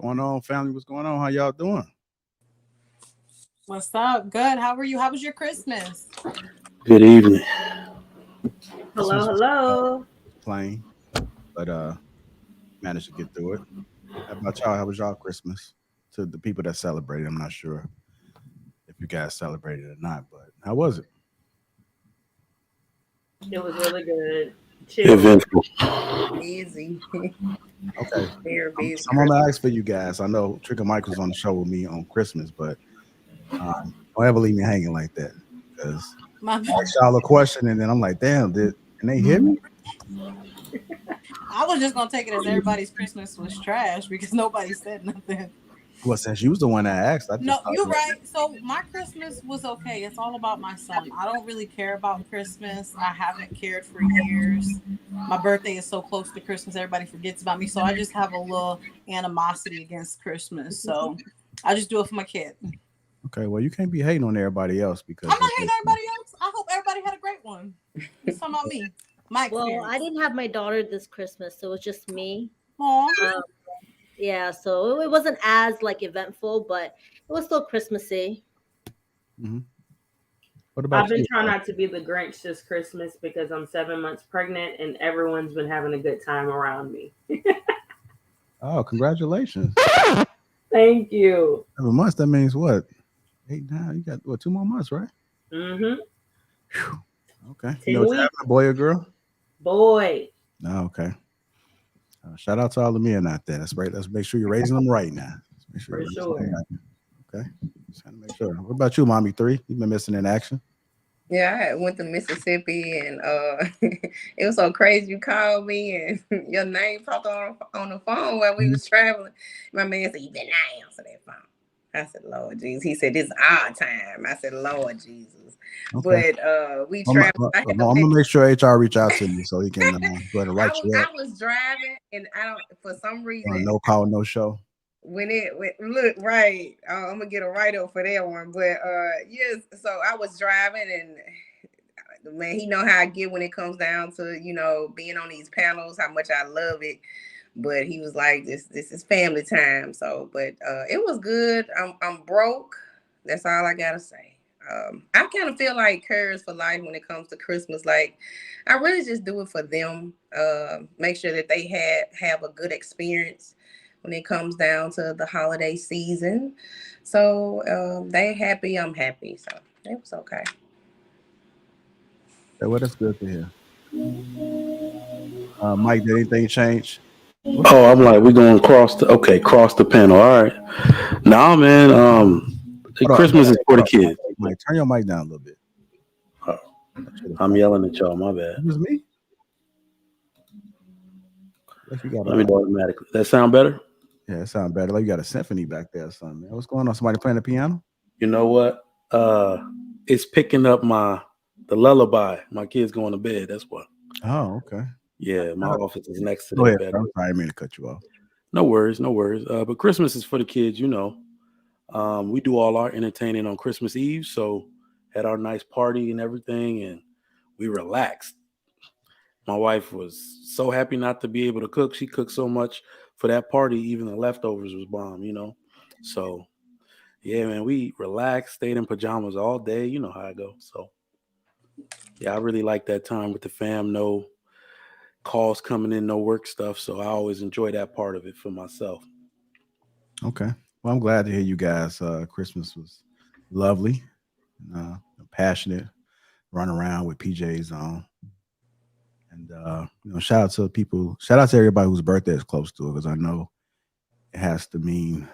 Going on, family? What's going on? How y'all doing? What's up? Good. How were you? How was your Christmas? Good evening. Christmas Hello, was hello. plain, but managed to get through it. How about y'all? How was y'all Christmas? To the people that celebrated, I'm not sure if you guys celebrated or not, but how was it? It was really good. Chill. Eventful. Busy. Okay, Very busy I'm gonna Christmas. ask for you guys. I know Trigger Mike was on the show with me on Christmas, but don't ever leave me hanging like that because My, I asked y'all a question and then I'm like, damn, did and they hear me? I was just gonna take it as everybody's Christmas was trash because nobody said nothing. Well, since you was the one that asked, I No, just thought, you're right. So my Christmas was okay. It's all about my son. I don't really care about Christmas. I haven't cared for years. My birthday is so close to Christmas, everybody forgets about me. So I just have a little animosity against Christmas. So I just do it for my kid. okay, well, you can't be hating on everybody else because I'm not hating on everybody else. I hope everybody had a great one. It's talking about me. My Well, experience. I didn't have my daughter this Christmas, so it was just me. Aw. Yeah, so it wasn't as like eventful, but it was still Christmassy. hmm What I've about been you? trying not to be the Grinch this Christmas because I'm 7 months pregnant and everyone's been having a good time around me. Oh, congratulations! Thank you. 7 months. That means what? 8, 9. You got what? 2 more months, right? Mm-hmm. Whew. Okay. You 10 know what's weeks. happening, boy or girl? Boy. No. Okay. Shout out to all the men out there. That's right. Let's make sure you're raising them right now. Let's make sure For you're raising them sure. right. Okay. Just trying to make sure. What about you, Mommy 3? You've been missing in action. Yeah, I went to Mississippi and it was so crazy. You called me and your name popped on the phone while we Mhm. was traveling. My man said, "You better not answer that phone." I said, "Lord Jesus." He said, "This is our time." I said, "Lord Jesus." Okay. But we traveled. I I'm have gonna make sure HR reach out to you so he can go ahead and write you I up was driving and I don't for some on a reason no call, no show. when it went, look right, I'm gonna get a write up for that one. But yes, so I was driving and man, he know how I get when it comes down to being on these panels, how much I love it. But he was like, this is family time. So, but it was good. I'm broke. That's all I gotta say. I kind of feel like Curves for life when it comes to Christmas. Like, I really just do it for them. Make sure that they have a good experience when it comes down to the holiday season. So they happy, I'm happy. So it was okay. Okay, well, that's good to hear. Mike, did anything change? What? Oh, I'm like, we're going cross the panel. All right. Nah, man. Hold on, Christmas is for the kids. Mike, turn your mic down a little bit. Oh, That shit is I'm loud. yelling at y'all. My bad. It was me. Like you got Let me do it automatically. That sound better? yeah, it sounds better. Like you got a symphony back there or something, man. What's going on? Somebody playing the piano? You know what? It's picking up the lullaby. My kids going to bed. That's what. Oh, okay. Yeah, my office is next to Go their ahead. bed. I'm sorry, I didn't mean to cut you off. No worries, no worries. But Christmas is for the kids, you know. We do all our entertaining on Christmas Eve, so had our nice party and everything, and we relaxed. My wife was so happy not to be able to cook. She cooked so much for that party, even the leftovers was bomb, you know. So yeah, man, we relaxed, stayed in pajamas all day. You know how I go. So yeah, I really like that time with the fam. No calls coming in, no work stuff. So I always enjoy that part of it for myself. Okay. Well, I'm glad to hear you guys. Christmas was lovely, passionate, run around with PJs on. And shout out to people, shout out to everybody whose birthday is close to it, because I know it has to mean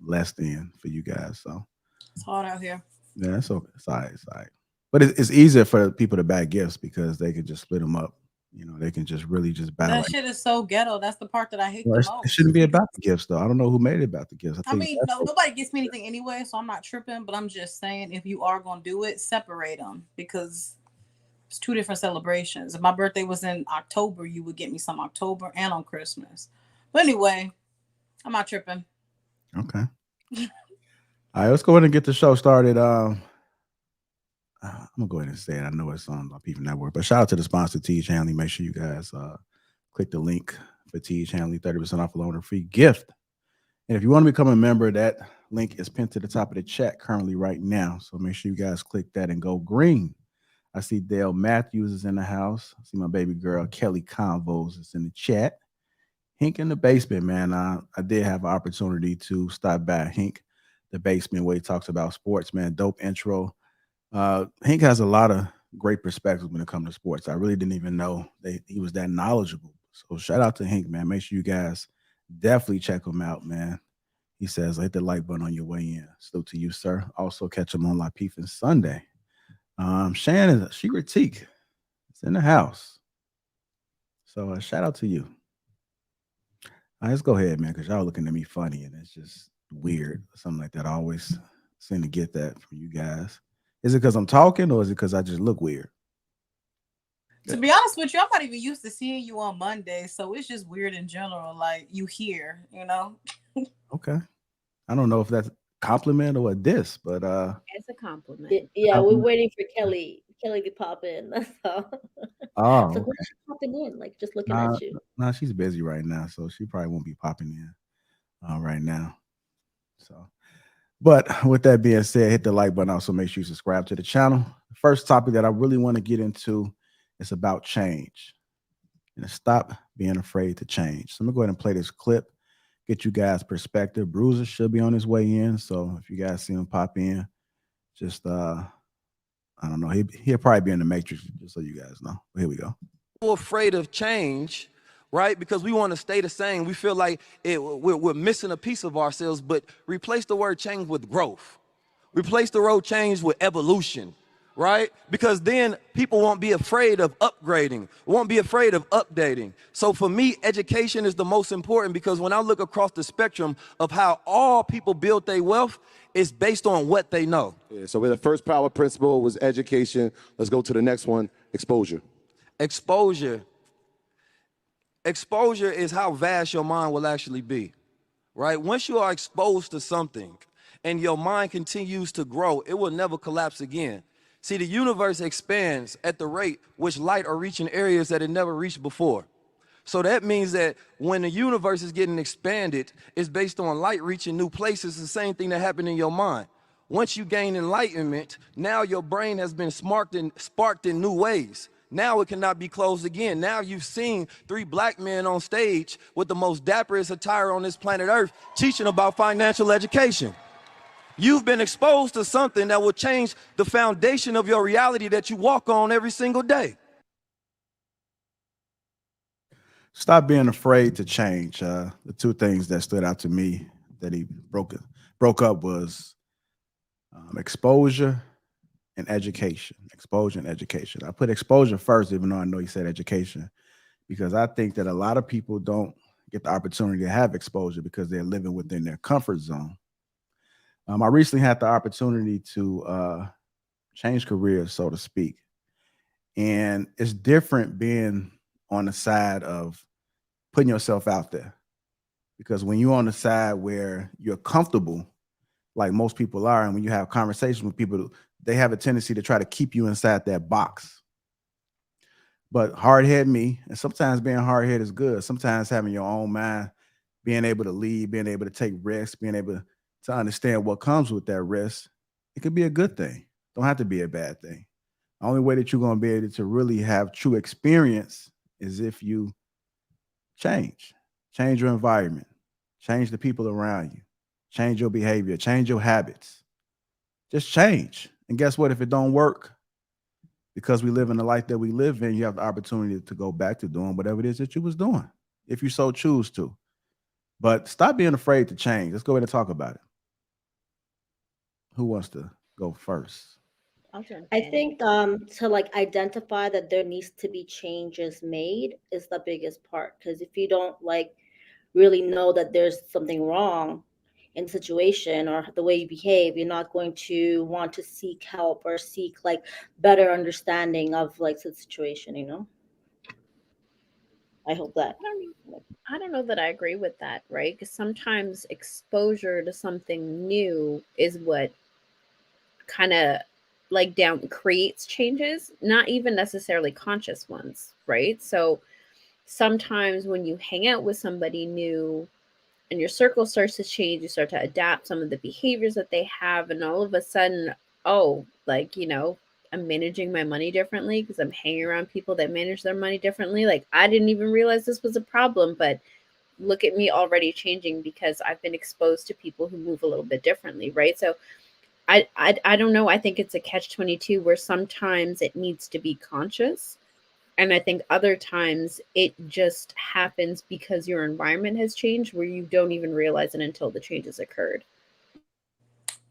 less than for you guys. So It's hard out here. yeah, it's okay. It's all right. It's all right. But it's easier for people to buy gifts because they can just split them up. They can just really just buy That like. shit is so ghetto. That's the part that I hate Well, the it most. shouldn't be about the gifts though. I don't know who made it about the gifts. I I think mean, no, nobody gets me anything anyway, so I'm not tripping. But I'm just saying, if you are gonna do it, separate them because it's two different celebrations. If my birthday was in October, you would get me some October and on Christmas. But anyway, I'm not tripping. Okay. All right, let's go ahead and get the show started. I'm gonna go ahead and say it. I know it's on Lapeef Network, but shout out to the sponsor, T Hanley. Make sure you guys click the link for T Hanley, 30% off alone and free gift And if you want to become a member, that link is pinned to the top of the chat currently right now. So make sure you guys click that and go green. I see Dale Matthews is in the house. I see my baby girl Kelly Convos is in the chat. Hink in the basement, man. I did have an opportunity to stop by Hink, the basement, where he talks about sports, man. Dope intro. Hink has a lot of great perspectives when it comes to sports. I really didn't even know that he was that knowledgeable. So shout out to Hink, man. Make sure you guys definitely check him out, man. He says, hit the like button on your way in. Salute to you, sir. Also catch him on Lapeef and Sunday. Shannon, she critique. It's in the house. So shout out to you. Let's go ahead, man, because y'all looking at me funny and it's just weird. Something like that. I always seem to get that from you guys. Is it because I'm talking or is it because I just look weird? To be honest with you, I'm not even used to seeing you on Monday, so it's just weird in general. Like you here, you know. Okay. I don't know if that's a compliment or a diss, but It's a compliment. Yeah, we're waiting for Kelly to pop in. That's all. oh, So okay. who's popping in? Like just looking Nah, at you. nah, she's busy right now, so she probably won't be popping in right now. So, but with that being said, hit the like button. Also, make sure you subscribe to the channel. The first topic that I really want to get into is about change and stop being afraid to change. So I'm gonna go ahead and play this clip, get you guys perspective. Bruiser should be on his way in, so if you guys see him pop in, just I don't know, he'll probably be in the matrix, just so you guys know. But here we go. Afraid of change, right? Because we want to stay the same. We feel like we're missing a piece of ourselves, but replace the word change with growth. Replace the word change with evolution, right? Because then people won't be afraid of upgrading, won't be afraid of updating. So for me, education is the most important, because when I look across the spectrum of how all people build their wealth, it's based on what they know. Yeah, so the first power principle was education. Let's go to the next one, exposure. Exposure is how vast your mind will actually be, right? Once you are exposed to something and your mind continues to grow, it will never collapse again. See, the universe expands at the rate which light are reaching areas that it never reached before. So that means that when the universe is getting expanded, it's based on light reaching new places. It's the same thing that happened in your mind. Once you gain enlightenment, now your brain has been sparked in new ways. Now it cannot be closed again. Now you've seen 3 black men on stage with the most dapperest attire on this planet Earth teaching about financial education. You've been exposed to something that will change the foundation of your reality that you walk on every single day. Stop being afraid to change. The two things that stood out to me that he broke up was exposure and education. Exposure and education. I put exposure first, even though I know he said education, because I think that a lot of people don't get the opportunity to have exposure because they're living within their comfort zone. I recently had the opportunity to change careers, so to speak. And it's different being on the side of putting yourself out there. Because when you're on the side where you're comfortable, like most people are, and when you have conversations with people, they have a tendency to try to keep you inside that box. But hard-headed me, and sometimes being hard-headed is good. Sometimes having your own mind, being able to lead, being able to take risks, being able to understand what comes with that risk, it could be a good thing. Don't have to be a bad thing. The only way that you're going to be able to really have true experience is if you change your environment, change the people around you, change your behavior, change your habits. Just change. And guess what? If it don't work, because we live in the life that we live in, you have the opportunity to go back to doing whatever it is that you was doing, if you so choose to. But stop being afraid to change. Let's go ahead and talk about it. Who wants to go first? I think to like identify that there needs to be changes made is the biggest part, because if you don't like really know that there's something wrong in the situation or the way you behave, you're not going to want to seek help or seek like better understanding of like the situation, you know. I hope that. I don't know that I agree with that, right? Because sometimes exposure to something new is what kind of like down creates changes, not even necessarily conscious ones, right? So sometimes when you hang out with somebody new, and your circle starts to change, you start to adapt some of the behaviors that they have, and all of a sudden, oh, like, I'm managing my money differently because I'm hanging around people that manage their money differently. Like, I didn't even realize this was a problem, but look at me already changing because I've been exposed to people who move a little bit differently, right? So I don't know. I think it's a catch-22 where sometimes it needs to be conscious, and I think other times it just happens because your environment has changed where you don't even realize it until the changes occurred.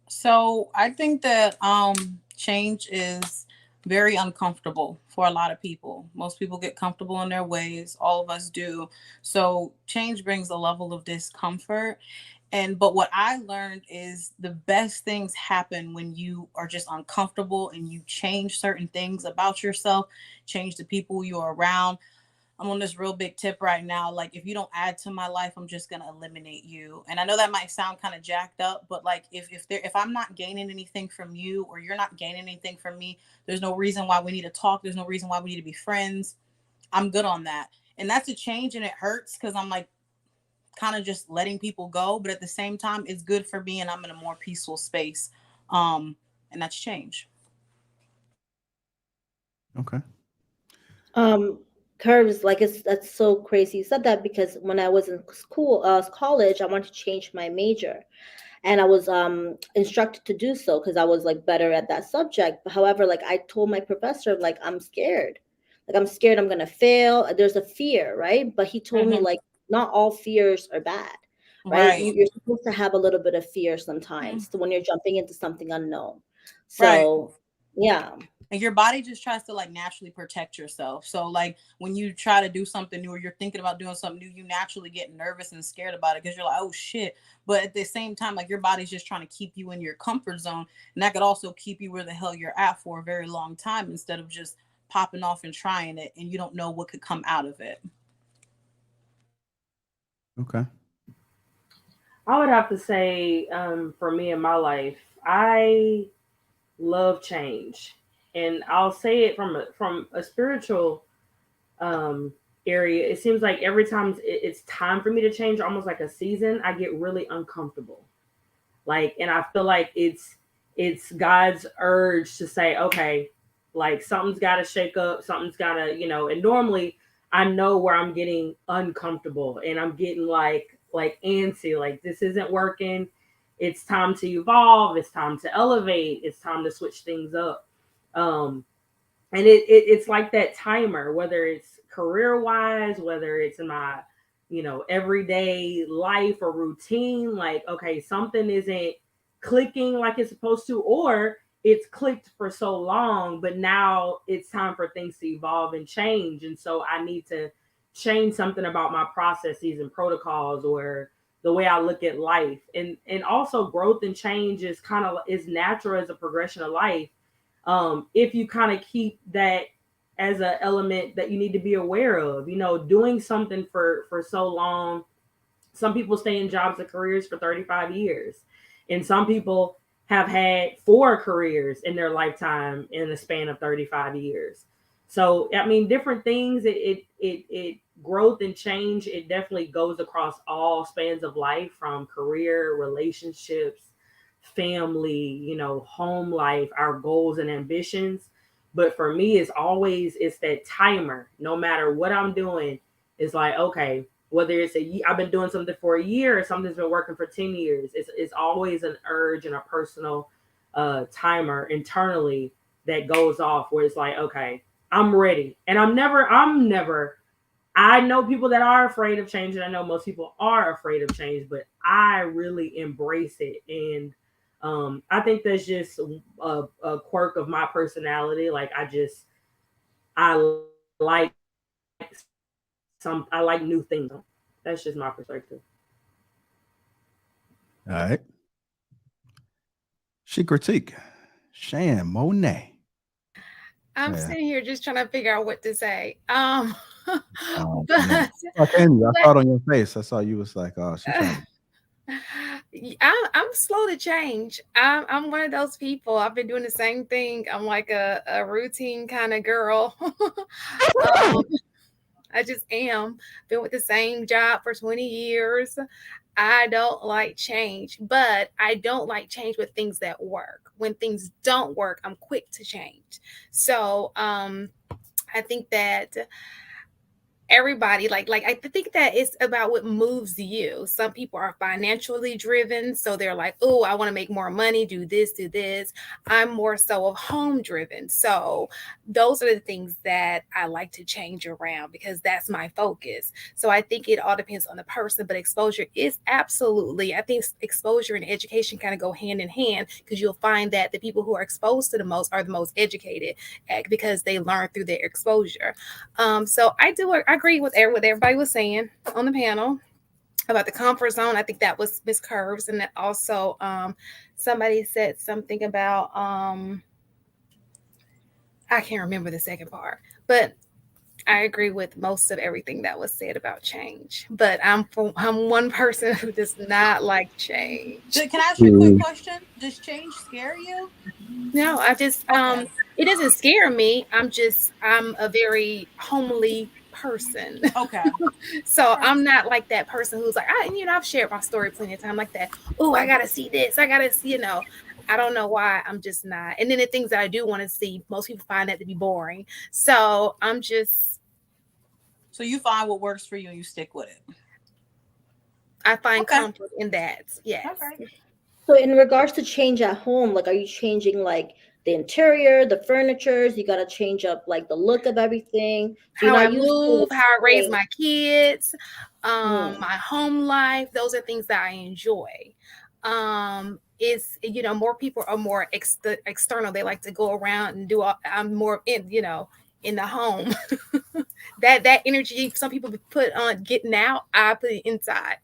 So I think that change is very uncomfortable for a lot of people. Most people get comfortable in their ways. All of us do. So change brings a level of discomfort. But what I learned is the best things happen when you are just uncomfortable and you change certain things about yourself, change the people you're around. I'm on this real big tip right now. Like, if you don't add to my life, I'm just gonna eliminate you. And I know that might sound kind of jacked up, but like, if I'm not gaining anything from you, or you're not gaining anything from me, there's no reason why we need to talk. There's no reason why we need to be friends. I'm good on that. And that's a change, and it hurts because I'm like kind of just letting people go. But at the same time, it's good for me, and I'm in a more peaceful space. And that's change. Okay. Um, Curves, like that's so crazy. You said that because when I was in school, college, I wanted to change my major, and I was instructed to do so because I was like better at that subject. But however, like I told my professor, like I'm scared, I'm gonna fail. There's a fear, right? But he told me Mhm. like not all fears are bad, right? Right. You're supposed to have a little bit of fear Mhm. sometimes when you're jumping into something unknown. Right. So yeah. And your body just tries to like naturally protect yourself. So like when you try to do something new, or you're thinking about doing something new, you naturally get nervous and scared about it because you're like, oh shit. But at the same time, like your body's just trying to keep you in your comfort zone, and that could also keep you where the hell you're at for a very long time, instead of just popping off and trying it and you don't know what could come out of it. Okay. I would have to say, for me in my life, I love change, and I'll say it from a spiritual um, area. It seems like every time it's time for me to change, almost like a season, I get really uncomfortable. Like, and I feel like it's God's urge to say, okay, like something's got to shake up, something's got to, and normally I know where I'm getting uncomfortable and I'm getting like antsy, like this isn't working. It's time to evolve, it's time to elevate, it's time to switch things up. um and it's like that timer, whether it's career wise, whether it's in my everyday life or routine. Like, okay, something isn't clicking like it's supposed to, or it's clicked for so long, but now it's time for things to evolve and change, and so I need to change something about my processes and protocols, or the way I look at life. And also growth and change is kind of is natural as a progression of life, if you kind of keep that as an element that you need to be aware of. Doing something for so long. Some people stay in jobs and careers for 35 years, and some people have had four careers in their lifetime in the span of 35 years. So I mean, different things. It growth and change. It definitely goes across all spans of life, from career, relationships, family, home life, our goals and ambitions. But for me, it's that timer. No matter what I'm doing, it's like, okay, whether it's I've been doing something for a year or something's been working for 10 years, it's always an urge and a personal timer internally that goes off, where it's like, okay, I'm ready. And I'm never I know people that are afraid of change, and I know most people are afraid of change, but I really embrace it. And I think that's just a quirk of my personality. Like, I like I like new things. That's just my perspective. All right. She critique. Shan Monet. I'm Yeah. sitting here just trying to figure out what to say. Man. But I can't. I but saw it on your face. I saw you was like, oh, she trying to. I'm slow to change. I'm one of those people. I've been doing the same thing. I'm like a routine kind of girl. um, I just am. Been with the same job for 20 years. I don't like change, but I don't like change with things that work. When things don't work, I'm quick to change. So I think that everybody like I think that it's about what moves you. Some people are financially driven, so they're like, oh, I want to make more money, do this. I'm more so of home driven, so those are the things that I like to change around because that's my focus. So I think it all depends on the person, but exposure is absolutely, I think exposure and education kind of go hand in hand, because you'll find that the people who are exposed to the most are the most educated, because they learn through their exposure. So I agree with what everybody was saying on the panel about the comfort zone. I think that was Miss Curves, and that also somebody said something about I can't remember the second part, but I agree with most of everything that was said about change. But I'm one person who does not like change. Can I ask you a quick question? Does change scare you? No, I just Okay. it doesn't scare me. I'm a very homely person. Okay. So I'm not like that person who's like, I've shared my story plenty of time like that. Oh, I gotta see this. I gotta see, I don't know why. I'm just not. And then the things that I do want to see, most people find that to be boring. So I'm just. So you find what works for you and you stick with it. I find comfort in that. Yes. Okay. So in regards to change at home, like, are you changing like the interior, the furnitures? You got to change up like the look of everything. So you're How I not used to move, how I raise staying. my kids, my home life. Those are things that I enjoy. Is more people are more external. They like to go around and do. I'm more in the home. that energy some people put on getting out, I put it inside.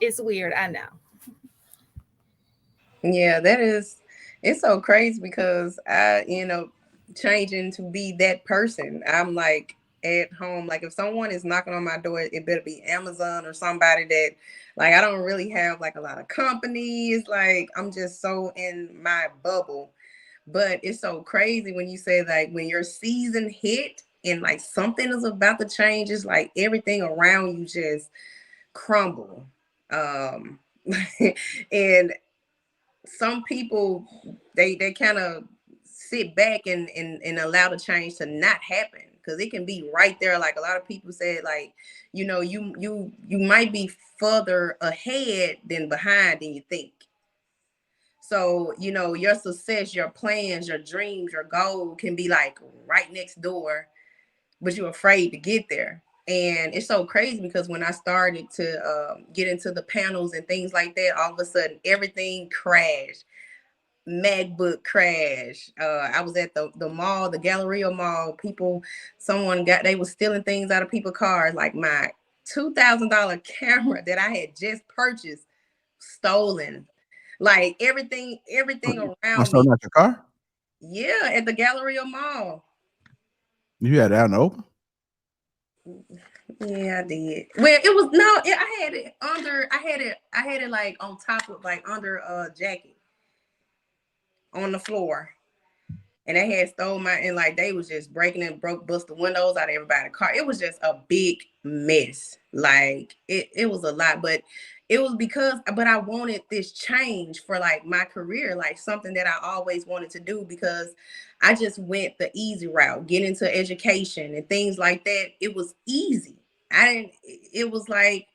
It's weird, I know. Yeah, it's so crazy because changing to be that person. I'm like at home. Like if someone is knocking on my door, it better be Amazon or somebody that like I don't really have like a lot of companies. Like I'm just so in my bubble. But it's so crazy when you say like when your season hit and like something is about to change, it's like everything around you just crumble. Um and some people they kind of sit back and allow the change to not happen because it can be right there. Like a lot of people said, like you might be further ahead than behind than you think. So your success, your plans, your dreams, your goal can be like right next door, but you're afraid to get there. And it's so crazy because when I started to get into the panels and things like that, all of a sudden everything crashed. MacBook crash. I was at the mall, the Galleria Mall. They was stealing things out of people's cars. Like my $2,000 camera that I had just purchased, stolen. Like everything I around saw me. not your car. Yeah, at the Galleria Mall. You had it out in the open. Yeah, I did. Well, it was no. I had it under. I had it like on top of like under a jacket on the floor. And they had stole my and like they was just breaking and bust the windows out of everybody's car. It was just a big mess. Like it was a lot, but it was but I wanted this change for like my career, like something that I always wanted to do because I just went the easy route, get into education and things like that. It was easy. It was like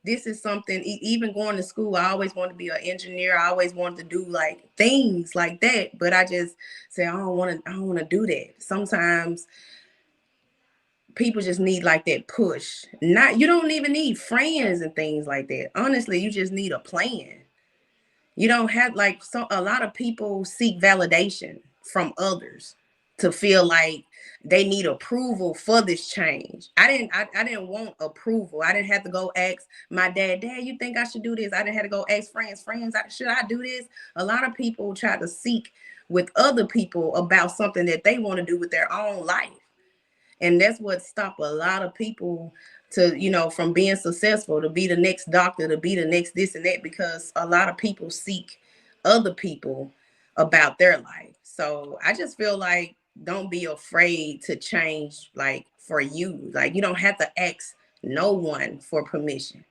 this is something, even going to school, I always wanted to be an engineer. I always wanted to do like things like that. But I just say, I don't want to do that. Sometimes people just need like that push. You don't even need friends and things like that. Honestly, you just need a plan. You don't have a lot of people seek validation from others to feel like they need approval for this change. I didn't want approval. I didn't have to go ask my dad, you think I should do this? I didn't have to go ask friends, should I do this? A lot of people try to seek with other people about something that they want to do with their own life. And that's what stopped a lot of people to, from being successful, to be the next doctor, to be the next this and that, because a lot of people seek other people about their life. So I just feel like don't be afraid to change, like for you. Like you don't have to ask no one for permission.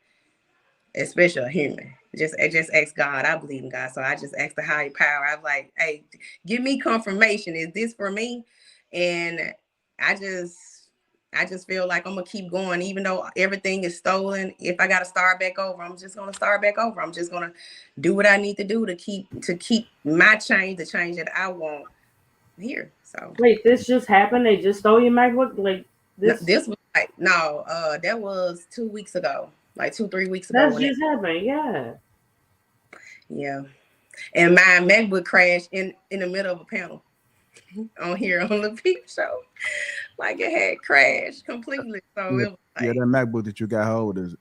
especially a human. Just ask God. I believe in God, so I just asked the higher power. I was like, "Hey, give me confirmation. Is this for me?" And I just I just feel like I'm gonna keep going, even though everything is stolen. If I gotta start back over, I'm just gonna start back over. I'm just gonna do what I need to do to keep my change, the change that I want here. So Wait, this just happened? They just stole your MacBook? Like no, this? this was like no, that was 2 weeks ago, like 2-3 weeks ago That's when it, just happened. Yeah. yeah. And my MacBook crashed in the middle of a panel on here on the Peep Show. Like it had crashed completely. So Yeah, it was yeah, like, that MacBook that you got, how old is it?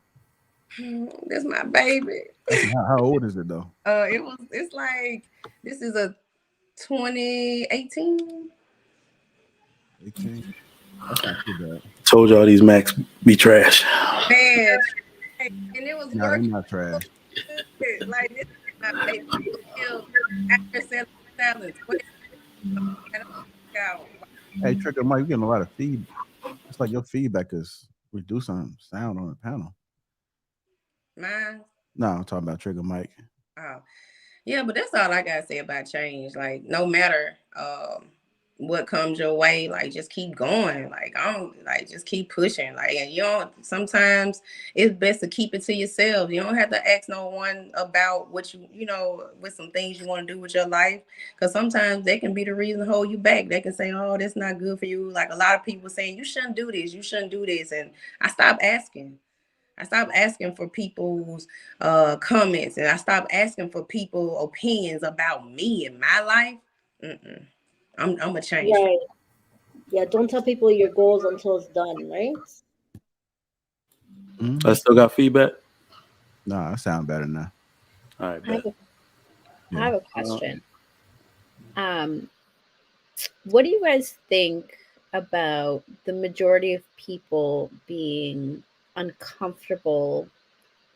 That's my baby. How old is it though? It's like this is a 2018. 18. That's not too bad. Told y'all these Macs be trash. Man, and it was No, they're working not trash. good. Like this is my baby. Still after 2012. I don't know. Hey, Trigger Mike, you're getting a lot of feed. It's like your feedback is reducing sound on the panel. Mine. No, I'm talking about Trigger Mike. Oh. Yeah, but that's all I gotta say about change. Like, no matter what comes your way, like just keep going. Like, I don't like just keep pushing. Like, and you don't sometimes it's best to keep it to yourself. You don't have to ask no one about what with some things you want to do with your life. Cause sometimes they can be the reason to hold you back. They can say, oh, that's not good for you. Like a lot of people saying you shouldn't do this, you shouldn't do this. And I stopped asking. I stopped asking for people's comments, and I stopped asking for people's opinions about me and my life. Mm-mm. I'm a change. Right. Yeah, don't tell people your goals until it's done, right? Mm-hmm. I still got feedback. No, that sound better now. All right, I have bet. I have a question. What do you guys think about the majority of people being uncomfortable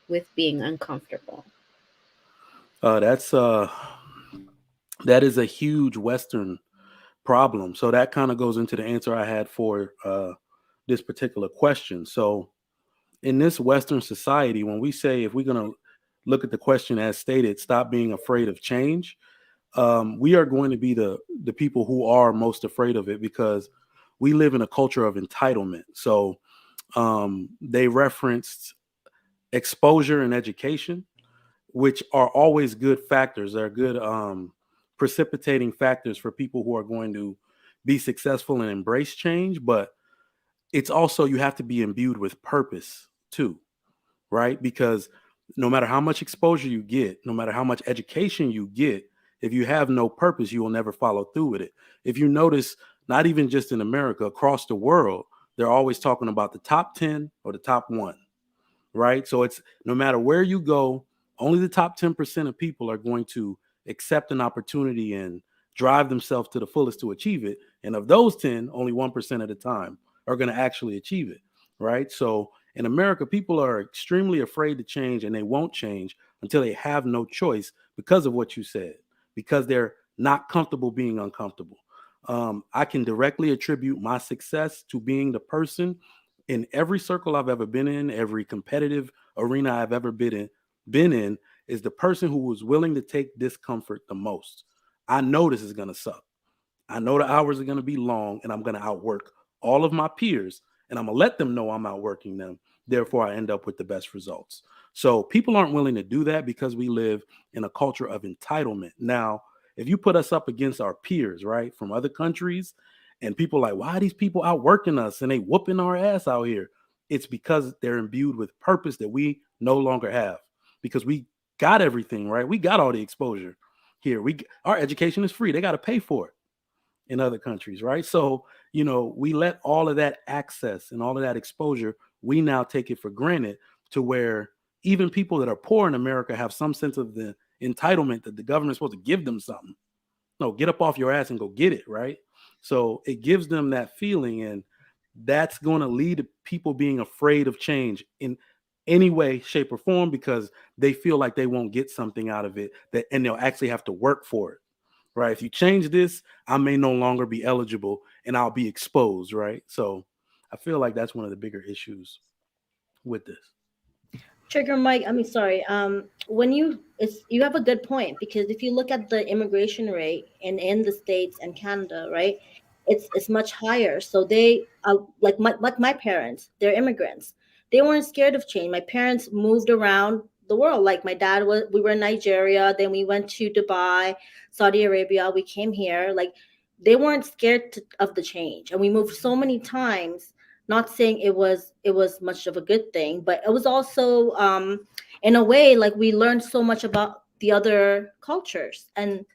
with being uncomfortable? That is a huge Western problem. So that kind of goes into the answer I had for this particular question. So in this Western society, when we say, if we're going to look at the question as stated, stop being afraid of change, we are going to be the people who are most afraid of it, because we live in a culture of entitlement. So they referenced exposure and education, which are always good factors. They're good precipitating factors for people who are going to be successful and embrace change. But it's also, you have to be imbued with purpose too, right? Because no matter how much exposure you get, no matter how much education you get, if you have no purpose, you will never follow through with it. If you notice, not even just in America, across the world, they're always talking about the top 10 or the top 1, right? So it's, no matter where you go, only the top 10% of people are going to accept an opportunity and drive themselves to the fullest to achieve it. And of those 10, only 1% of the time are going to actually achieve it, right? So in America, people are extremely afraid to change, and they won't change until they have no choice, because of what you said, because they're not comfortable being uncomfortable. I can directly attribute my success to being the person in every circle I've ever been in, every competitive arena I've ever been in, is the person who was willing to take discomfort the most. I know this is going to suck. I know the hours are going to be long, and I'm going to outwork all of my peers, and I'm going to let them know I'm outworking them. Therefore, I end up with the best results. So people aren't willing to do that because we live in a culture of entitlement. Now, if you put us up against our peers, right, from other countries, and people are like, why are these people outworking us and they whooping our ass out here? It's because they're imbued with purpose that we no longer have, because we got everything, right? We got all the exposure here. Our education is free. They got to pay for it in other countries, right? So, we let all of that access and all of that exposure, we now take it for granted, to where even people that are poor in America have some sense of the entitlement that the government's supposed to give them something. No, get up off your ass and go get it, right? So it gives them that feeling, and that's going to lead to people being afraid of change in any way, shape, or form, because they feel like they won't get something out of it, and they'll actually have to work for it. Right. If you change this, I may no longer be eligible and I'll be exposed. Right. So I feel like that's one of the bigger issues with this. Trigger Mike, I mean, sorry. When you have a good point, because if you look at the immigration rate in the States and Canada, right, it's much higher. So they like my parents, they're immigrants. They weren't scared of change. My parents moved around the world. Like my dad was, we were in Nigeria, then we went to Dubai, Saudi Arabia. We came here. Like they weren't scared of the change, and we moved so many times. Not saying it was much of a good thing, but it was also in a way like we learned so much about the other cultures. And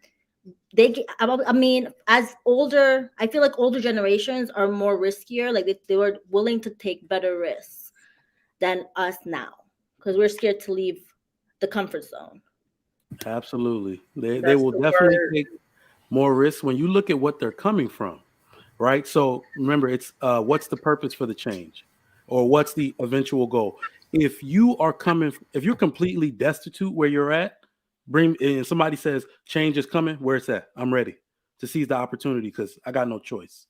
I mean, as older, I feel like older generations are more riskier, like they were willing to take better risks than us now, because we're scared to leave the comfort zone. Absolutely. They That's will the definitely word. take more risks when you look at what they're coming from, right? So remember, it's what's the purpose for the change, or what's the eventual goal? If you're completely destitute where you're at, and somebody says change is coming, where it's at, I'm ready to seize the opportunity because I got no choice,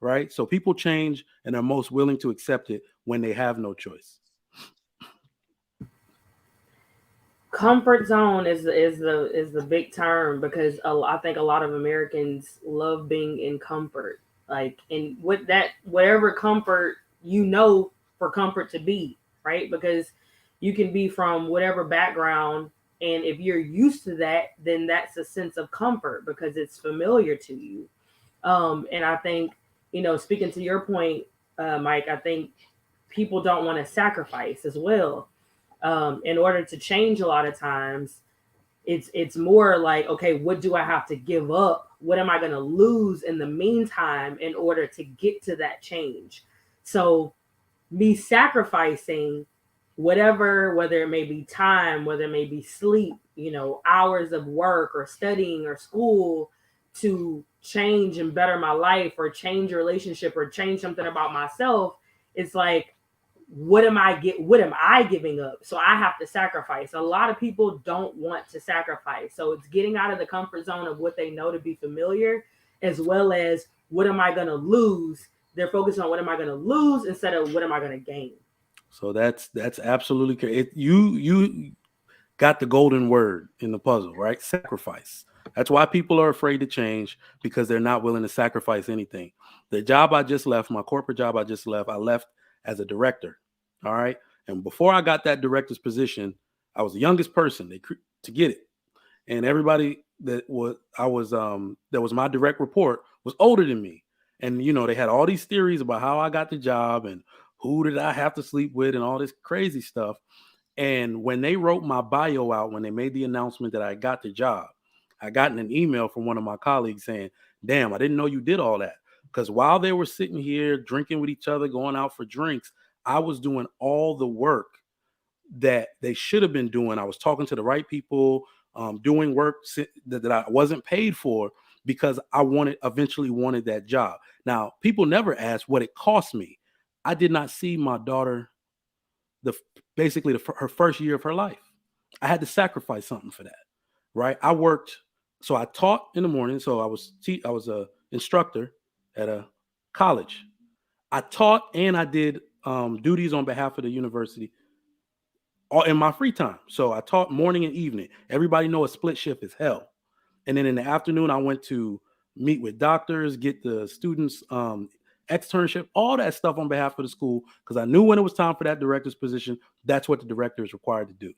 right? So people change and are most willing to accept it when they have no choice. Comfort zone is the big term, because I think a lot of Americans love being in comfort, like in with that whatever comfort for comfort to be, right? Because you can be from whatever background, and if you're used to that, then that's a sense of comfort because it's familiar to you. And I think, speaking to your point, Mike, I think people don't want to sacrifice as well. In order to change, a lot of times it's more like, okay, what do I have to give up? What am I going to lose in the meantime in order to get to that change? So me sacrificing whatever, whether it may be time, whether it may be sleep, hours of work or studying or school, to change and better my life or change a relationship or change something about myself. It's like, what am I giving up? So I have to sacrifice. A lot of people don't want to sacrifice. So it's getting out of the comfort zone of what they know to be familiar, as well as what am I going to lose? They're focused on what am I going to lose instead of what am I going to gain. So that's absolutely correct. You got the golden word in the puzzle, right? Sacrifice. That's why people are afraid to change, because they're not willing to sacrifice anything. The job I just left, my corporate job I left as a director. All right. And before I got that director's position, I was the youngest person to get it. And everybody that was my direct report was older than me. And they had all these theories about how I got the job and who did I have to sleep with and all this crazy stuff. And when they wrote my bio out, when they made the announcement that I got the job, I got an email from one of my colleagues saying, "Damn, I didn't know you did all that." Because while they were sitting here drinking with each other, going out for drinks, I was doing all the work that they should have been doing. I was talking to the right people, doing work that I wasn't paid for, because I eventually wanted that job. Now, people never ask what it cost me. I did not see my daughter the basically her first year of her life. I had to sacrifice something for that, right? So I taught in the morning. So I was a instructor at a college. I taught and I did duties on behalf of the university all in my free time. So I taught morning and evening. Everybody know a split shift is hell. And then in the afternoon, I went to meet with doctors, get the students externship, all that stuff on behalf of the school, because I knew when it was time for that director's position, that's what the director is required to do,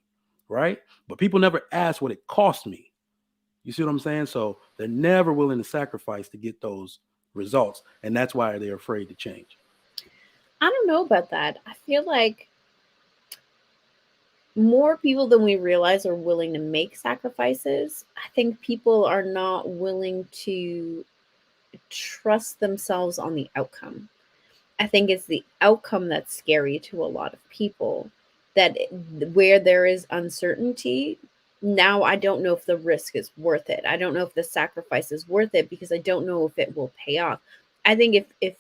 right? But people never ask what it cost me. You see what I'm saying? So they're never willing to sacrifice to get those results, and that's why they're afraid to change. I don't know about that. I feel like more people than we realize are willing to make sacrifices. I think people are not willing to trust themselves on the outcome. I think it's the outcome that's scary to a lot of people. That where there is uncertainty, now I don't know if the risk is worth it. I don't know if the sacrifice is worth it because I don't know if it will pay off. I think if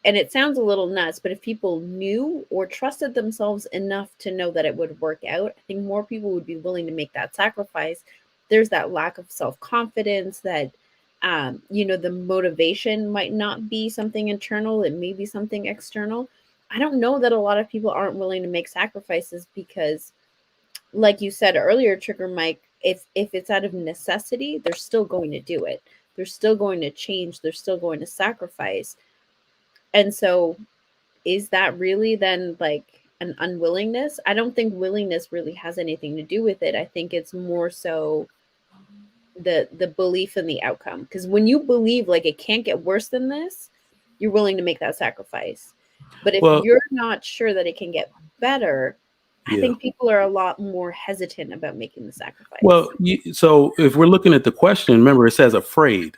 and it sounds a little nuts, but if people knew or trusted themselves enough to know that it would work out, I think more people would be willing to make that sacrifice. There's that lack of self-confidence that, the motivation might not be something internal. It may be something external. I don't know that a lot of people aren't willing to make sacrifices because, like you said earlier, Trigger Mike, if it's out of necessity, they're still going to do it. They're still going to change. They're still going to sacrifice. And so, is that really then like an unwillingness? I don't think willingness really has anything to do with it. I think it's more so the belief in the outcome. Because when you believe like it can't get worse than this, you're willing to make that sacrifice. But if Well, you're not sure that it can get better, I yeah. think people are a lot more hesitant about making the sacrifice. Well, so if we're looking at the question, remember it says afraid.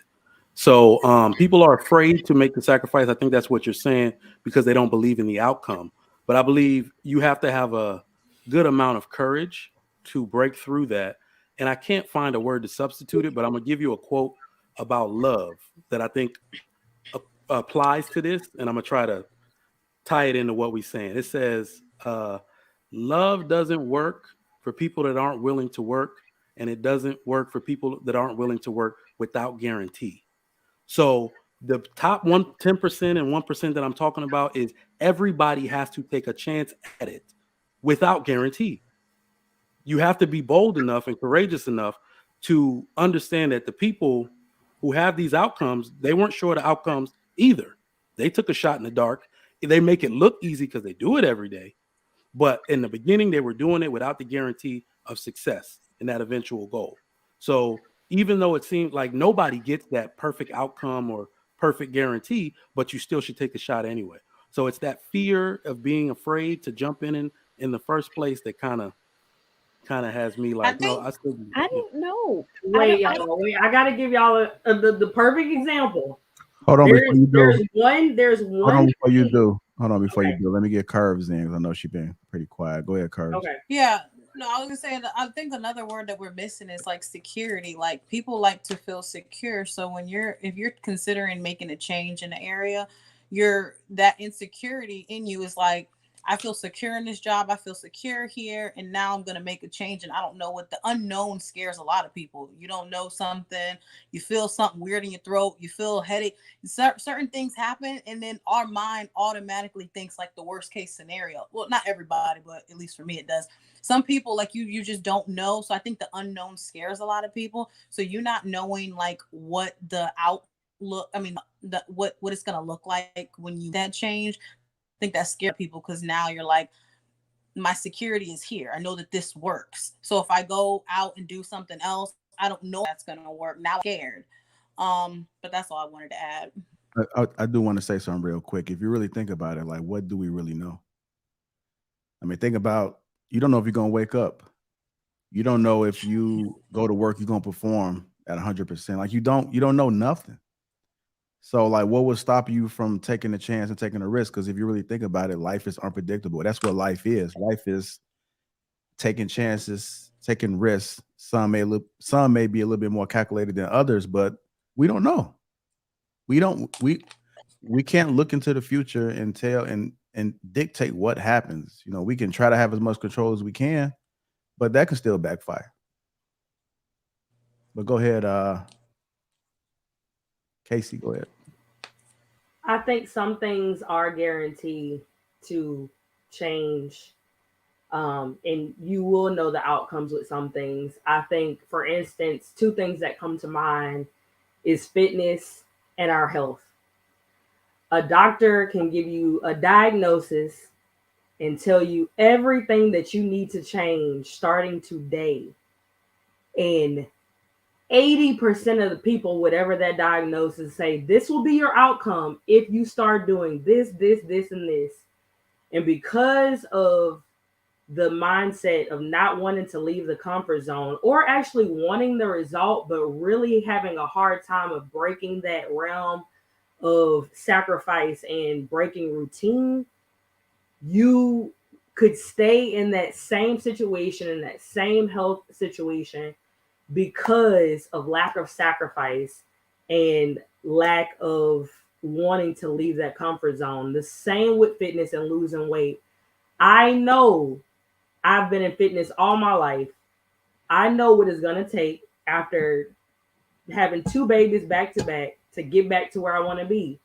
So people are afraid to make the sacrifice. I think that's what you're saying because they don't believe in the outcome. But I believe you have to have a good amount of courage to break through that. And I can't find a word to substitute it, but I'm going to give you a quote about love that I think applies to this. And I'm going to try to tie it into what we're saying. It says, love doesn't work for people that aren't willing to work, and it doesn't work for people that aren't willing to work without guarantee. So the top 10% and 1% that I'm talking about is everybody has to take a chance at it without guarantee. You have to be bold enough and courageous enough to understand that the people who have these outcomes, they weren't sure of the outcomes either. They took a shot in the dark. They make it look easy because they do it every day. But in the beginning, they were doing it without the guarantee of success in that eventual goal. So even though it seems like nobody gets that perfect outcome or perfect guarantee, but you still should take a shot anyway. So it's that fear of being afraid to jump in the first place that kind of has me like, no, I still. I don't know. Wait, y'all. Wait, I gotta give y'all the perfect example. Hold on before you do. There's Hold one on before you thing. do. Hold on before Okay. you do. Let me get Curves in because I know she's been pretty quiet. Go ahead, Curves. Okay. Yeah. No, I was gonna say I think another word that we're missing is like security. Like people like to feel secure. So if you're considering making a change in the area, that insecurity in you is like, I feel secure in this job, I feel secure here, and now I'm gonna make a change and I don't know what. The unknown scares a lot of people. You don't know something, you feel something weird in your throat, you feel a headache, certain things happen, and then our mind automatically thinks like the worst case scenario. Well, not everybody, but at least for me it does. Some people, like you just don't know. So I think the unknown scares a lot of people. So you not knowing like what the outlook, I mean, what it's gonna look like when you that change. I think that scares people because now you're like, my security is here. I know that this works. So if I go out and do something else, I don't know that's gonna work. Now I'm scared. But that's all I wanted to add. I do want to say something real quick. If you really think about it, like, what do we really know? I mean, think about, you don't know if you're going to wake up. You don't know if you go to work, you're going to perform at 100%. Like you don't know nothing. So like, what would stop you from taking a chance and taking a risk? Because if you really think about it, life is unpredictable. That's what life is. Life is taking chances, taking risks. Some may be a little bit more calculated than others, but we don't know. We can't look into the future and tell and dictate what happens. You know, we can try to have as much control as we can, but that can still backfire. But go ahead, Casey, go ahead. I think some things are guaranteed to change, and you will know the outcomes with some things. I think, for instance, two things that come to mind is fitness and our health. A doctor can give you a diagnosis and tell you everything that you need to change starting today. And 80% of the people, whatever that diagnosis, say this will be your outcome if you start doing this, and this. And because of the mindset of not wanting to leave the comfort zone or actually wanting the result, but really having a hard time of breaking that realm of sacrifice and breaking routine, you could stay in that same situation, in that same health situation, because of lack of sacrifice and lack of wanting to leave that comfort zone. The same with fitness and losing weight. I know I've been in fitness all my life. I know what it's going to take after having two babies back to back to get back to where I want to be.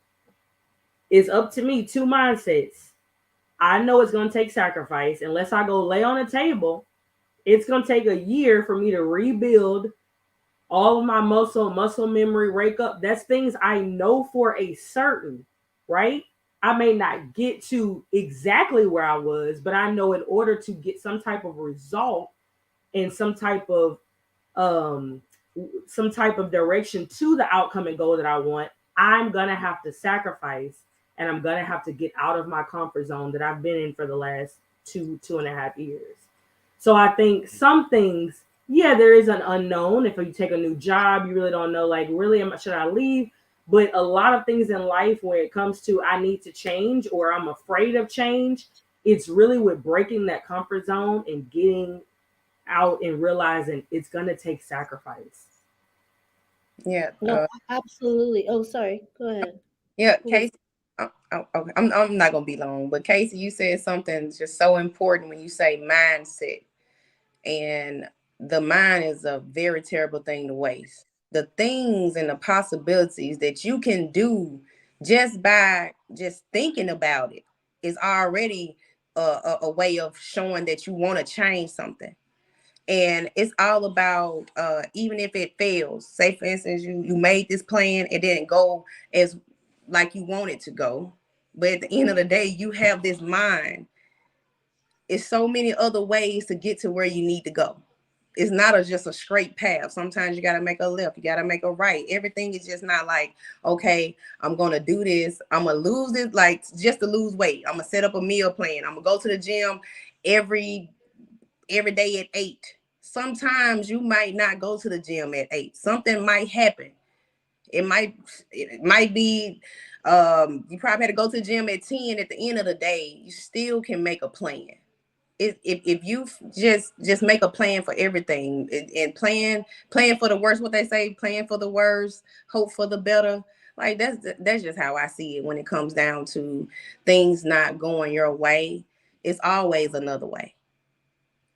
It's up to me, two mindsets. I know it's going to take sacrifice. Unless I go lay on a table, it's going to take a year for me to rebuild all of my muscle memory, wake up. That's things I know for a certain, right? I may not get to exactly where I was, but I know in order to get some type of result and um some type of direction to the outcome and goal that I want, I'm gonna have to sacrifice and I'm gonna have to get out of my comfort zone that I've been in for the last 2.5 years. So I think some things, yeah, there is an unknown. If you take a new job, you really don't know, like, really, should I leave? But a lot of things in life, when it comes to I need to change or I'm afraid of change, it's really with breaking that comfort zone and getting out and realizing it's gonna take sacrifice. Yeah. No, absolutely. Oh, sorry. Go ahead. Yeah, Who was Casey. Okay. I'm not gonna be long, but Casey, you said something just so important when you say mindset, and the mind is a very terrible thing to waste. The things and the possibilities that you can do just by just thinking about it is already a way of showing that you want to change something. And it's all about even if it fails, say for instance you made this plan, it didn't go as like you want it to go, but at the end of the day you have this mind. It's so many other ways to get to where you need to go. It's not just a straight path. Sometimes you got to make a left, you got to make a right. Everything is just not like, okay, I'm going to do this, I'm going to lose it, like just to lose weight, I'm going to set up a meal plan, I'm going to go to the gym every day at 8. Sometimes you might not go to the gym at 8. Something might happen. It might be you probably had to go to the gym at 10. At the end of the day, you still can make a plan. If you just make a plan for everything and plan for the worst, what they say, plan for the worst, hope for the better. Like that's just how I see it when it comes down to things not going your way. It's always another way.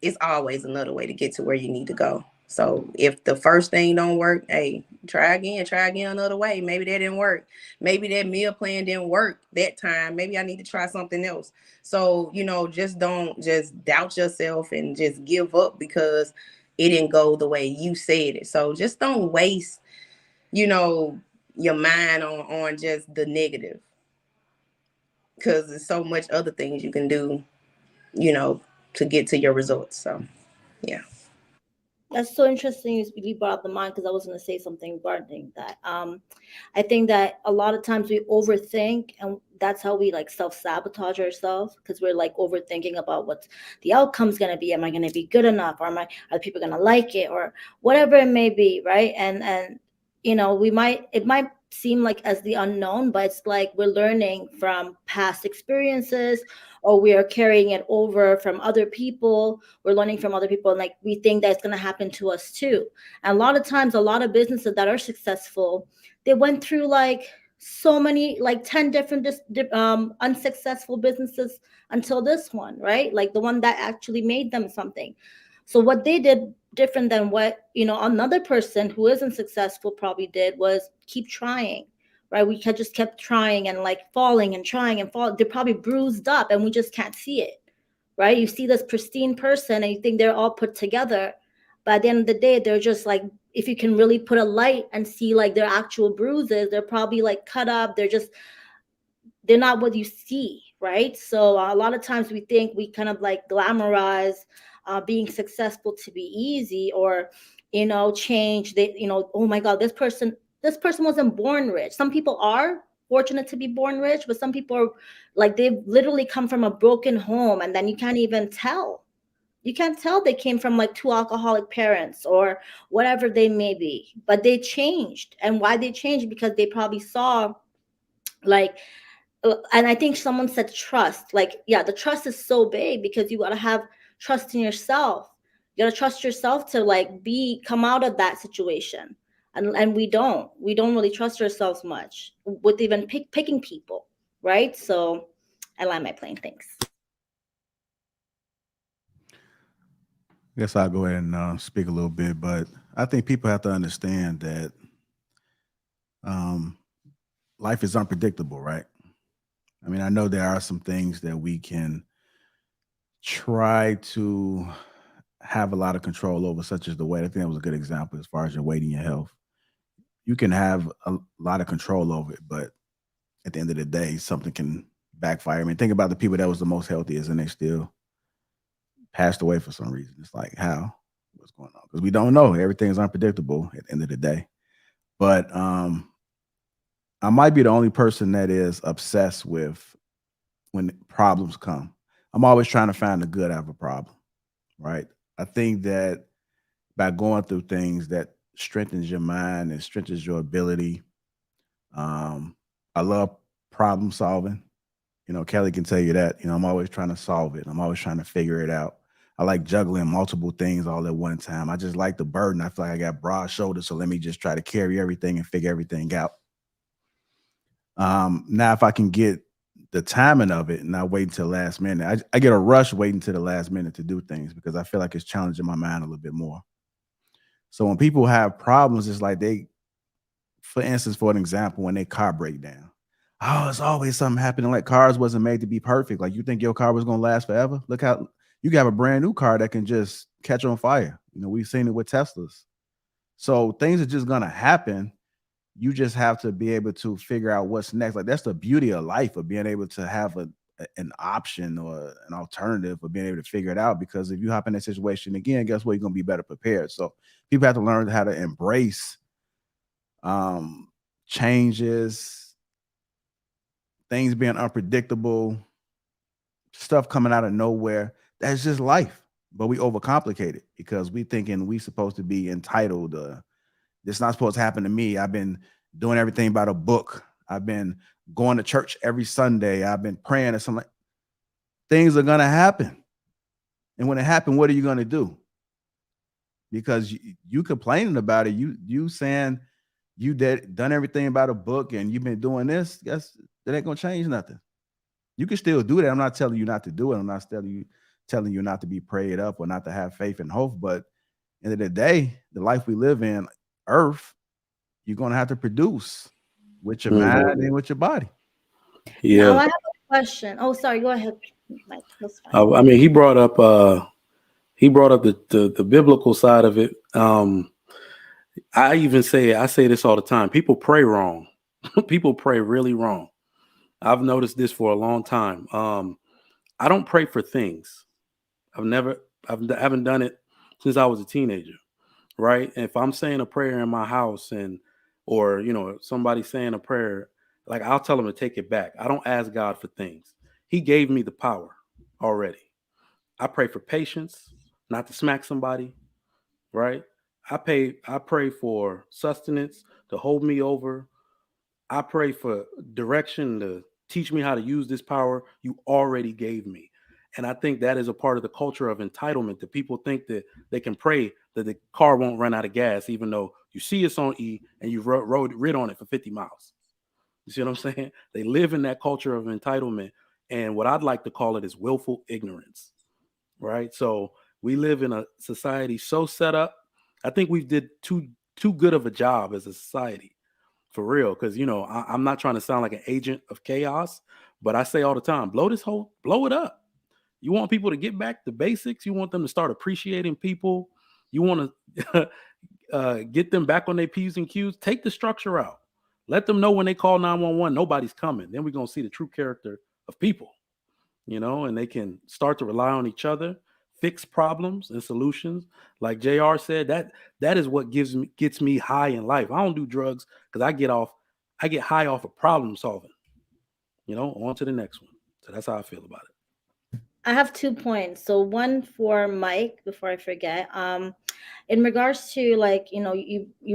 It's always another way to get to where you need to go. So if the first thing don't work, hey, try again another way. Maybe that didn't work. Maybe that meal plan didn't work that time. Maybe I need to try something else. So, just don't just doubt yourself and just give up because it didn't go the way you said it. So just don't waste, your mind on just the negative, because there's so much other things you can do, to get to your results. So, yeah. That's so interesting. You brought up the mind because I was going to say something regarding that. I think that a lot of times we overthink, and that's how we like self-sabotage ourselves because we're like overthinking about what the outcome's going to be. Am I going to be good enough? Or are people going to like it, or whatever it may be, right? And it might seem like as the unknown, but it's like we're learning from past experiences, or we are carrying it over from other people. We're learning from other people, and like we think that it's going to happen to us too. And a lot of times, a lot of businesses that are successful, they went through like so many, like 10 different unsuccessful businesses until this one, right? Like the one that actually made them something. So what they did different than what another person who isn't successful probably did was keep trying, right? We just kept trying and like falling and trying and fall. They're probably bruised up and we just can't see it, right? You see this pristine person and you think they're all put together, but at the end of the day, they're just like, if you can really put a light and see like their actual bruises, they're probably like cut up. They're not what you see, right? So a lot of times we think we kind of like glamorize being successful to be easy, or change that, oh my God, this person wasn't born rich. Some people are fortunate to be born rich, but some people are like, they've literally come from a broken home, and then you can't even tell. You can't tell they came from like two alcoholic parents or whatever they may be, but they changed. And why they changed? Because they probably saw like, and I think someone said trust. Like, yeah, the trust is so big because you got to have trust in yourself. You got to trust yourself to like come out of that situation. And we don't really trust ourselves much with even picking people, right? So I land my plane. Thanks. I guess I'll go ahead and speak a little bit, but I think people have to understand that life is unpredictable, right? I mean, I know there are some things that we can try to have a lot of control over, such as the weight. I think that was a good example as far as your weight and your health. You can have a lot of control over it, but at the end of the day, something can backfire. I mean, think about the people that was the most healthiest and they still passed away for some reason. It's like, how? What's going on? Because we don't know. Everything's unpredictable at the end of the day. But I might be the only person that is obsessed with when problems come. I'm always trying to find the good out of a problem, right? I think that by going through things that strengthens your mind and strengthens your ability. I love problem solving. You know, Kelly can tell you that. You know, I'm always trying to solve it. I'm always trying to figure it out. I like juggling multiple things all at one time. I just like the burden. I feel like I got broad shoulders, so let me just try to carry everything and figure everything out. Now, if I can get the timing of it and not wait until last minute, I get a rush waiting to the last minute to do things because I feel like it's challenging my mind a little bit more. So when people have problems, it's like for instance, for an example, when their car break down, oh, it's always something happening. Like cars wasn't made to be perfect. Like you think your car was gonna last forever? Look how you have a brand new car that can just catch on fire. You know, we've seen it with Teslas. So things are just gonna happen. You just have to be able to figure out what's next. Like that's the beauty of life, of being able to have an option or an alternative, of being able to figure it out. Because if you hop in that situation again, guess what? You're gonna be better prepared. So people have to learn how to embrace changes, things being unpredictable, stuff coming out of nowhere. That's just life. But we overcomplicate it because we thinking we supposed to be entitled. This not supposed to happen to me. I've been doing everything by the book. I've been going to church every Sunday. I've been praying or something. Things are gonna happen. And when it happens, what are you gonna do? Because you complaining about it, you saying you done everything by the book and you've been doing this, that ain't gonna change nothing. You can still do that. I'm not telling you not to do it. I'm not telling you not to be prayed up or not to have faith and hope. But at the end of the day, the life we live in, earth, you're gonna have to produce with your mind and with your body. Now Yeah. I have a question. Oh, sorry. Go ahead, Mike. That's fine. I mean, he brought up the biblical side of it. I say this all the time. People pray wrong. People pray really wrong. I've noticed this for a long time. I don't pray for things. I haven't done it since I was a teenager, right? And if I'm saying a prayer in my house or somebody saying a prayer, like I'll tell them to take it back. I don't ask God for things. He gave me the power already. I pray for patience, not to smack somebody, right? I pray for sustenance to hold me over. I pray for direction to teach me how to use this power you already gave me. And I think that is a part of the culture of entitlement, that people think that they can pray that the car won't run out of gas, even though you see it's on E and you've rid on it for 50 miles. You see what I'm saying? They live in that culture of entitlement. And what I'd like to call it is willful ignorance, right? So we live in a society so set up. I think we did too good of a job as a society, for real. Because I'm not trying to sound like an agent of chaos, but I say all the time, blow it up. You want people to get back to basics. You want them to start appreciating people. You want to get them back on their P's and Q's. Take the structure out. Let them know when they call 911, nobody's coming. Then we're going to see the true character of people, and they can start to rely on each other, fix problems and solutions. Like JR said, that is what gets me high in life. I don't do drugs because I get high off of problem solving, on to the next one. So that's how I feel about it. I have 2 points. So one for Mike before I forget. In regards to you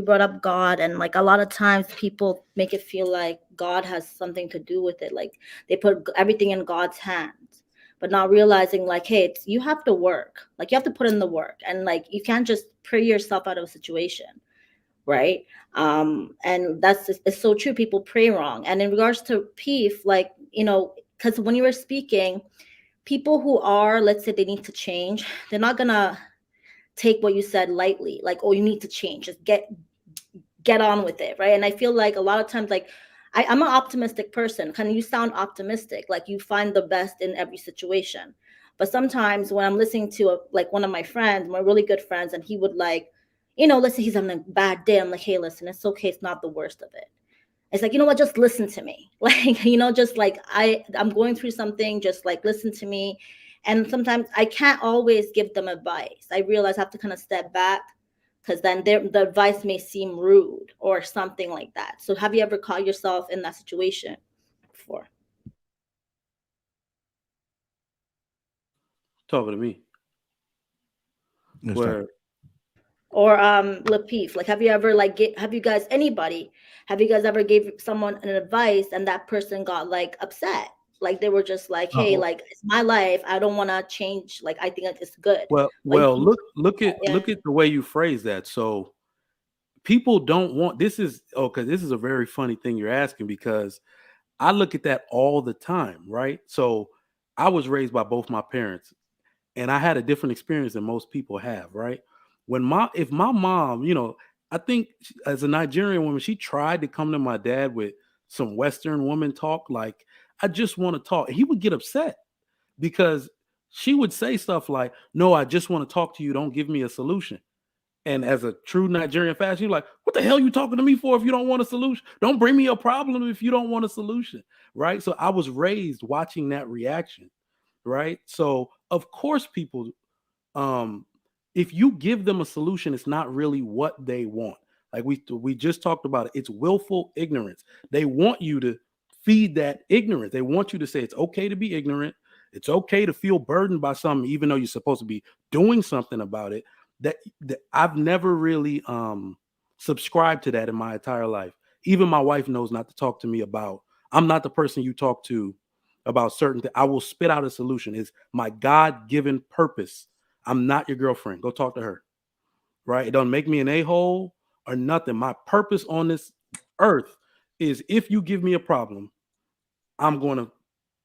brought up God, and like a lot of times people make it feel like God has something to do with it. Like they put everything in God's hands, but not realizing like, hey, you have to work. Like you have to put in the work, and like you can't just pray yourself out of a situation, right? And it's so true. People pray wrong. And in regards to Peef, because when you were speaking, people who are, let's say they need to change, they're not gonna take what you said lightly. Like, oh, you need to change. Just get on with it, right? And I feel like a lot of times, like I'm an optimistic person. Kind of, you sound optimistic, like you find the best in every situation. But sometimes when I'm listening to like one of my friends, my really good friends, and he would like, let's say he's having a bad day. I'm like, hey, listen, it's okay. It's not the worst of it. It's like, you know what, just listen to me. Like, just like I'm going through something, just like listen to me. And sometimes I can't always give them advice. I realize I have to kind of step back, because then the advice may seem rude or something like that. So have you ever caught yourself in that situation before? Talking to me. Yes, Where Or Lapeef, like have you ever like have you guys ever gave someone an advice and that person got like upset? Like they were just like, hey, oh, like it's my life. I don't want to change. Like I think it's good. But well, look at yeah. the way you phrase that. So people don't want this is okay. This is a very funny thing you're asking, because I look at that all the time, right? So I was raised by both my parents, and I had a different experience than most people have, right? If my mom, I think as a Nigerian woman, she tried to come to my dad with some Western woman talk, like, I just want to talk. And he would get upset because she would say stuff like, no, I just want to talk to you. Don't give me a solution. And as a true Nigerian fashion, you're like, what the hell are you talking to me for if you don't want a solution? Don't bring me a problem if you don't want a solution, right? So I was raised watching that reaction, right? So of course people, um, if you give them a solution, it's not really what they want. Like we just talked about it. It's willful ignorance. They want you to feed that ignorance. They want you to say it's okay to be ignorant. It's okay to feel burdened by something, even though you're supposed to be doing something about it. That I've never really subscribed to that in my entire life. Even my wife knows not to talk to me about. I'm not the person you talk to about certain things. I will spit out a solution. It's my God-given purpose. I'm not your girlfriend. Go talk to her. Right? It doesn't make me an a-hole or nothing. My purpose on this earth is, if you give me a problem, I'm going to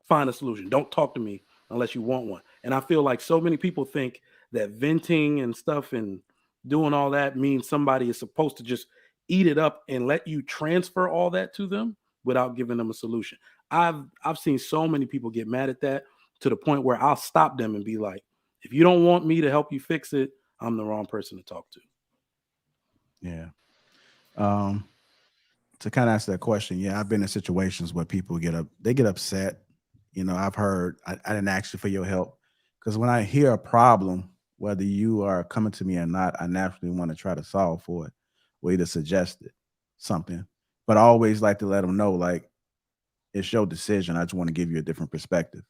find a solution. Don't talk to me unless you want one. And I feel like so many people think that venting and stuff and doing all that means somebody is supposed to just eat it up and let you transfer all that to them without giving them a solution. I've seen so many people get mad at that, to the point where I'll stop them and be like, if you don't want me to help you fix it, I'm the wrong person to talk to. Yeah. Um, to kind of answer that question, yeah, I've been in situations where people they get upset. I've heard, I didn't ask you for your help, because when I hear a problem, whether you are coming to me or not, I naturally want to try to solve for it, or either suggest it, something. But I always like to let them know, like, it's your decision. I just want to give you a different perspective.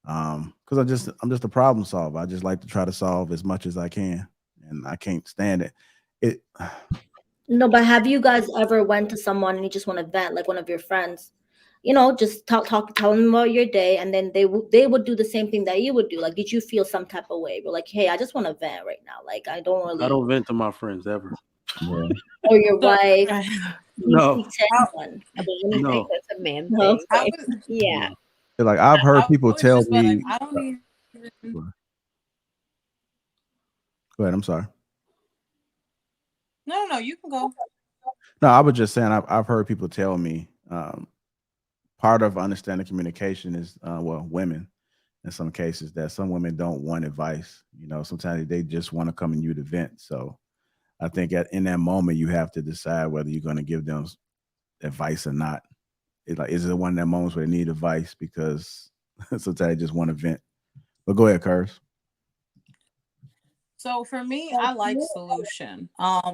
Because I'm just a problem solver. I just like to try to solve as much as I can, and I can't stand it. It No, but have you guys ever went to someone and you just want to vent, like one of your friends? Just tell them about your day, and then they would do the same thing that you would do. Like, did you feel some type of way? But like, hey, I just want to vent right now. Like, I don't I really. don't vent to my friends ever. yeah. Or your So, wife. right. You No, speak to anyone about anything. no, That's a man No, thing. I okay. was Yeah. no. Like, I've heard I people was tell just like, me. I don't even. Go ahead. I'm sorry. No, you can go. No, I was just saying, I've heard people tell me, part of understanding communication is, well, women in some cases, that some women don't want advice. Sometimes they just want to come and you to vent. So I think in that moment, you have to decide whether you're going to give them advice or not. Is it one of them moments where they need advice because sometimes they just want to vent? But go ahead, Curse. So for me, I like solution,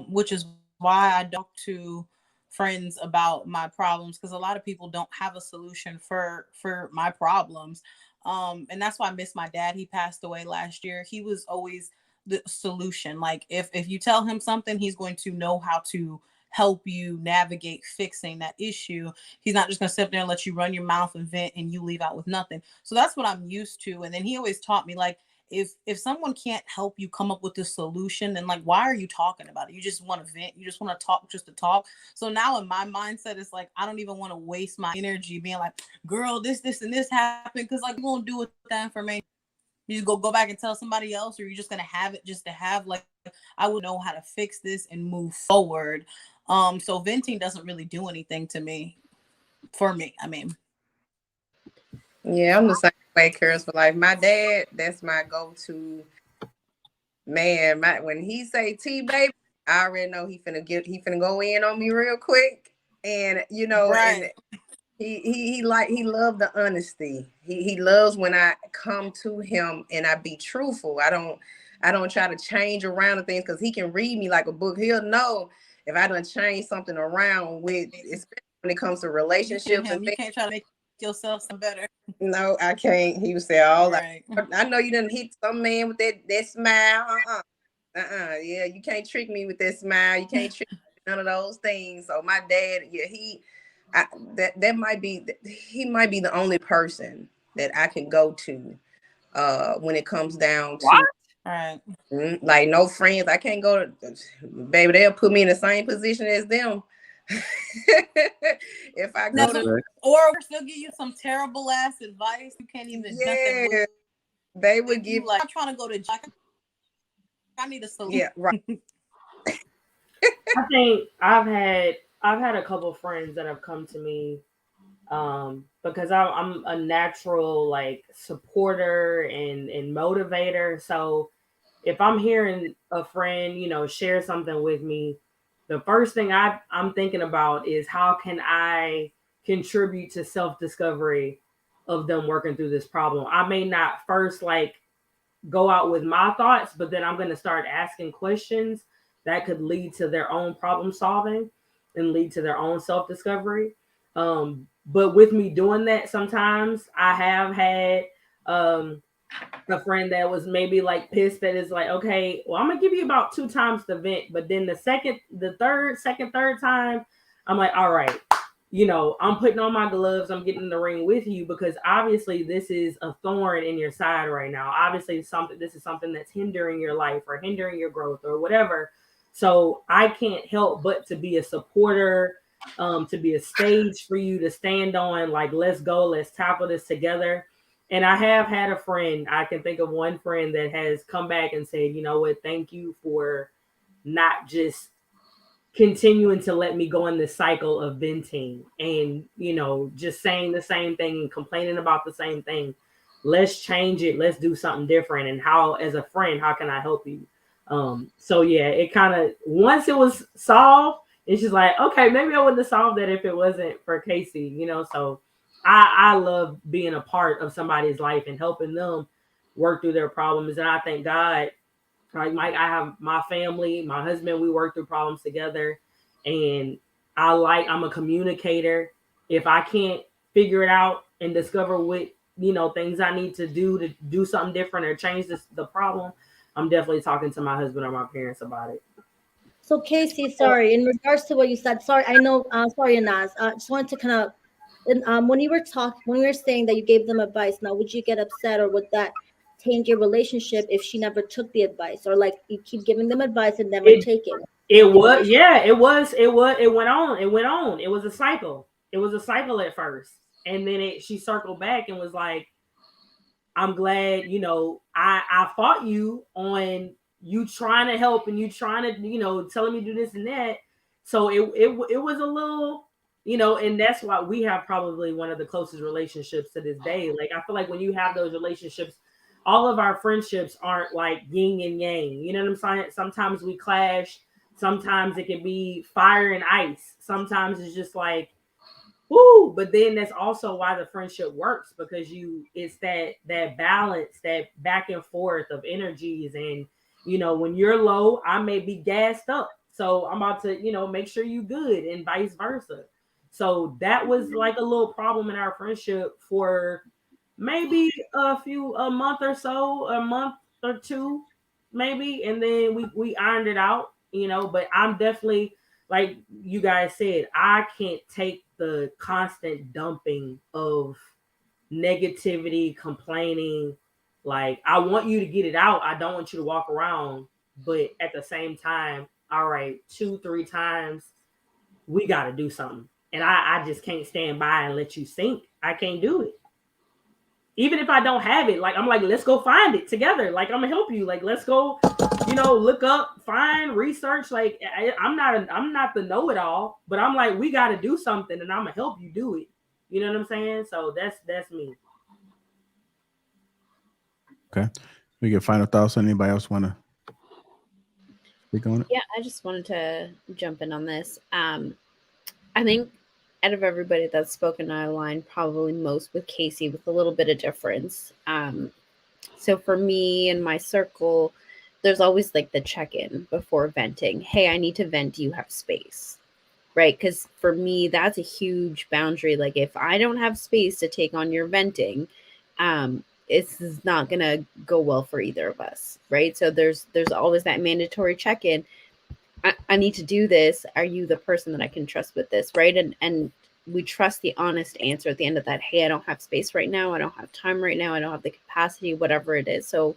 which is why I don't talk to friends about my problems, because a lot of people don't have a solution for my problems. And that's why I miss my dad. He passed away last year. He was always the solution. Like if you tell him something, he's going to know how to help you navigate fixing that issue. He's not just going to sit there and let you run your mouth and vent and you leave out with nothing. So that's what I'm used to. And then he always taught me, like, if someone can't help you come up with the solution, then like, why are you talking about it? You just want to vent, you just want to talk just to talk. So now in my mindset, it's like, I don't even want to waste my energy being like, girl, this and this happened, because like, you're gonna do with that information? You just go back and tell somebody else, or you're just gonna have it just to have, like, I would know how to fix this and move forward. So venting doesn't really do anything to me. For me, I mean. Yeah, I'm the same way, Curls for life. My dad, that's my go-to man. When he say T baby, I already know he finna go in on me real quick. And Right. and he loved the honesty. He loves when I come to him and I be truthful. I don't try to change around the things because he can read me like a book. He'll know if I done change something around with, especially when it comes to relationships and You things. can't try to make yourself some better. No, I can't. He would say all Right. I know you done hit some man with that smile. Yeah, you can't trick me with that smile. You can't trick me with none of those things. So my dad, yeah, that might be, he might be the only person that I can go to when it comes down What? to Right. like no friends. I can't go to, baby, they'll put me in the same position as them. If I go to, or they'll give you some terrible ass advice. You can't even nothing with. They would give like, I'm trying to go to Jack. I need a solution. Yeah, right. I think I've had a couple friends that have come to me because I'm a natural like supporter and motivator. So if I'm hearing a friend, share something with me, the first thing I'm thinking about is how can I contribute to self-discovery of them working through this problem. I may not first like go out with my thoughts, but then I'm going to start asking questions that could lead to their own problem solving and lead to their own self-discovery. But with me doing that, sometimes I have had a friend that was maybe like pissed that is like, okay, well, I'm gonna give you about 2 times the vent, but then third time, I'm like, all right, I'm putting on my gloves, I'm getting in the ring with you because obviously this is a thorn in your side right now. Obviously, this is something that's hindering your life or hindering your growth or whatever. So I can't help but to be a supporter, to be a stage for you to stand on. Like, let's go, let's tackle this together. And I have had a friend, I can think of one friend that has come back and said, you know what, thank you for not just continuing to let me go in this cycle of venting and, just saying the same thing and complaining about the same thing. Let's change it. Let's do something different. And how, as a friend, how can I help you? So yeah, it kind of, once it was solved, it's just like, okay, maybe I wouldn't have solved that if it wasn't for Casey, so I love being a part of somebody's life and helping them work through their problems. And I thank God, like Mike, I have my family, my husband, we work through problems together. And I'm a communicator. If I can't figure it out and discover what, things I need to do something different or change the problem, I'm definitely talking to my husband or my parents about it. So Casey, sorry, in regards to what you said, sorry, I know, sorry, Anaz, just wanted to kind of, when you were saying that you gave them advice, now would you get upset or would that taint your relationship if she never took the advice, or like you keep giving them advice and never take it? It was, yeah, it went on, it was a cycle. It was a cycle at first, and then she circled back and was like, I'm glad, I fought you on you trying to help and you trying to, telling me to do this and that. So it was a little, and that's why we have probably one of the closest relationships to this day. Like, I feel like when you have those relationships, all of our friendships aren't like yin and yang. You know what I'm saying? Sometimes we clash. Sometimes it can be fire and ice. Sometimes it's just like, woo, but then that's also why the friendship works, because it's that balance, that back and forth of energies. And when you're low, I may be gassed up, so I'm about to make sure you good, and vice versa. So that was like a little problem in our friendship for maybe a month or so, a month or two maybe, and then we ironed it out. But I'm definitely, like you guys said, I can't take the constant dumping of negativity, complaining. Like, I want you to get it out. I don't want you to walk around. But at the same time, all right, 2-3 times, we got to do something. And I just can't stand by and let you sink. I can't do it. even if I don't have it, like I'm like, let's go find it together. Like I'm gonna help you. Like let's go, look up, find, research. Like I'm not the know-it-all, but I'm like, we got to do something, and I'm gonna help you do it. You know what I'm saying? So that's me. Okay. We get final thoughts. Anybody else want to speak on it? Yeah, I just wanted to jump in on this. I think out of everybody that's spoken, I align probably most with Casey with a little bit of difference. So for me and my circle, there's always like the check-in before venting. Hey, I need to vent. Do you have space? Right? Because for me, that's a huge boundary. Like if I don't have space to take on your venting, it's not gonna go well for either of us, right? So there's always that mandatory check-in. I need to do this. Are you the person that I can trust with this, right? And we trust the honest answer at the end of that. Hey, I don't have space right now. I don't have time right now. I don't have the capacity, whatever it is. So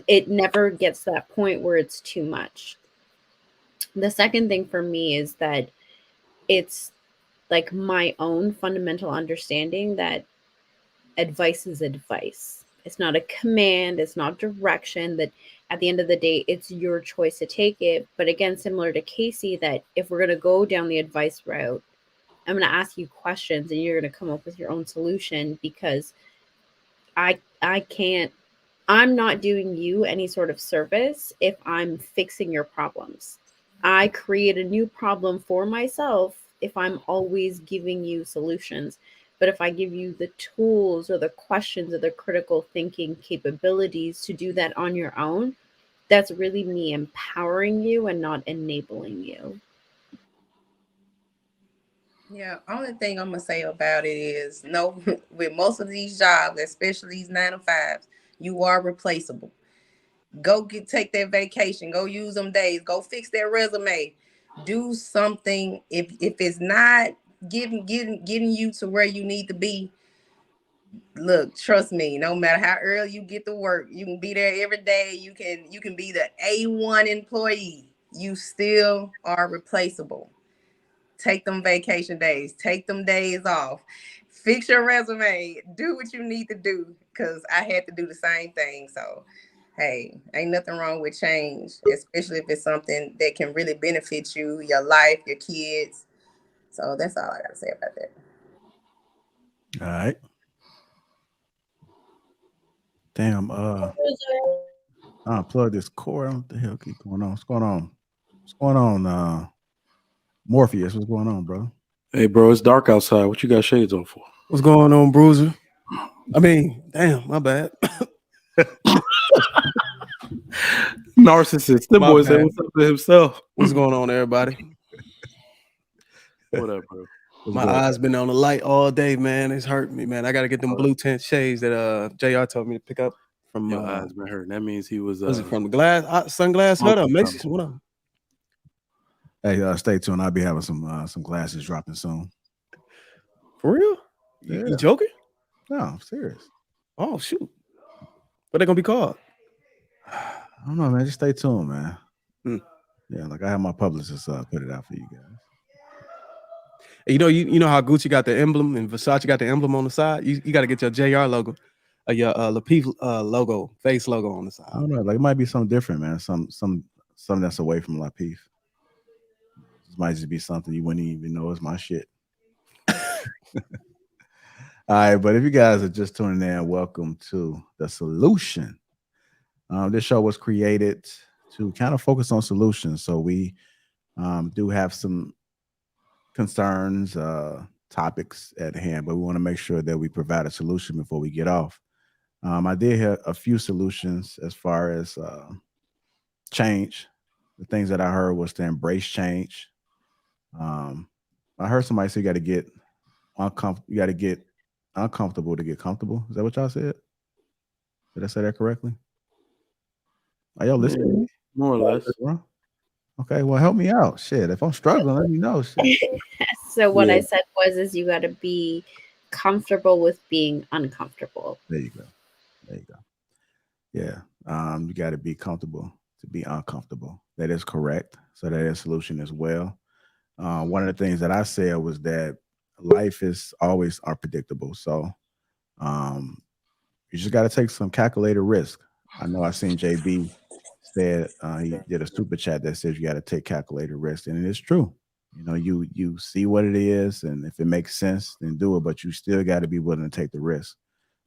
it never gets to that point where it's too much. The second thing for me is that it's like my own fundamental understanding that advice is advice. It's not a command. It's not direction. That at the end of the day, it's your choice to take it. But again, similar to Casey, that if we're going to go down the advice route, I'm going to ask you questions and you're going to come up with your own solution, because I can't, I'm not doing you any sort of service if I'm fixing your problems. I create a new problem for myself if I'm always giving you solutions. But if I give you the tools or the questions or the critical thinking capabilities to do that on your own, that's really me empowering you and not enabling you. Yeah, only thing I'm gonna say about it is no, with most of these jobs, especially these 9 to 5s, you are replaceable. Go take that vacation, go use them days, go fix that resume, do something. If it's not getting you to where you need to be, look, trust me, no matter how early you get to work, you can be there every day. You can be the A1 employee. You still are replaceable. Take them vacation days, take them days off, fix your resume, do what you need to do, because I had to do the same thing. So hey, ain't nothing wrong with change, especially if it's something that can really benefit you, your life, your kids. So that's all I gotta say about that. All right. Damn. I plug this cord. What the hell keep going on? What's going on? What's going on? Morpheus, what's going on, bro? Hey, bro, it's dark outside. What you got shades on for? What's going on, Bruiser? I mean, damn, my bad. Narcissist. That My boy said bad. what's up to himself. What's going on, everybody? What up, bro? My eyes been on the light all day, man. It's hurting me, man. I gotta get them blue tint shades that JR told me to pick up from. Your eyes been hurting. That means he was. Was it from the glass sunglass hut or Macy's? What up? Hey, stay tuned. I'll be having some glasses dropping soon. For real? Yeah. You joking? No, I'm serious. Oh shoot! What they gonna be called? I don't know, man. Just stay tuned, man. Hmm. Yeah, like I have my publicist put it out for you guys. You know how Gucci got the emblem and Versace got the emblem on the side. You got to get your JR logo, your Lapeef logo, face logo on the side. I don't know. Like it might be something different, man. Something that's away from Lapeef. It might just be something you wouldn't even know is my shit. All right, but if you guys are just tuning in, welcome to The Solution. This show was created to kind of focus on solutions. So we do have some concerns, topics at hand, but we want to make sure that we provide a solution before we get off. I did have a few solutions as far as change. The things that I heard was to embrace change. I heard somebody say you got to get uncomfortable. You got to get uncomfortable to get comfortable. Is that what y'all said? Did I say that correctly? Are y'all listening to me? More or less. Okay, well, help me out. Shit, if I'm struggling, let me know. Shit. So what I said is you got to be comfortable with being uncomfortable. There you go. Yeah, you got to be comfortable to be uncomfortable. That is correct. So that is a solution as well. One of the things that I said was that life is always unpredictable. So You just got to take some calculated risk. I know I seen JB said he did a super chat that says you got to take calculated risk, and it is true. You know, you see what it is, and if it makes sense, then do it. But you still got to be willing to take the risk.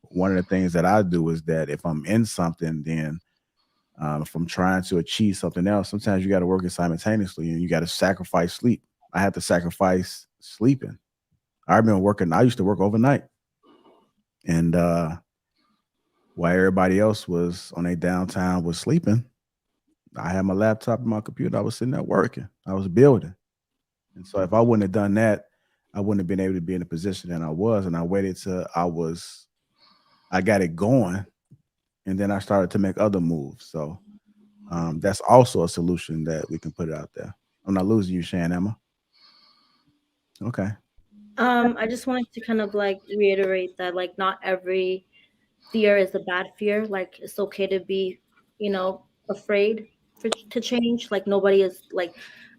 One of the things that I do is that if I'm in something, then if I'm trying to achieve something else, sometimes you got to work it simultaneously, and you got to sacrifice sleep. I had to sacrifice sleeping. I remember working. I used to work overnight, and while everybody else was on a downtime was sleeping, I had my laptop and my computer. I was sitting there working. I was building. And so if I wouldn't have done that, I wouldn't have been able to be in the position that I was. And I waited till I got it going, and then I started to make other moves. So that's also a solution that we can put out there. I'm not losing you, Shan, Emma. Okay. I just wanted to kind of like reiterate that like not every fear is a bad fear. Like it's okay to be, afraid to change. Like nobody is like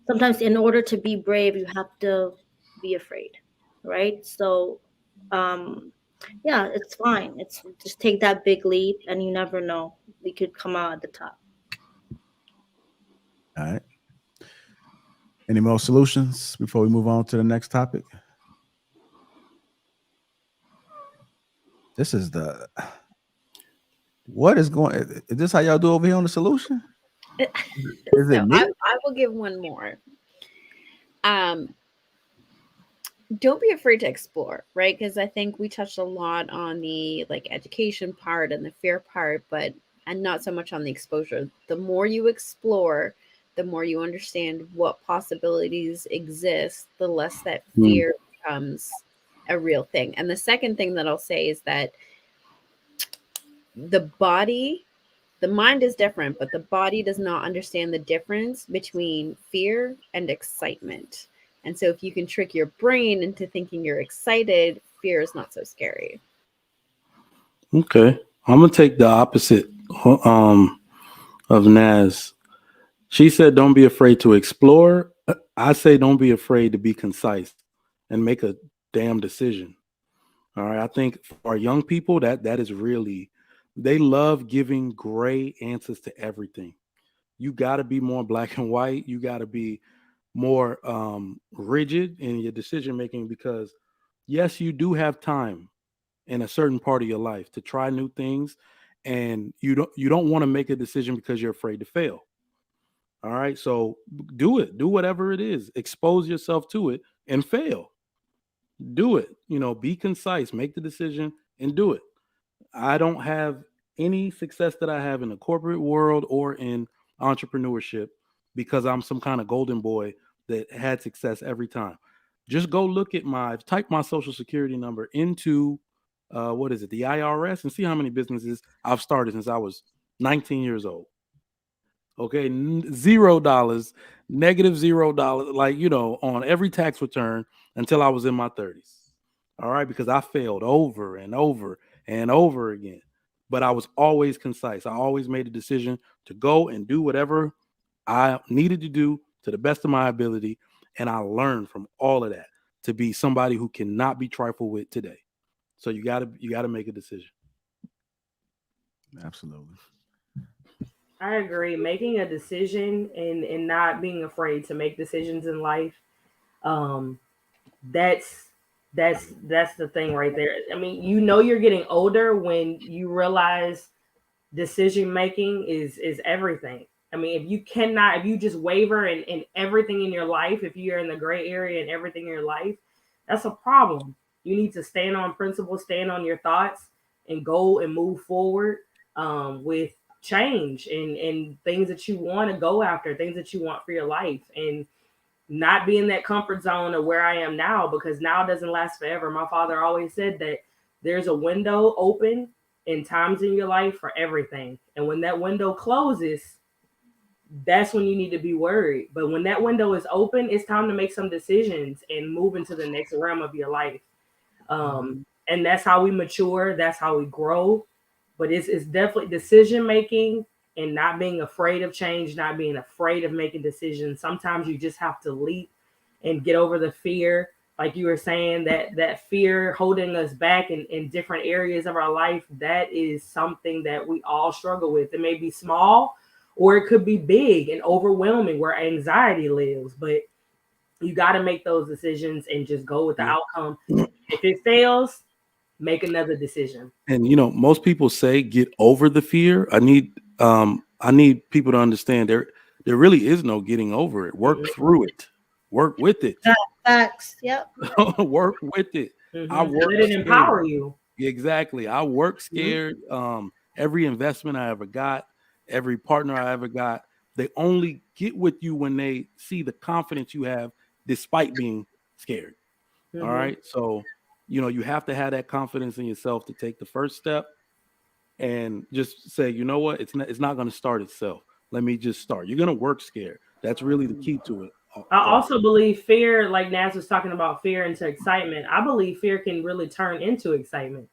sometimes in order to be brave, you have to be afraid, right? So, um, yeah, it's fine. It's just take that big leap, and you never know. We could come out at the top. All right. Any more solutions before we move on to the next topic? This is the what is going? Is this how y'all do over here on the solution? Is it So me? I will give one more. Don't be afraid to explore, right? Because I think we touched a lot on the like education part and the fear part, and not so much on the exposure. The more you explore, the more you understand what possibilities exist, the less that fear becomes a real thing. And the second thing that I'll say is that the mind is different, but the body does not understand the difference between fear and excitement. And so if you can trick your brain into thinking you're excited, fear is not so scary. Okay. I'm going to take the opposite of Naz. She said, don't be afraid to explore. I say, don't be afraid to be concise and make a damn decision. All right. I think for our young people, that is really, they love giving gray answers to everything. You got to be more black and white. You got to be more rigid in your decision making, because yes, you do have time in a certain part of your life to try new things, and you don't want to make a decision because you're afraid to fail. All right, so do it. Do whatever it is. Expose yourself to it and fail. Do it. Be concise. Make the decision and do it. I don't have any success that I have in the corporate world or in entrepreneurship because I'm some kind of golden boy that had success every time. Just go look at type my social security number into the IRS, and see how many businesses I've started since I was 19 years old. Okay, $0, negative $0, on every tax return until I was in my 30s. All right, because I failed over and over and over again. But I was always concise. I always made a decision to go and do whatever I needed to do to the best of my ability. And I learned from all of that to be somebody who cannot be trifled with today. So you gotta make a decision. Absolutely. I agree. Making a decision and not being afraid to make decisions in life, um, that's that's the thing right there. I mean, you're getting older when you realize decision making is everything. I mean, if you just waver in everything in your life, if you're in the gray area and everything in your life, that's a problem. You need to stand on principle, stand on your thoughts, and go and move forward with change and things that you want to go after, things that you want for your life, and not be in that comfort zone of where I am now, because now doesn't last forever. My father always said that there's a window open in times in your life for everything. And when that window closes, that's when you need to be worried. But when that window is open, it's time to make some decisions and move into the next realm of your life. And that's how we mature. That's how we grow. But it's definitely decision making and not being afraid of change, not being afraid of making decisions. Sometimes you just have to leap and get over the fear like you were saying, that fear holding us back in different areas of our life, that is something that we all struggle with. It may be small or it could be big and overwhelming where anxiety lives, but you got to make those decisions and just go with the outcome. If it fails, make another decision. And most people say get over the fear. I need people to understand there really is no getting over it. Work through it. Work with it. Facts. Yep. Work with it. I work Let it empower you. Exactly. I work scared. Every investment I ever got, every partner I ever got, they only get with you when they see the confidence you have despite being scared. All right. So, you have to have that confidence in yourself to take the first step and just say, you know what, it's not going to start itself. Let me just start. You're going to work scared. That's really the key to it. I also believe fear, like Naz was talking about fear into excitement. I believe fear can really turn into excitement,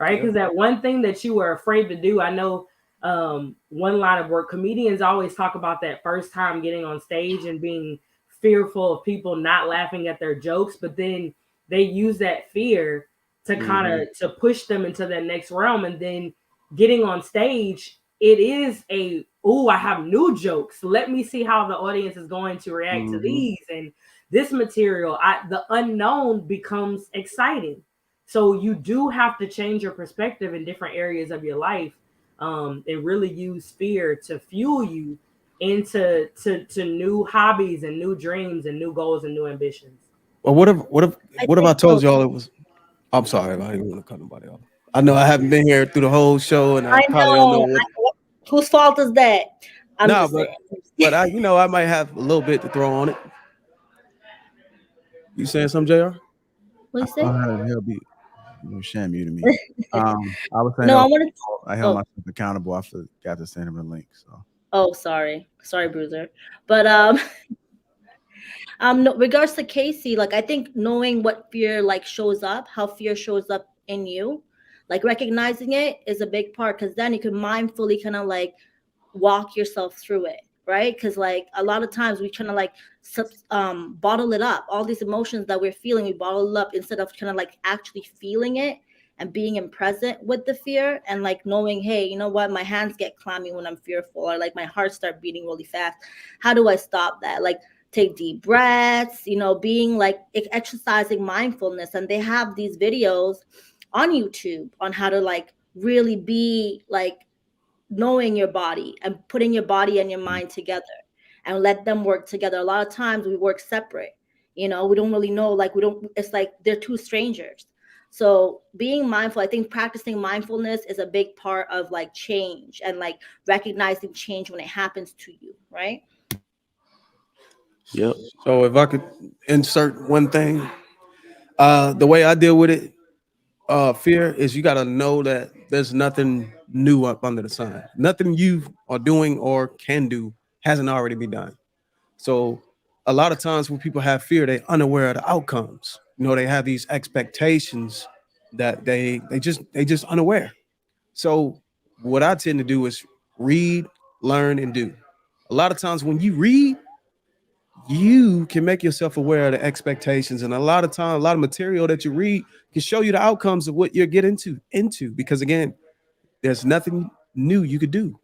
right? Because that one thing that you were afraid to do, I know one line of work, comedians always talk about that first time getting on stage and being fearful of people not laughing at their jokes, but then they use that fear to kind of to push them into that next realm. And then getting on stage, it is I have new jokes. Let me see how the audience is going to react to these. And this material, the unknown becomes exciting. So you do have to change your perspective in different areas of your life, and really use fear to fuel you into to new hobbies and new dreams and new goals and new ambitions. Well, what if I told y'all it was? I'm sorry, I didn't want to cut nobody off. I know I haven't been here through the whole show, and I probably don't know what. Whose fault is that? But I might have a little bit to throw on it. You saying something, Jr.? What you say? He'll be shame you to me. I was saying, I held myself accountable. I forgot to send him a link. So. Oh, sorry, Bruiser. But no, regards to Casey, like I think knowing what fear shows up, how fear shows up in you, like recognizing it is a big part, because then you can mindfully kind of walk yourself through it, right? Because a lot of times we kind of bottle it up. All these emotions that we're feeling, we bottle it up instead of kind of actually feeling it and being in present with the fear and knowing, hey, you know what, my hands get clammy when I'm fearful, or my heart start beating really fast. How do I stop that? Take deep breaths, being exercising mindfulness. And they have these videos on YouTube on how to really be knowing your body and putting your body and your mind together and let them work together. A lot of times we work separate, we don't really know, it's they're two strangers. So being mindful, I think practicing mindfulness is a big part of change and recognizing change when it happens to you, right? Yep. So if I could insert one thing, the way I deal with it, fear is you got to know that there's nothing new up under the sun. Nothing you are doing or can do hasn't already been done. So a lot of times when people have fear, they're unaware of the outcomes. They have these expectations that they just unaware. So what I tend to do is read, learn, and do. A lot of times when you read, you can make yourself aware of the expectations, and a lot of material that you read can show you the outcomes of what you're getting into. Because again, there's nothing new you could do.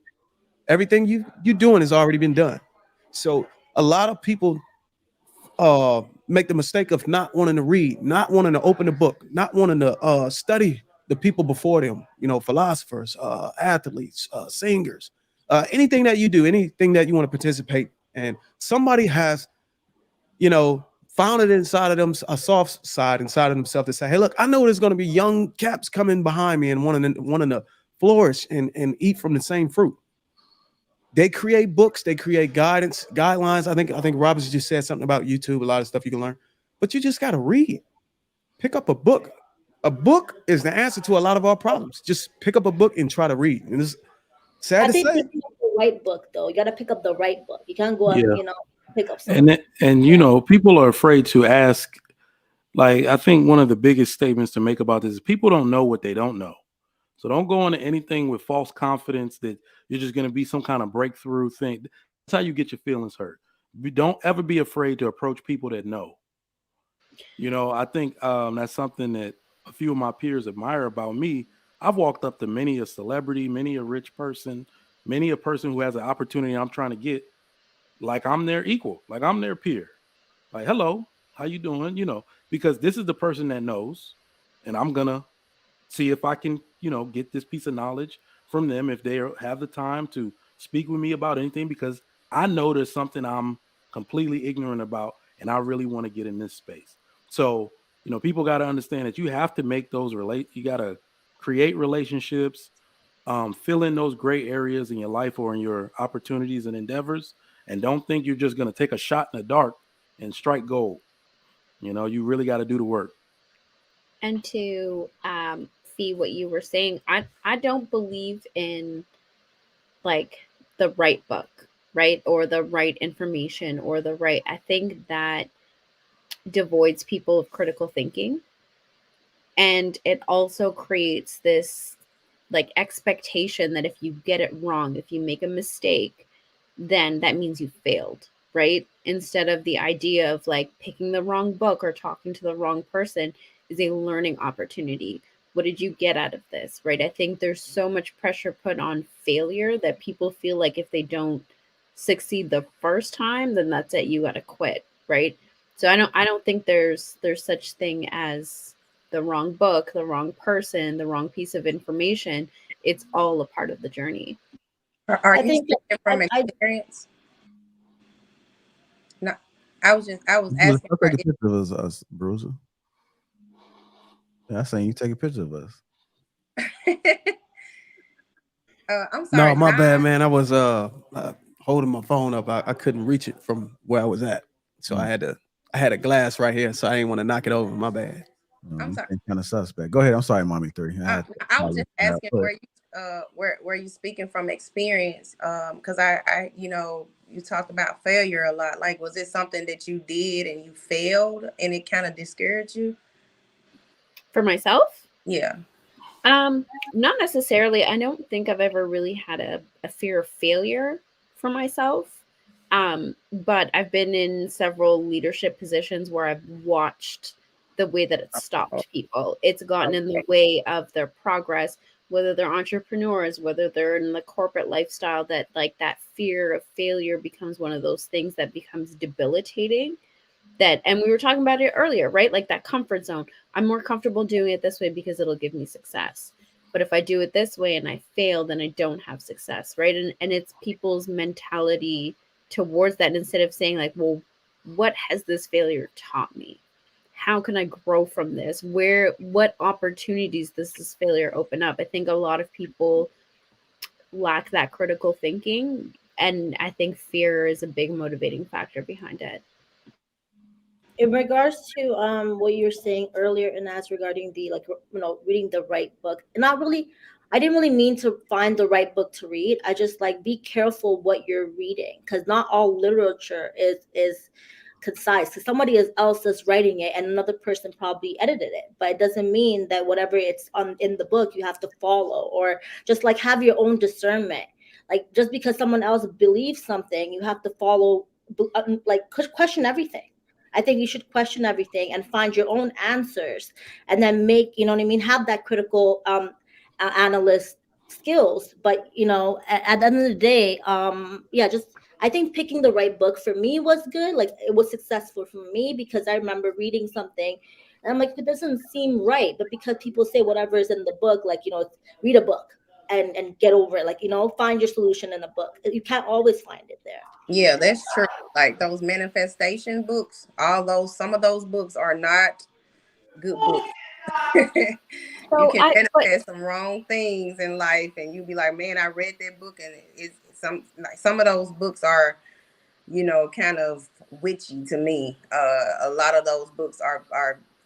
Everything you're doing has already been done. So a lot of people make the mistake of not wanting to read, not wanting to open a book, not wanting to study the people before them. Philosophers, athletes, singers, anything that you do, anything that you want to participate. And somebody has, found it inside of them, a soft side inside of themselves to say, hey, look, I know there's going to be young caps coming behind me and wanting to flourish and eat from the same fruit. They create books, they create guidelines. I think Roberts just said something about YouTube, a lot of stuff you can learn, but you just got to read. Pick up a book. A book is the answer to a lot of our problems. Just pick up a book and try to read. And it's sad to say. Pick up the right book, though. You got to pick up the right book. You can't go pick up something. And people are afraid to ask. I think one of the biggest statements to make about this is people don't know what they don't know. So don't go into anything with false confidence that you're just going to be some kind of breakthrough thing. That's how you get your feelings hurt. Don't ever be afraid to approach people that know. You know, I think that's something that a few of my peers admire about me. I've walked up to many a celebrity, many a rich person, many a person who has an opportunity I'm trying to get, like I'm their equal, like I'm their peer. Like, hello, how you doing? You know, because this is the person that knows, and I'm gonna see if I can, get this piece of knowledge from them if they have the time to speak with me about anything, because I know there's something I'm completely ignorant about and I really want to get in this space. So, people got to understand that you have to make those you got to create relationships, fill in those gray areas in your life or in your opportunities and endeavors. And don't think you're just going to take a shot in the dark and strike gold. You really got to do the work. And to see what you were saying, I don't believe in like the right book, right? Or the right information or the right, I think that devoids people of critical thinking. And it also creates this like expectation that if you get it wrong, if you make a mistake, then that means you failed, right? Instead of the idea of like picking the wrong book or talking to the wrong person is a learning opportunity. What did you get out of this, right? I think there's so much pressure put on failure that people feel like if they don't succeed the first time, then that's it, you got to quit, right? So I don't think there's such thing as the wrong book, the wrong person, the wrong piece of information. It's all a part of the journey. Are I you think speaking from I experience? No, I was Bruce, asking I'll for take a picture of us, Bruiser. Yeah, I saying you take a picture of us. I'm No, sorry. my bad, man. I was holding my phone up. I couldn't reach it from where I was at, so I had a glass right here, so I didn't want to knock it over. My bad. I'm sorry. Kind of suspect. Go ahead. I'm sorry, Mommy 3. I was just asking where you speaking from experience, because I you talk about failure a lot. Like, was it something that you did and you failed and it kind of discouraged you? For myself? Yeah. Not necessarily. I don't think I've ever really had a fear of failure for myself. But I've been in several leadership positions where I've watched the way that it's stopped people. It's gotten in the way of their progress, whether they're entrepreneurs, whether they're in the corporate lifestyle, that like that fear of failure becomes one of those things that becomes debilitating. And we were talking about it earlier, right? Like that comfort zone. I'm more comfortable doing it this way because it'll give me success. But if I do it this way and I fail, then I don't have success, right? And it's people's mentality towards that. And instead of saying like, well, what has this failure taught me? How can I grow from this? What opportunities does this failure open up? I think a lot of people lack that critical thinking. And I think fear is a big motivating factor behind it. in regards to what you were saying earlier, and as regarding the like reading the right book, not really, I didn't really mean to find the right book to read. I just like be careful what you're reading, because not all literature is concise, because somebody else is writing it and another person probably edited it, but it doesn't mean that whatever it's on in the book you have to follow, or just like have your own discernment. Like just because someone else believes something, you have to follow, like question everything. I think you should question everything and find your own answers, and then make, you know what I mean, have that critical analyst skills. But at the end of the day, yeah, just I think picking the right book for me was good. Like it was successful for me because I remember reading something and I'm like, it doesn't seem right. But because people say whatever is in the book, like, read a book and get over it. Like, find your solution in a book. You can't always find it there. Yeah, that's true. Like those manifestation books, some of those books are not good books. You So can manifest some wrong things in life, and you be like, man, I read that book, and it's some of those books are, kind of witchy to me. A lot of those books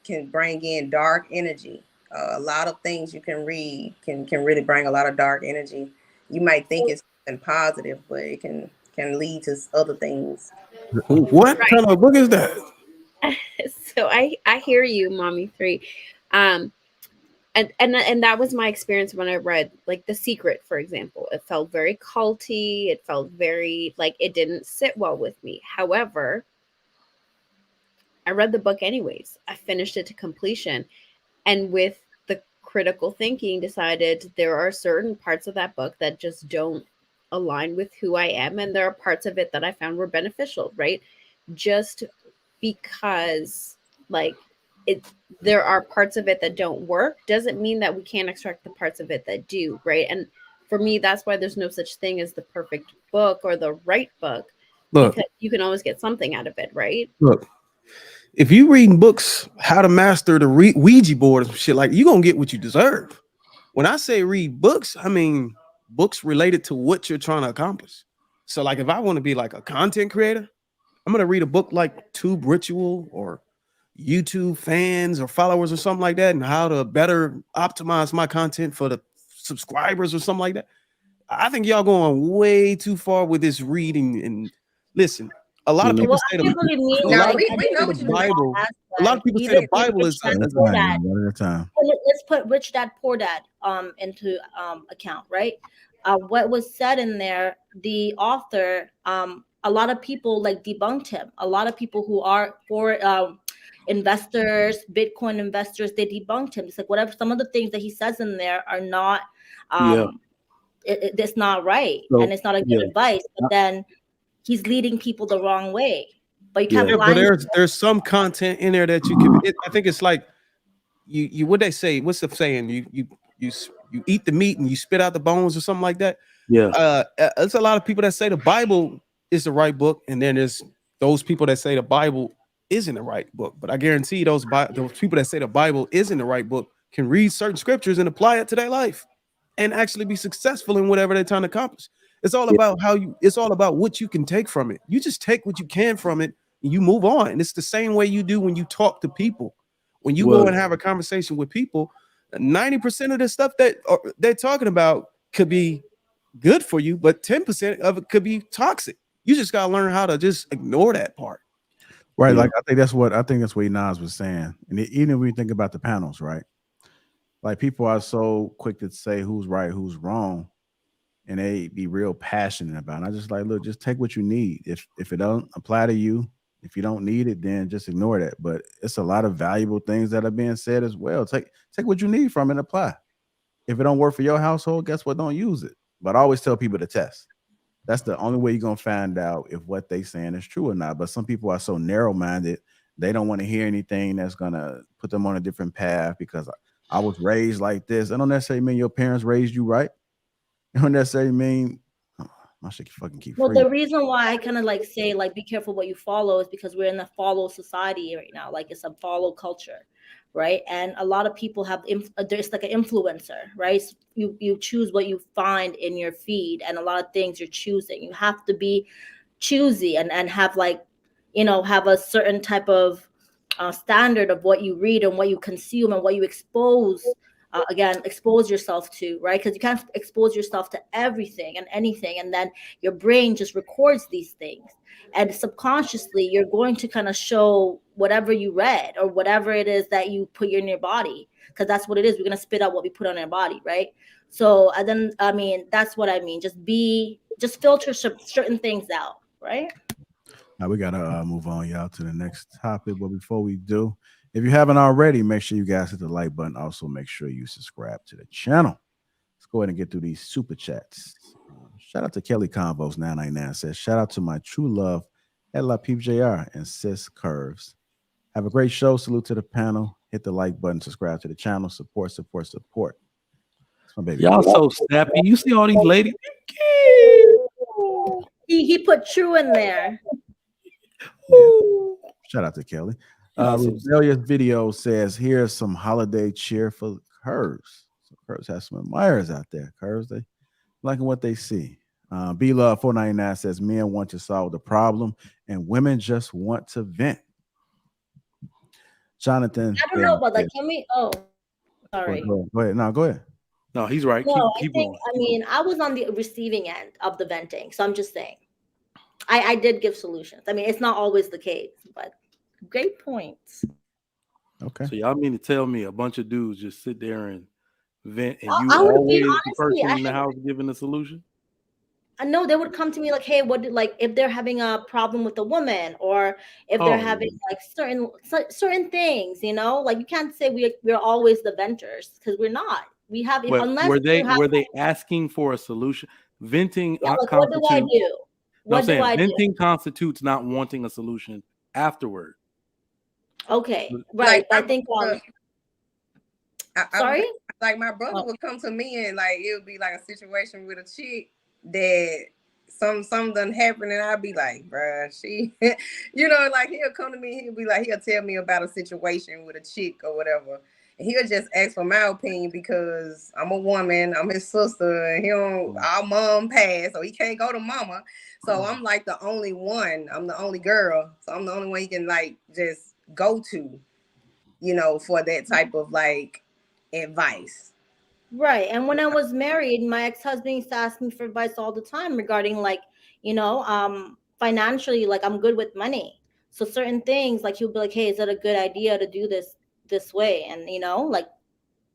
can bring in dark energy. A lot of things you can read can really bring a lot of dark energy. You might think it's something positive, but it can lead to other things. What kind of book is that? So I hear you, Mommy 3. And that was my experience when I read like The Secret, for example. It felt very culty. It felt very like it didn't sit well with me. However, I read the book anyways. I finished it to completion. And with the critical thinking, decided there are certain parts of that book that just don't align with who I am. And there are parts of it that I found were beneficial, right? Just because, like, there are parts of it that don't work doesn't mean that we can't extract the parts of it that do, right? And for me, that's why there's no such thing as the perfect book or the right book, Look, because you can always get something out of it, right? look. If you reading books, how to master the Ouija board or some shit, like, you gonna get what you deserve. When I say read books, I mean books related to what you're trying to accomplish. So, like, if I want to be like a content creator, I'm gonna read a book like Tube Ritual or YouTube fans or followers or something like that, and how to better optimize my content for the subscribers or something like that. I think y'all going way too far with this reading. And listen, a lot of Yeah. people Well, say I the get what you mean. a No, lot Like, of we I people know get say what the you mean. Bible. A lot of aspect. people say Even the Bible is Rich Dad One at a Poor time, Dad. man. One at a time. Let's put Rich Dad Poor Dad into account, right? What was said in there, the author, a lot of people like debunked him. A lot of people who are for investors, Bitcoin investors, they debunked him. It's like, whatever, some of the things that he says in there are not Yeah. it's not right, and So it's not a good Yeah. advice. But then he's leading people the wrong way. But you Yeah. can't yeah, but blindly. there's some content in there that you can. I think it's like you what they say. What's the saying? You eat the meat and you spit out the bones or something like that. Yeah. There's a lot of people that say the Bible is the right book, and then there's those people that say the Bible isn't the right book. But I guarantee those people that say the Bible isn't the right book can read certain scriptures and apply it to their life and actually be successful in whatever they're trying to accomplish. It's all Yeah. about it's all about what you can take from it. You just take what you can from it and you move on. And it's the same way you do when you talk to people. When you go Well, and have a conversation with people, 90% of the stuff that they're talking about could be good for you, but 10% of it could be toxic. You just gotta learn how to just ignore that part. Right. yeah. Like I think that's what Nas was saying. And even when we think about the panels, right? Like people are so quick to say who's right, who's wrong, and they be real passionate about it. I just like, look, just take what you need. If it don't apply to you, if you don't need it, then just ignore that. But it's a lot of valuable things that are being said as well. Take what you need from it and apply. If it don't work for your household, guess what? Don't use it. But I always tell people to test. That's the only way you're gonna find out if what they saying is true or not. But some people are so narrow-minded, they don't want to hear anything that's gonna put them on a different path because I was raised like this. I don't necessarily mean your parents raised you right. It don't necessarily mean my shit fucking keep Well, freezing. the reason why I kind of like say like be careful what you follow is because we're in a follow society right now. Like, it's a follow culture, right? And a lot of people have there's like an influencer, right? So you choose what you find in your feed, and a lot of things you're choosing. You have to be choosy and have like, have a certain type of standard of what you read and what you consume and what you expose. Again, expose yourself to, right? Because you can't expose yourself to everything and anything, and then your brain just records these things, and subconsciously you're going to kind of show whatever you read or whatever it is that you put in your body, because that's what it is. We're going to spit out what we put on our body, right? So and then, I mean, that's what I mean. Just filter certain things out, right? Now we gotta move on, y'all, to the next topic. But before we do, if you haven't already, make sure you guys hit the like button. Also, make sure you subscribe to the channel. Let's go ahead and get through these super chats. Shout out to Kelly Convos 999 says, shout out to my true love at Lapeef JR and Sis Curves. Have a great show. Salute to the panel. Hit the like button, subscribe to the channel. Support, support, support. That's my baby. Y'all so snappy. You see all these ladies? He put true in there. Yeah. Shout out to Kelly. Awesome. Rebellious Video says, here's some holiday cheer for Curves. So Curves has some admirers out there. Curves, they liking what they see. B Love 499 says, men want to solve the problem and women just want to vent. Jonathan. I don't know about that. Can we? Oh, sorry. Go ahead. No, go ahead. No, he's right. No, Keep I think, going. I mean, I was on the receiving end of the venting. So I'm just saying, I did give solutions. I mean, it's not always the case, but great points. Okay. So y'all mean to tell me a bunch of dudes just sit there and vent, and you I would be always the honestly, person in the house giving the solution? I know they would come to me like, hey, like if they're having a problem with a woman, or if they're Oh, having like certain things, like you can't say we're always the venters, because we're not. We have, but unless you have, were they asking for a solution? Venting yeah, like what do I constitutes. do? No, I'm What do saying I do? venting constitutes not wanting a solution afterward. Okay, right. Like I think I was sorry. like, my brother Oh, would come to me and like it would be like a situation with a chick that something done happened, and I'd be like, bruh, she like he'll come to me, he'll tell me about a situation with a chick or whatever. And he'll just ask for my opinion because I'm a woman, I'm his sister, and our mom passed, so he can't go to mama. So I'm like the only one. I'm the only girl. So I'm the only one he can like just go to, for that type of like advice. right. And when I was married, my ex-husband used to ask me for advice all the time regarding like, financially, like I'm good with money. So certain things, like he'll be like, hey, is that a good idea to do this way? And like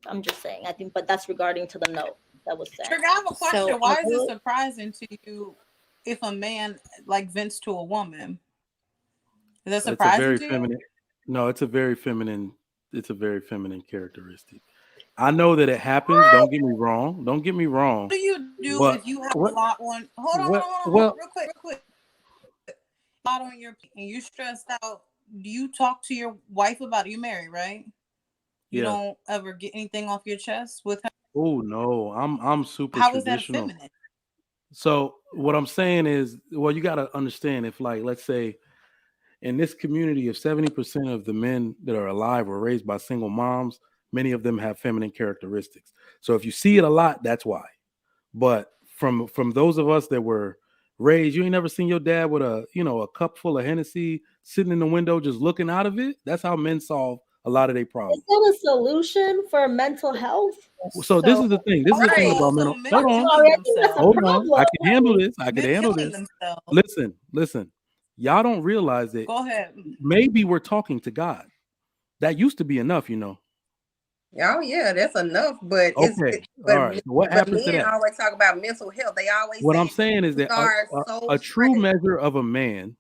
I'm just saying, I think, but that's regarding to the note that was said. Trigger, I have a question. So Why is it surprising to you if a man like vents to a woman? Is that It's a surprising very to you? feminine. No, it's a very feminine. It's a very feminine characteristic. I know that it happens. Don't get me wrong. Don't get me wrong. What do you do But if you have what? a lot on? Hold on, Well, real quick. A lot on your and you stressed out. Do you talk to your wife about it? You married, right? You yeah. don't ever get anything off your chest with her. Oh no, I'm super How is that traditional. feminine? So what I'm saying is, well, you got to understand if, like, let's say in this community, if 70% of the men that are alive were raised by single moms, many of them have feminine characteristics. So if you see it a lot, that's why. But from those of us that were raised, you ain't never seen your dad with a cup full of Hennessy sitting in the window just looking out of it. That's how men solve a lot of their Is problems. that a solution for mental health? So this is the thing. This is the thing Right. about So mental. men Hold are on. Sorry, killing I think that's a themselves. Hold on. problem. I can handle this. I can Men handle killing this. themselves. Listen. Y'all don't realize that Go ahead. maybe we're talking to God. That used to be enough, Oh yeah, that's enough. But Okay. All right. So what but happens to men that? always talk about mental health. They always What I'm say saying is that you are so a true stressed. measure of a man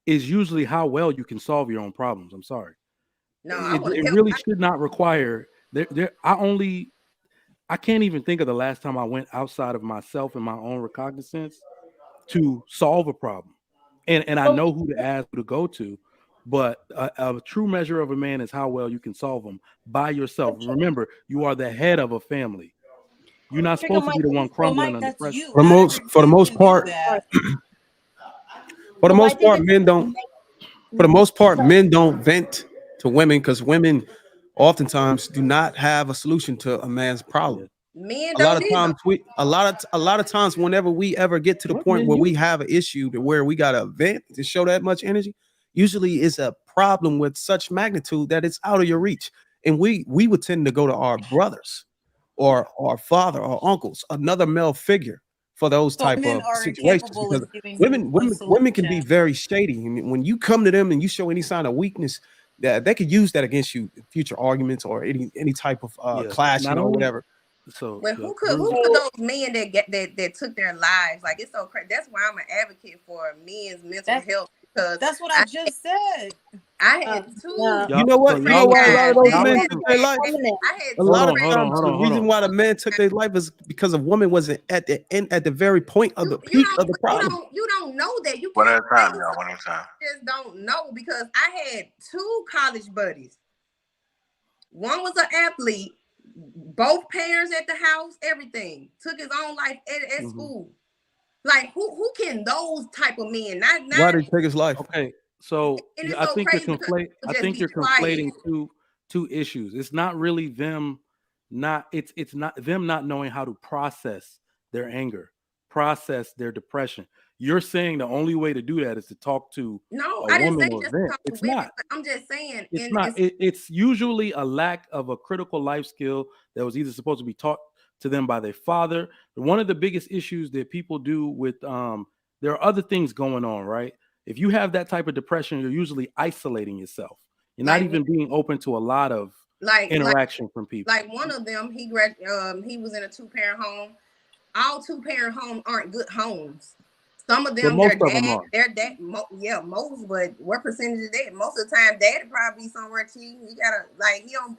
is usually how well you can solve your own problems. I'm sorry. No, I want to It help. really should not require I can't even think of the last time I went outside of myself and my own recognizance to solve a problem. And I know who to ask, who to go to, but a true measure of a man is how well you can solve them by yourself. Remember, you are the head of a family. You're not Trigger supposed to Mike, be the one Well, crumbling Mike, under that's pressure. you. For the Not most every for the man most can do part, that. for the no, but I most think part, it's men don't vent to women because women oftentimes do not have a solution to a man's problem. Men A lot don't of either. times a lot of times whenever we ever get to the What point men where we you? have an issue to where we got to vent to show that much energy, usually it's a problem with such magnitude that it's out of your reach. And we would tend to go to our brothers or our father or uncles, another male figure for those So type men of are situations, incapable because of giving you a women can be solution. very shady. And when you come to them and you show any sign of weakness, that they could use that against you in future arguments or any type of Yeah. clashing Not or only whatever. so Well, yeah, who Drew. could those men that took their lives? Like it's so crazy. That's why I'm an advocate for men's mental That's health because that's what I just said. I had two yeah, You know what? So You know y'all why a listen. lot of guys those Y'all men that, took listen. their that, life? that feminine. I had A two lot of Hold friends. on, times hold the on, hold reason on. why the man took their life is because a woman wasn't at the end, at the very point of the You peak of the problem. don't know that. You One can't at a say time, y'all. One at a time. you just don't know because I had two college buddies. One was an athlete, both parents at the house, everything. Took his own life at Mhm. school. Like who can those type of men? Why Not did he take his life? Okay, so and it's I so think you're crazy because I just think be you're quiet. conflating two issues. It's not really them not it's not them not knowing how to process their anger, process their depression. You're saying the only way to do that is to talk to No, a I didn't say woman or just vent. talk to It's women, not. but I'm just saying, It's and not. it's It's usually a lack of a critical life skill that was either supposed to be taught to them by their father. One of the biggest issues that people do with there are other things going on, right? If you have that type of depression, you're usually isolating yourself. You're not like even being open to a lot of like interaction from people. like one of them, he was in a 2-parent home. all two-parent homes aren't good homes. Some of But them, most of them are. most, but what percentage is that? Most of the time, daddy probably somewhere cheating. He gotta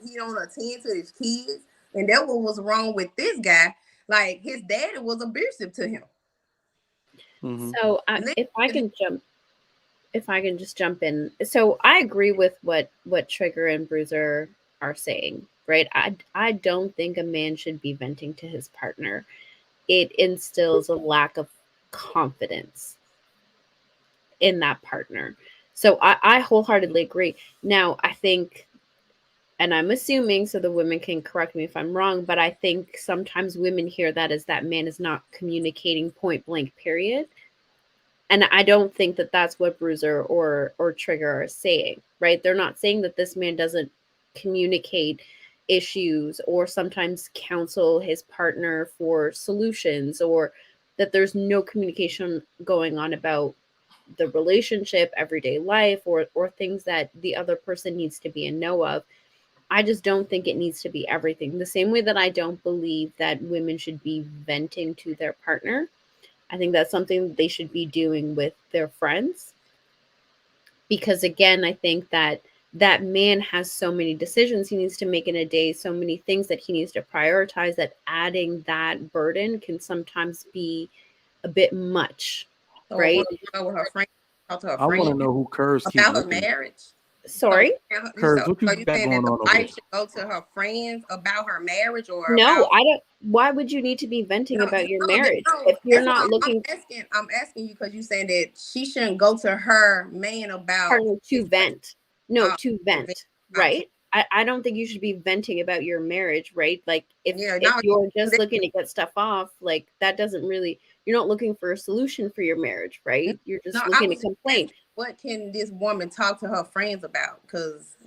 he don't attend to his kids, and that's what was wrong with this guy. Like his daddy was abusive to him. Mhm. So if I can just jump in. So I agree with what Trigger and Bruiser are saying, right? I don't think a man should be venting to his partner. It instills a lack of confidence in that partner. So I wholeheartedly agree. Now, I think, and I'm assuming, so the women can correct me if I'm wrong, but I think sometimes women hear that as that man is not communicating point blank, period. And I don't think that that's what Bruiser or Trigger are saying, right? They're not saying that this man doesn't communicate issues or sometimes counsel his partner for solutions, or that there's no communication going on about the relationship, everyday life, or things that the other person needs to be in know of. I just don't think it needs to be everything. The same way that I don't believe that women should be venting to their partner. I think that's something that they should be doing with their friends. Because again, I think that that man has so many decisions he needs to make in a day, so many things that he needs to prioritize, that adding that burden can sometimes be a bit much, So right? with her friend, talk to her I want to friend know who Curse keep about her looking. marriage. Sorry? Curse, what you So you got saying going that the on over there? wife should go to her friends about her marriage or No, about? I don't. Why would you need to be venting about your marriage if you're That's not what looking I'm asking you because you saying that she shouldn't go to her man about partner to vent? No, Oh, to vent, right? I don't think you should be venting about your marriage, right? Like if you're just looking to get stuff off, like that doesn't really, you're not looking for a solution for your marriage, right? You're just looking to complain. What can this woman talk to her friends about? Because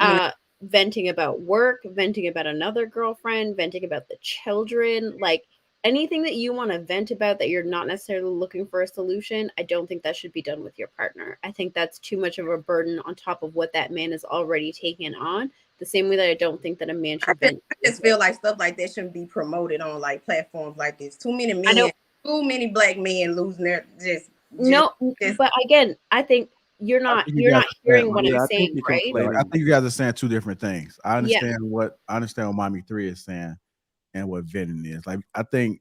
venting about work, venting about another girlfriend, venting about the children, like anything that you want to vent about that you're not necessarily looking for a solution. I don't think that should be done with your partner. I think that's too much of a burden on top of what that man is already taken on. The same way that I don't think that a man should vent. I just feel like stuff like that shouldn't be promoted on like platforms like this. Too many men, too many black men losing their but again, I think you're not hearing what I'm saying, right? I think you guys are saying two different things. I understand what Mommy 3 is saying and what venting is. Like I think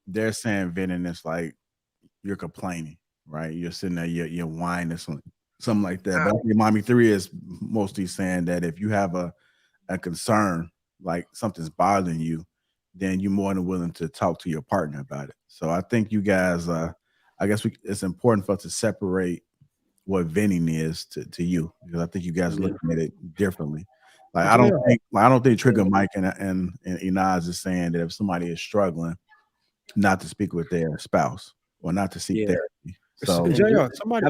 they're saying venting is like you're complaining, right? You're sitting there, you're whining or something like that. But I think Mommy 3 is mostly saying that if you have a concern, like something's bothering you, then you're more than willing to talk to your partner about it. So I think you guys, I guess it's important for us to separate what venting is to you, because I think you guys are looking at it differently. Like I don't think Trigger Mike and Inaz is saying that if somebody is struggling, not to speak with their spouse or not to seek therapy. So JR, did somebody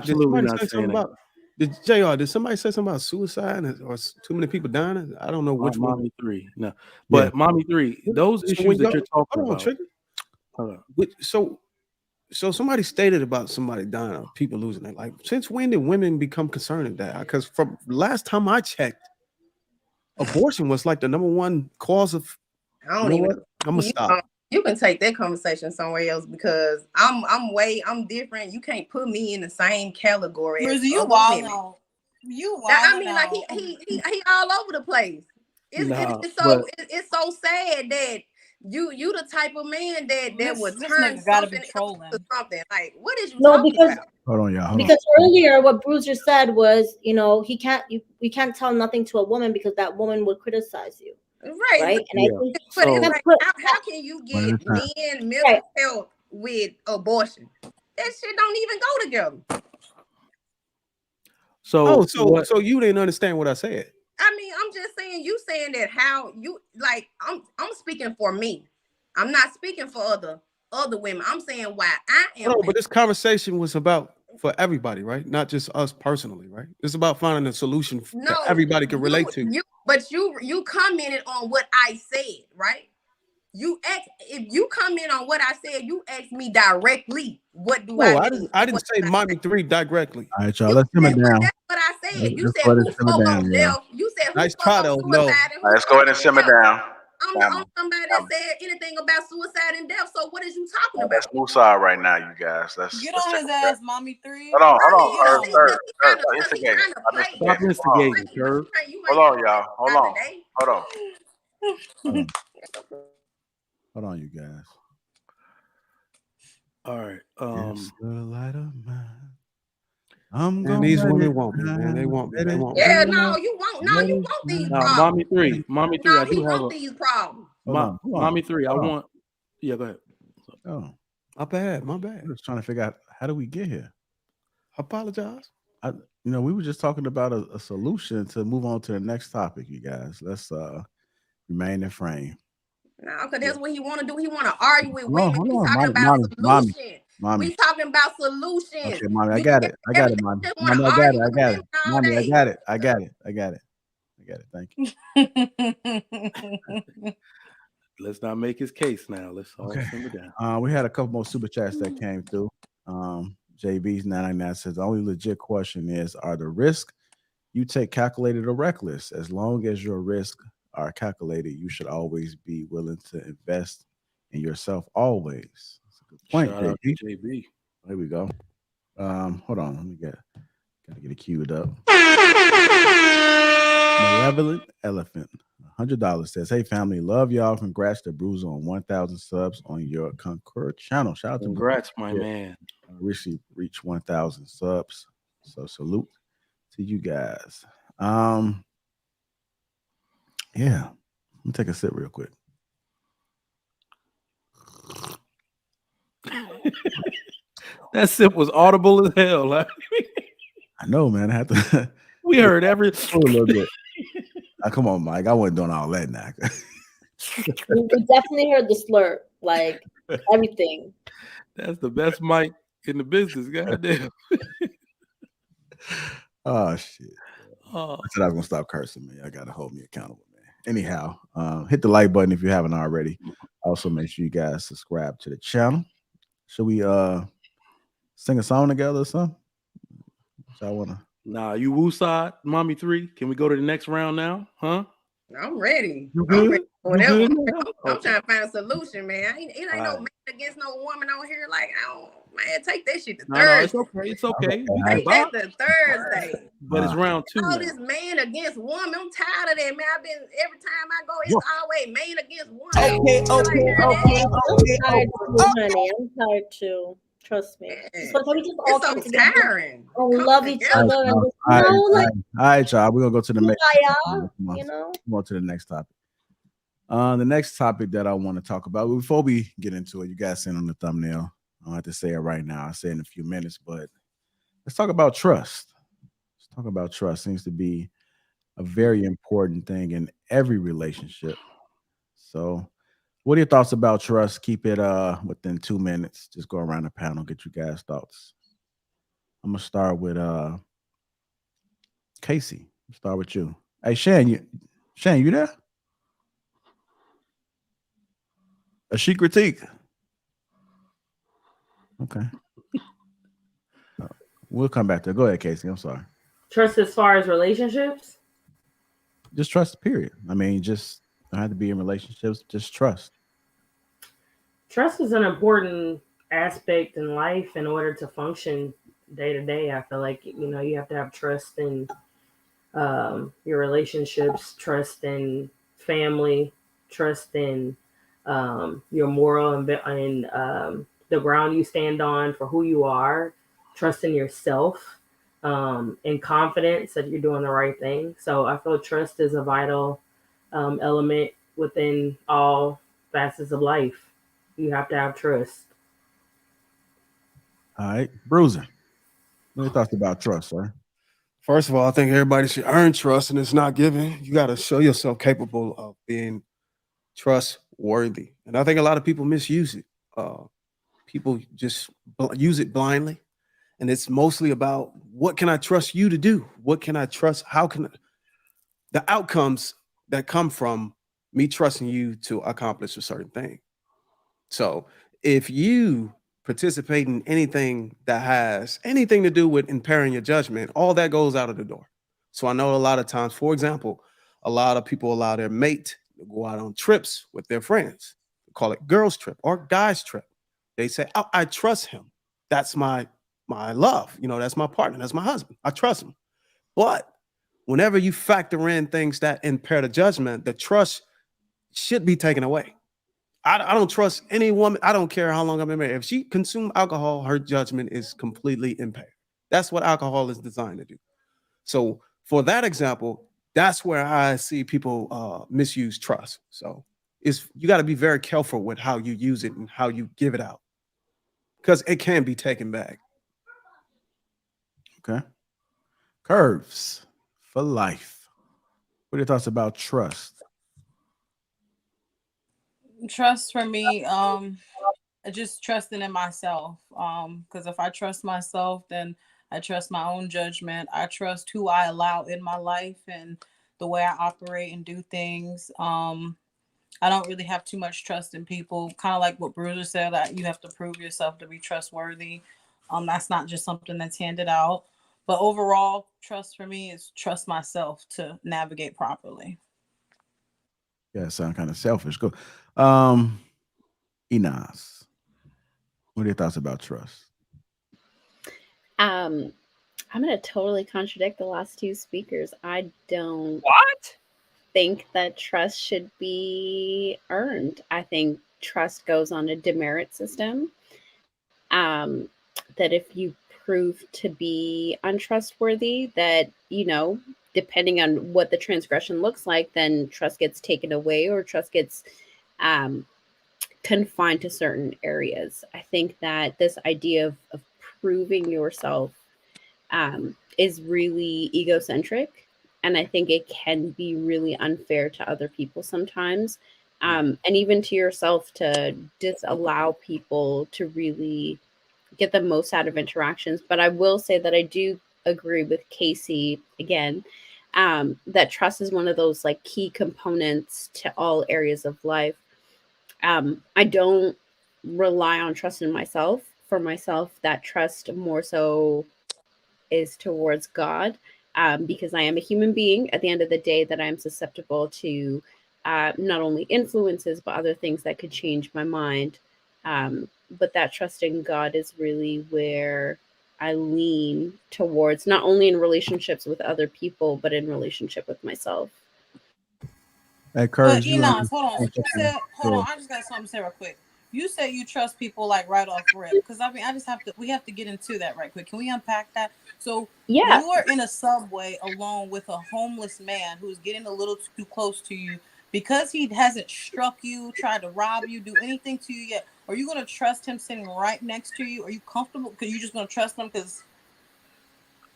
say something about did somebody say something about suicide or too many people dying? I don't know which one. Mommy 3. No, but Mommy 3, those issues that you're talking about. Hold on. So somebody stated about somebody dying or people losing their life. Since when did women become concerned with that? Because from last time I checked, abortion was like the number one cause of. I don't even. I'm gonna stop. You can take that conversation somewhere else because I'm different. You can't put me in the same category. I mean, like he all over the place. It's so sad that you the type of man that would turn something into something. Like, what is you talking about? Hold on, y'all. Because earlier what Bruiser said was, we can't tell nothing to a woman because that woman would criticize you. Right. And how can you get men mental health with abortion? That shit don't even go together. So you didn't understand what I said. I mean, I'm just saying, you saying that how you like. I'm speaking for me. I'm not speaking for other women. I'm saying why I am. No, but this conversation was about for everybody, right? Not just us personally, right? It's about finding a solution that everybody can relate to. But you commented on what I said, right? If you comment on what I said, you asked me directly. What do I do? I didn't say Mommy 3 directly. All right, y'all. Let's simmer down. That's what I said. You said who spoke on left. You said who nice spoke on no. suicide. Let's go ahead and simmer down. I'm the only somebody that said anything about suicide and death. So what is you talking about? That's Musa right now, you guys. Get on his ass, mommy 3. Hold on, Get on him. Stop instigating, Curve. Hold on, y'all. Hold on. Hold on, you guys. All right. It's the light of mine. I'm And these women want me, man. They want me. They want me. Yeah, no, you won't. No, you want these problems. Mommy 3. No, I do he have want these problems. Mommy 3. I want. Yeah, go ahead. Oh, My bad. My bad. I was trying to figure out how do we get here. I apologize. We were just talking about a solution to move on to the next topic, you guys. Let's remain in frame. No, because that's what he want to do. He want to argue with women. Hold We on, talking about solutions. Mommy. We talking about solutions. Okay, mommy, I got it, mommy. Mommy, I got it. Mommy, I got it. Thank you. Let's not make his case now. Let's all simmer down. We had a couple more super chats that came through. JB's 999 says the only legit question is, are the risks you take calculated or reckless? As long as your risks are calculated, you should always be willing to invest in yourself always. That's a good point, Shout out to JB. There we go. Hold on, let me gotta get it queued up. Malevolent Elephant, $100 says, "Hey family, love y'all. Congrats to Bruiser on 1,000 subs on your Concord channel. Shout out to Congrats, my man. Recently reached 1,000 subs, so salute to you guys." Yeah, let me take a sip real quick. That sip was audible as hell. I know, man. I had to. We heard every a little bit. Come on, Mike. I wasn't doing all that now. We definitely heard the slurp, like everything. That's the best mic in the business. Goddamn. Oh shit. I said I was gonna stop cursing, man. I gotta hold me accountable, man. Anyhow, hit the like button if you haven't already. Also, make sure you guys subscribe to the channel. Should we sing a song together or something? I wanna. Nah, you woosah, mommy 3. Can we go to the next round now? Huh? I'm ready. You good? Whatever. You I'm trying to find a solution, man. It ain't no man against no woman on here. Like, take that shit to Thursday. No, it's okay. Take that to Thursday. But it's round 2. All this man against woman. I'm tired of that, man. Every time I go, it's always man against woman. I'm tired too. Trust me. So can we just all it's come so together tiring. and love each other? All right, y'all. We're gonna go to the next. Come on to the next topic. The next topic that I want to talk about, before we get into it, you guys seen on the thumbnail. I don't have to say it right now. I'll say it in a few minutes, but let's talk about trust. Let's talk about trust. Seems to be a very important thing in every relationship. So, what are your thoughts about trust? Keep it within 2 minutes. Just go around the panel, get you guys' thoughts. I'm gonna start with Casey. Start with you. Hey, Shane, you there? A she critique. Okay. We'll come back there. Go ahead, Casey. I'm sorry. Trust as far as relationships? Just trust, period. I mean, just don't have to be in relationships. Just trust. Trust is an important aspect in life in order to function day to day. I feel like, you have to have trust in your relationships, trust in family, trust in your moral and the ground you stand on for who you are, trust in yourself, and confidence that you're doing the right thing. So I feel trust is a vital element within all facets of life. You have to have trust. All right, Bruiser. What are your thoughts about trust, sir? First of all, I think everybody should earn trust, and it's not given. You got to show yourself capable of being trustworthy. And I think a lot of people misuse it. People just use it blindly. And it's mostly about, what can I trust you to do? What can I trust? How can the outcomes that come from me trusting you to accomplish a certain thing? So if you participate in anything that has anything to do with impairing your judgment, all that goes out of the door. So I know a lot of times, for example, a lot of people allow their mate to go out on trips with their friends. They call it girls trip or guys trip. They say, oh, I trust him. That's my love. You know, that's my partner. That's my husband. I trust him. But whenever you factor in things that impair the judgment, the trust should be taken away. I don't trust any woman. I don't care how long I've been married. If she consumed alcohol, her judgment is completely impaired. That's what alcohol is designed to do. So for that example, that's where I see people misuse trust. So it's you got to be very careful with how you use it and how you give it out because it can be taken back. Okay. Curves for life. What are your thoughts about trust? Trust for me, just trusting in myself. Because if I trust myself, then I trust my own judgment. I trust who I allow in my life and the way I operate and do things. I don't really have too much trust in people. Kind of like what Bruiser said, that you have to prove yourself to be trustworthy. That's not just something that's handed out. But overall, trust for me is trust myself to navigate properly. Yeah, sound kind of selfish. Go. Um, Enos. What are your thoughts about trust? Um, I'm going to totally contradict the last two speakers. I don't What? think that trust should be earned. I think trust goes on a demerit system. Um, that if you prove to be untrustworthy, that, depending on what the transgression looks like, then trust gets taken away or trust gets um, confined to certain areas. I think that this idea of proving yourself is really egocentric. And I think it can be really unfair to other people sometimes. And even to yourself, to disallow people to really get the most out of interactions. But I will say that I do agree with Casey again, that trust is one of those like key components to all areas of life. I don't rely on trust in myself. For myself, that trust more so is towards God, because I am a human being at the end of the day, that I'm susceptible to not only influences, but other things that could change my mind. But that trust in God is really where I lean towards, not only in relationships with other people, but in relationship with myself. Hey, But Curves, you Enos, hold on. You said, hold on. Sure. I just got something to say real quick. You say you trust people like right off rip, because I mean, we have to get into that right quick. Can we unpack that? So Yeah. you are in a subway alone with a homeless man who's getting a little too close to you because he hasn't struck you, tried to rob you, do anything to you yet. Are you going to trust him sitting right next to you? Are you comfortable? Because you're just going to trust him because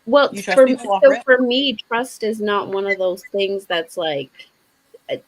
Well, you trust people off rip? for me, trust is not one of those things that's like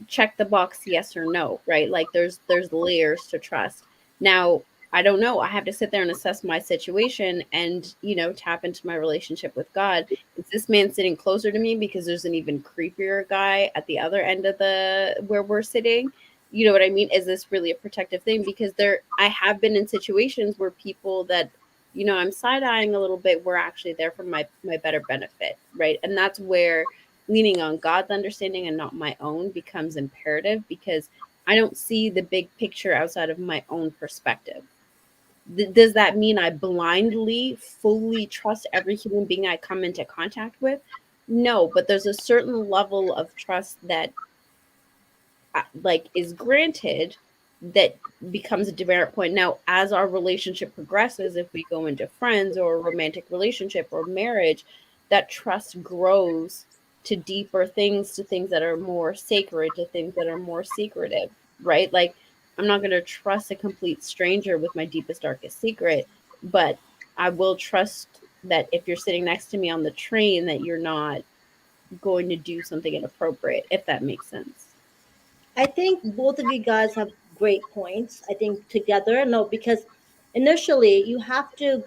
check the box yes or no, right? Like there's layers to trust. Now, I don't know. I have to sit there and assess my situation and, tap into my relationship with God. Is this man sitting closer to me because there's an even creepier guy at the other end of the where we're sitting? You know what I mean? Is this really a protective thing? Because I have been in situations where people that, I'm side-eyeing a little bit were actually there for my better benefit, right? And that's where leaning on God's understanding and not my own becomes imperative, because I don't see the big picture outside of my own perspective. Does that mean I blindly, fully trust every human being I come into contact with? No, but there's a certain level of trust that is granted that becomes a demerit point. Now, as our relationship progresses, if we go into friends or a romantic relationship or marriage, that trust grows to deeper things, to things that are more sacred, to things that are more secretive, right? Like, I'm not going to trust a complete stranger with my deepest, darkest secret, but I will trust that if you're sitting next to me on the train, that you're not going to do something inappropriate, if that makes sense. I think both of you guys have great points. I think together, no, because initially you have to,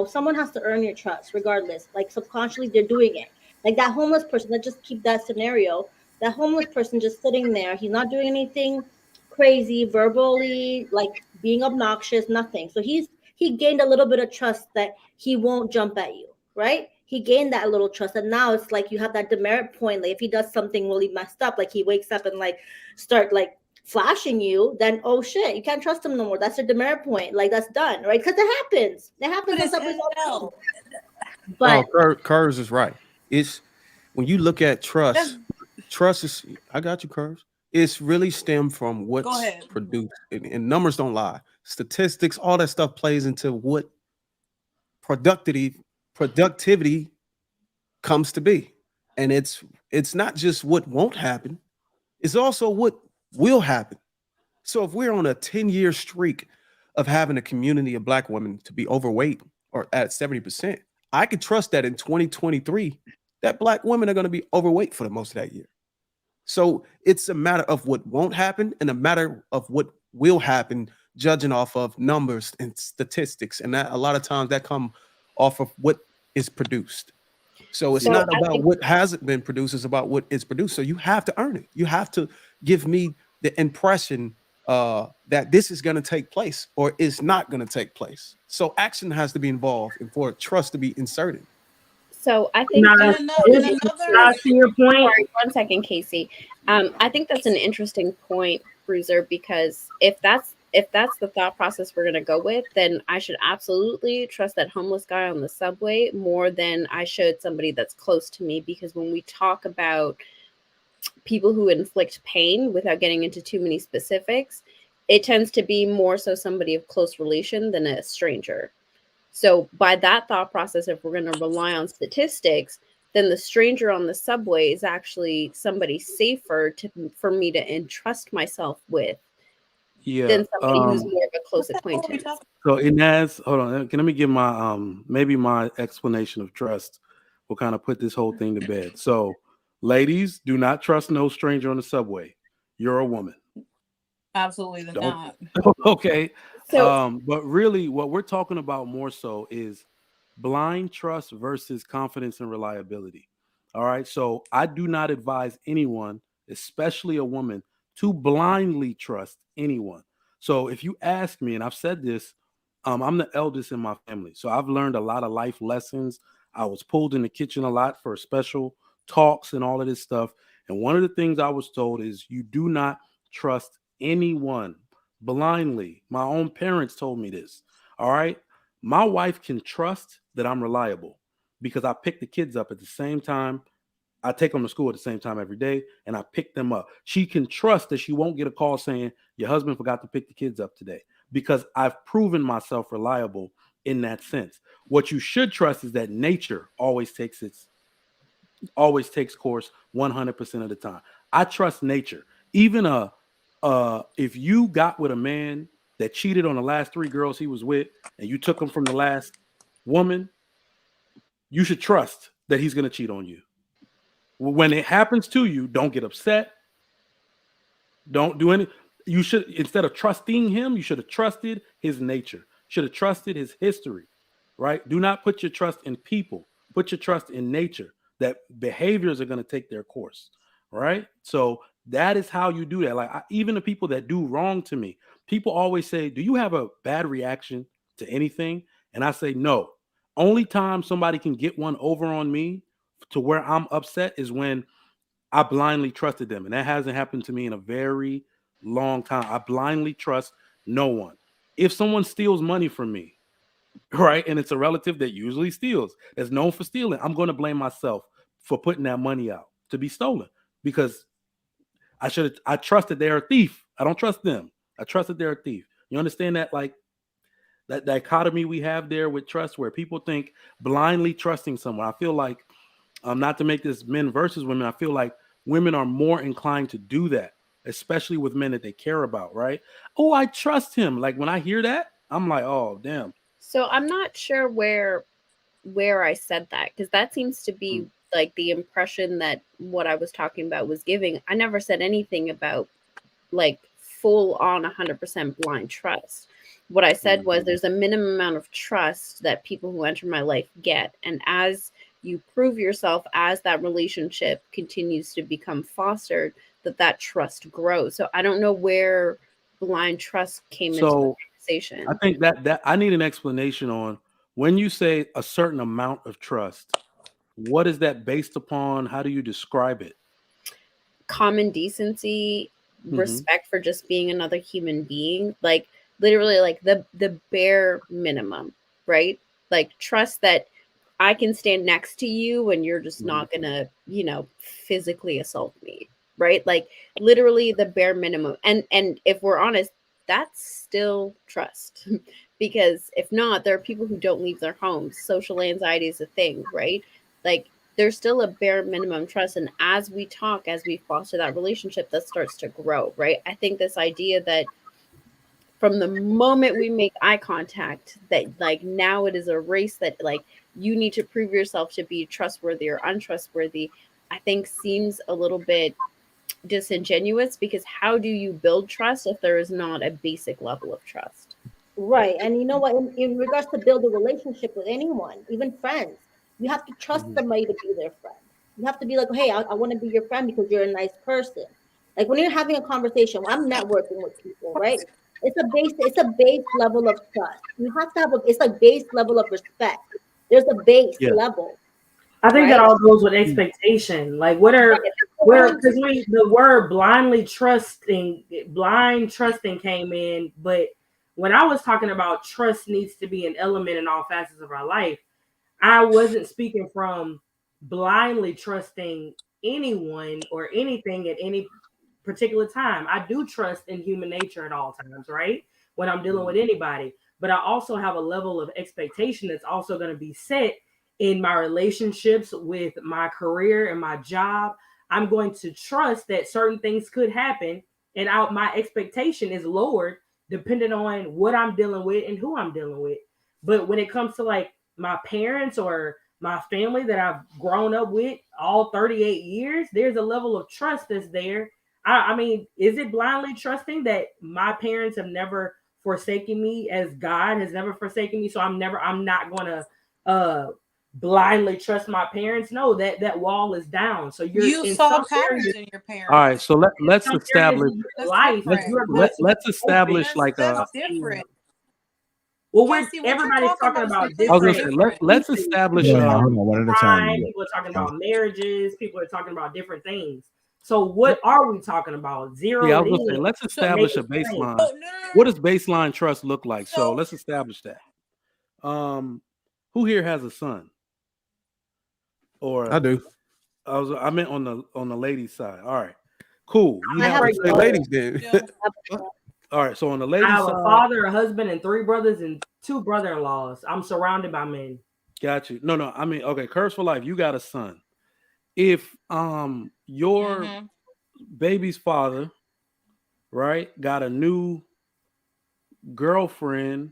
someone has to earn your trust regardless. Like subconsciously, they're doing it. Like that homeless person, let's just keep that scenario. That homeless person just sitting there, he's not doing anything crazy, verbally, like being obnoxious, nothing. So he gained a little bit of trust that he won't jump at you, right? he gained that little trust, and now it's like you have that demerit point. Like if he does something really messed up, like he wakes up and like start like flashing you, then oh shit, you can't trust him no more. That's a demerit point. Like that's done, right? Because it happens. It happens in subways all the time. But Curves is right. It's when you look at trust, trust is, I got you, Curves. It's really stemmed from Go what's ahead. produced, and numbers don't lie. Statistics, all that stuff plays into what productivity comes to be, and it's not just what won't happen; it's also what will happen. So if we're on a 10-year streak of having a community of Black women to be overweight or at 70%, I could trust that in 2023 that Black women are going to be overweight for the most of that year. So it's a matter of what won't happen and a matter of what will happen, judging off of numbers and statistics. And that a lot of times that come off of what is produced. So it's So not I about think what hasn't been produced, it's about what is produced. So you have to earn it. You have to give me the impression that this is going to take place or is not going to take place. So action has to be involved and for trust to be inserted. So I think Nah, that's And an another to your point. Sorry, 1 second, Casey. I think that's an interesting point, Bruiser, because if that's the thought process we're gonna go with, then I should absolutely trust that homeless guy on the subway more than I should somebody that's close to me. Because when we talk about people who inflict pain without getting into too many specifics, it tends to be more so somebody of close relation than a stranger. So by that thought process, if we're going to rely on statistics, then the stranger on the subway is actually somebody safer for me to entrust myself with Yeah. than somebody who's more of a close acquaintance. So Inez, hold on. Can let me give my maybe my explanation of trust will kind of put this whole thing to bed. So, ladies, do not trust no stranger on the subway. You're a woman. absolutely Don't. not. Okay. So But really, what we're talking about more so is blind trust versus confidence and reliability. All right. So I do not advise anyone, especially a woman, to blindly trust anyone. So if you ask me, and I've said this, I'm the eldest in my family. So I've learned a lot of life lessons. I was pulled in the kitchen a lot for special talks and all of this stuff. And one of the things I was told is you do not trust anyone blindly. My own parents told me this. All right. My wife can trust that I'm reliable because I pick the kids up at the same time. I take them to school at the same time every day and I pick them up. She can trust that she won't get a call saying your husband forgot to pick the kids up today because I've proven myself reliable in that sense. What you should trust is that nature always takes course 100% of the time. I trust nature. Even if you got with a man that cheated on the last 3 girls he was with and you took him from the last woman, you should trust that he's going to cheat on you. When it happens to you, don't get upset. Don't do any. You should, instead of trusting him, you should have trusted his nature. Should have trusted his history, right? Do not put your trust in people. Put your trust in nature. That behaviors are going to take their course, right? So that is how you do that. Like even the people that do wrong to me, people always say, "Do you have a bad reaction to anything?" And I say, "No." Only time somebody can get one over on me to where I'm upset is when I blindly trusted them. And that hasn't happened to me in a very long time. I blindly trust no one. If someone steals money from me, right, and it's a relative that usually steals, that's known for stealing, I'm going to blame myself for putting that money out to be stolen because I trusted they're a thief. I don't trust them. I trusted they're a thief. You understand that? Like, that dichotomy we have there with trust where people think blindly trusting someone. I feel like, not to make this men versus women, I feel like women are more inclined to do that, especially with men that they care about, right? Oh, I trust him. Like when I hear that, I'm like, oh, damn. So I'm not sure where I said that, because that seems to be like the impression that what I was talking about was giving. I never said anything about like full on 100% blind trust. What I said was there's a minimum amount of trust that people who enter my life get. And as you prove yourself, as that relationship continues to become fostered, that trust grows. So I don't know where blind trust came into the conversation. I think that I need an explanation on when you say a certain amount of trust. What is that based upon? How do you describe it? Common decency, Mhm. respect for just being another human being, like literally like the bare minimum, right? Like trust that I can stand next to you and you're just not gonna, physically assault me, right? Like literally the bare minimum. And if we're honest, that's still trust. Because if not, there are people who don't leave their homes. Social anxiety is a thing, right? Like there's still a bare minimum trust. And as we talk, as we foster that relationship, that starts to grow, right? I think this idea that from the moment we make eye contact, that like now it is a race that like you need to prove yourself to be trustworthy or untrustworthy, I think seems a little bit disingenuous, because how do you build trust if there is not a basic level of trust? Right. And you know what? In regards to build a relationship with anyone, even friends, you have to trust somebody to be their friend. You have to be like, hey, I want to be your friend because you're a nice person. Like when you're having a conversation, I'm networking with people, right? It's a base level of trust. You have to it's like base level of respect. There's a base Yeah. level, I think that right? all goes with expectation. Like because the word blind trusting came in, but when I was talking about trust needs to be an element in all facets of our life, I wasn't speaking from blindly trusting anyone or anything at any particular time. I do trust in human nature at all times, right? When I'm dealing with anybody. But I also have a level of expectation that's also going to be set in my relationships, with my career and my job. I'm going to trust that certain things could happen, and my expectation is lowered depending on what I'm dealing with and who I'm dealing with. But when it comes to like my parents or my family that I've grown up with all 38 years, there's a level of trust that's there. I mean, is it blindly trusting that my parents have never forsaken me as God has never forsaken me? So I'm not going to blindly trust my parents. No, that wall is down. So you're You in saw some patterns areas, in your parents. All right, so let's some areas establish of your That's life, different. let's establish like That's a. different. well, Cassie, what you're everybody's talking talking about is about I was gonna different say different. let's pieces. establish. People are Hold talking on, one at about a time. crime, people are talking about marriages, people are talking about different things. So what are we talking about? Zero Yeah, I and was gonna say in. let's So, establish a Make it plain. baseline. no, no, What no. does baseline trust look like? So So let's establish that. Who here has a son? Or I do. I meant on the ladies' side. All right, cool. You I have have a a Say son. daughter. ladies then. yeah. All right, so on the I ladies' have a side, father, a husband, and 3 brothers and 2 brother-in-laws. I'm surrounded by men. got you. No, I mean, okay, curse for life. You got a son. If your Mm-hmm. baby's father, right, got a new girlfriend,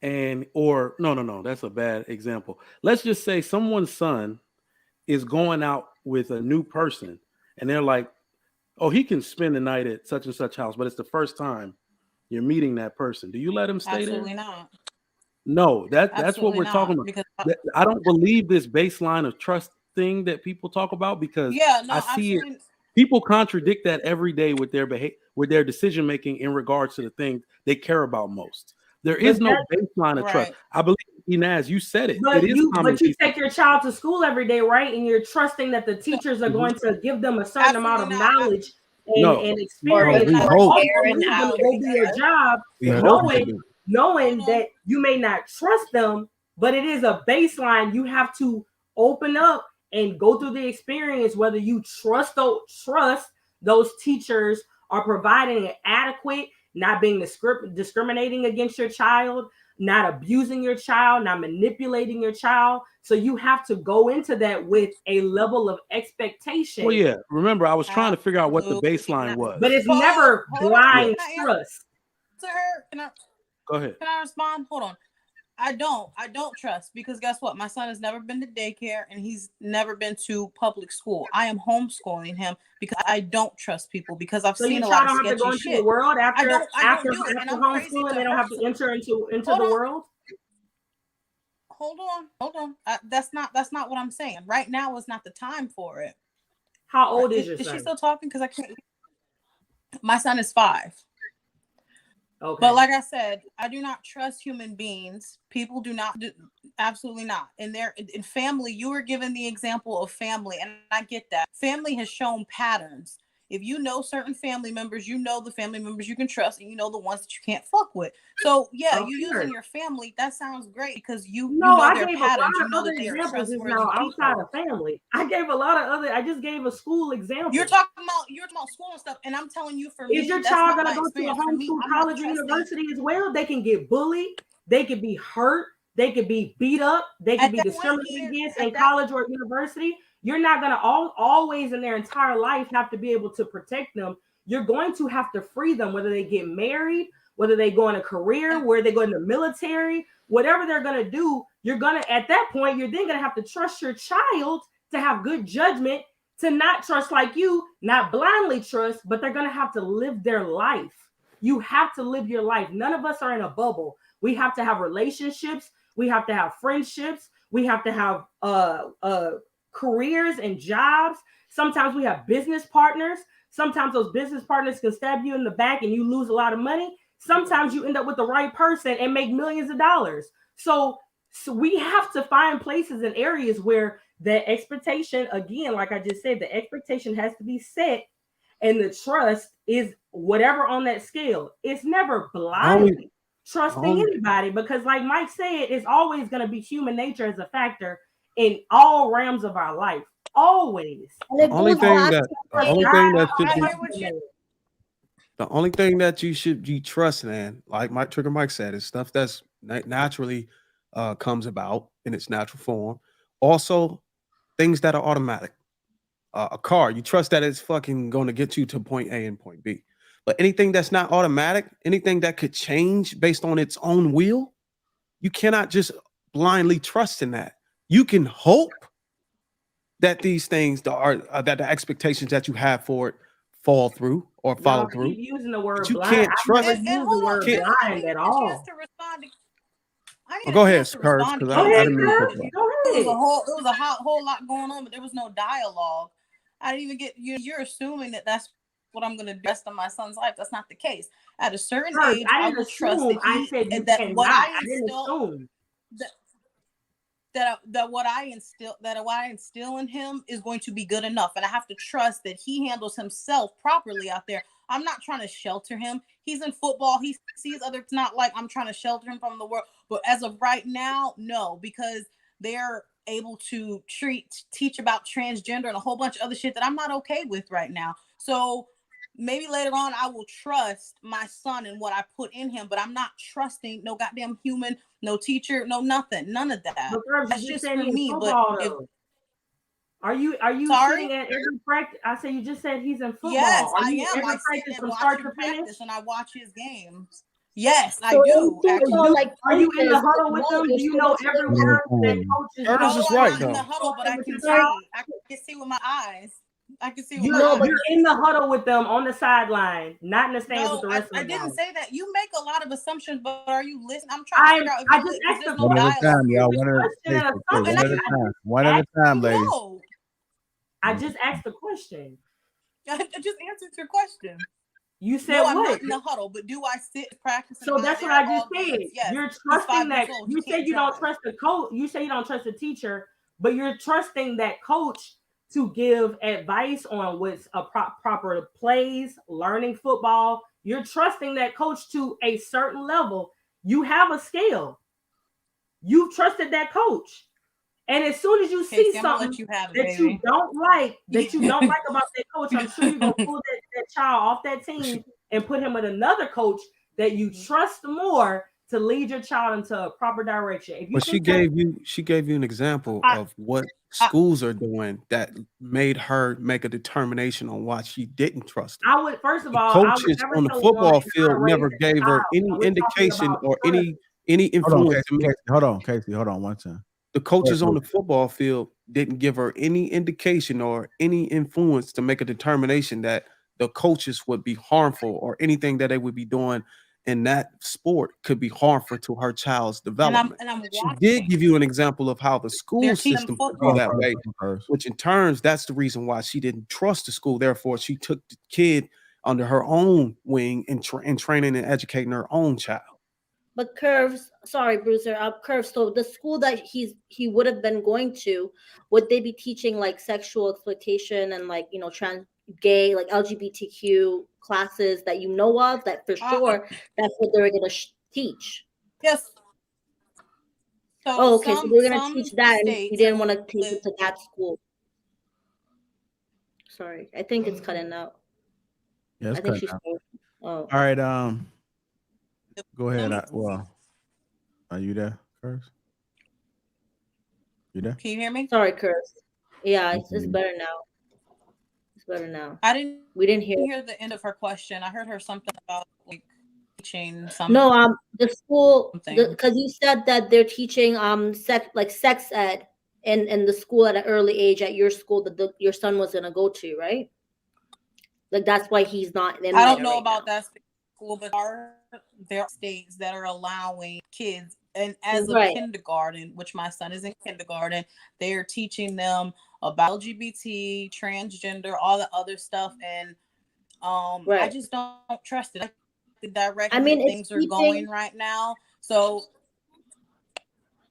and or no, that's a bad example. Let's just say someone's son is going out with a new person, and they're like, oh, he can spend the night at such and such house, but it's the first time you're meeting that person. Do you let him stay there? Absolutely not. No, that's what Absolutely we're talking not. about. Because I don't believe this baseline of trust thing that people talk about, because yeah, I no, see it. absolutely. People contradict that every day with their with their decision making in regards to the thing they care about most. There But is no baseline of trust. Right. I believe, Inaz, you said it. It is common but you decency. take your child to school every day, right? And you're trusting that the teachers are going to give them a certain amount Absolutely of not. knowledge No, and Or Oh, experience, we but hope. also care and leave them how to they're go do their job, We hope they do. knowing Hold on. that you may not trust them, but it is a baseline you have to open up and go through the experience, whether you trust those teachers are providing an adequate, not being discriminating against your child, not abusing your child, not manipulating your child. So you have to go into that with a level of expectation. Well, yeah. Remember, I was trying to figure out what the Absolutely baseline not. was. But it's Pause. never Hold on. Yeah. blind Can I trust. answer her? Go ahead. Can I respond? Hold on. I don't trust, because guess what? My son has never been to daycare and he's never been to public school. I am homeschooling him because I don't trust people, because I've So seen your a lot child of don't have to go sketchy into the shit. world I after don't do it, and I'm crazy homeschooling. to They don't hurt. have to enter into Hold the on. world. Hold on. That's not what I'm saying. Right now is not the time for it. How old Right? is your Is she son? still talking? Because I can't. My son is 5. Okay. But like I said, I do not trust human beings. People do not, absolutely not. And in family, you were given the example of family, and I get that. Family has shown patterns. If you know certain family members, you know the family members you can trust, and you know the ones that you can't fuck with. So yeah, you using your family, that sounds great because you know I their gave patterns. a You lot know of that other they are examples just trustworthy now outside people. of family. I gave a lot of other. I just gave a school example. You're talking about school and stuff, and I'm telling you, for me, is your that's child not gonna my go to a experience. For me, homeschool I'm not college or trusting. university as well? They can get bullied. They could be hurt. They could be beat up. They could be discriminated against in college or university. You're not gonna always in their entire life have to be able to protect them. You're going to have to free them, whether they get married, whether they go in a career, where they go in the military, whatever they're going to do. You're going to, at that point, you're then going to have to trust your child to have good judgment, to not trust like you, not blindly trust, but they're going to have to live their life. You have to live your life. None of us are in a bubble. We have to have relationships. We have to have friendships. We have to have careers and jobs. Sometimes we have business partners. Sometimes those business partners can stab you in the back and you lose a lot of money. Sometimes you end up with the right person and make millions of dollars. So we have to find places and areas where the expectation, again, like I just said, the expectation has to be set, and the trust is whatever on that scale. It's never blindly trusting anybody, because like Mike said, it's always going to be human nature as a factor in all realms of our life. Always. The only thing that you should be trusting in, like Mike said, is stuff that's naturally comes about in its natural form. Also, things that are automatic. A car, you trust that it's fucking going to get you to point A and point B. But anything that's not automatic, anything that could change based on its own will, you cannot just blindly trust in that. You can hope that these things are that the expectations that you have for it fall through or follow through. Keep using the word but you blind. can't trust. I never use the word blind at all. Go ahead, Curtis, because I didn't mean to. It was a whole lot going on, but there was no dialogue. I didn't even get you're assuming that that's what I'm going to do the rest of my son's life. That's not the case. At a certain age, I will trust that I said you that cannot. what I didn't assume that what I instill in him is going to be good enough, and I have to trust that he handles himself properly out there. I'm not trying to shelter him. He's in football. He sees other. It's not like I'm trying to shelter him from the world. But as of right now, no, because they're able to teach about transgender and a whole bunch of other shit that I'm not okay with right now. So maybe later on I will trust my son and what I put in him, but I'm not trusting no goddamn human, no teacher, no nothing, none of that. That's just for me. But are you sitting at every practice? I say you just said he's in football. Yes, I am. I sit and from watch start him to finish, practice, and I watch his games. Yes, I So do. in football, like are you in the coaches, huddle with them? Do you know every word that coaches? Curtis is right though. In the huddle, but I can see. I can see with my eyes. I can see with my eyes. You're in the huddle with them on the sideline, not in the stands with the rest of them. I didn't say that. You make a lot of assumptions, but are you listening? I'm trying to figure out if I just asked one at a time, y'all. One at a time, ladies. No. I just asked the question. I just answered your question. You said no, what? I'm not in the huddle, but do I sit practice? So that's what I just said. Yes. You're trusting that. You say you don't trust the coach. You say you don't trust the teacher, but you're trusting that coach to give advice on what's a proper plays, learning football. You're trusting that coach to a certain level. You have a scale. You've trusted that coach. And as soon as you see something that you don't like about that coach, I'm sure you're going to pull that child off that team and put him with another coach that you trust more to lead your child into a proper direction. But she gave you an example of what schools are doing that made her make a determination on why she didn't trust him. I would, first of all, coaches on the football field never gave her any indication or any influence. Hold on, Casey. Hold on one time. The coaches on the football field didn't give her any indication or any influence to make a determination that the coaches would be harmful or anything that they would be doing in that sport could be harmful to her child's development. She did give you an example of how the school system could be that way, which in turns, that's the reason why she didn't trust the school. Therefore, she took the kid under her own wing and training and educating her own child. But Curves, sorry, Bruiser, Curves. So the school that he would have been going to, would they be teaching like sexual exploitation and like, you know, trans, gay, like LGBTQ classes that you know of? That for sure, that's what they're gonna teach. Yes. So Oh, okay. So they're gonna some teach that, and you states didn't want to take it to that school. Sorry, I think it's cutting out. Yeah, it's I think cutting she's. out. Oh. All right. Go ahead. Well, are you there, Curse? You there? Can you hear me? Sorry, Curse. Yeah, it's better now. It's better now. We didn't hear the end of her question. I heard her something about like teaching something. No, the school, because you said that they're teaching sex ed in the school at an early age at your school that your son was gonna go to, right? Like that's why he's not in. I don't know about that school, but there are states that are allowing kids, and as of kindergarten, which my son is in kindergarten, they are teaching them about LGBT, transgender, all the other stuff, and I just don't trust it. The direction things are going right now, so.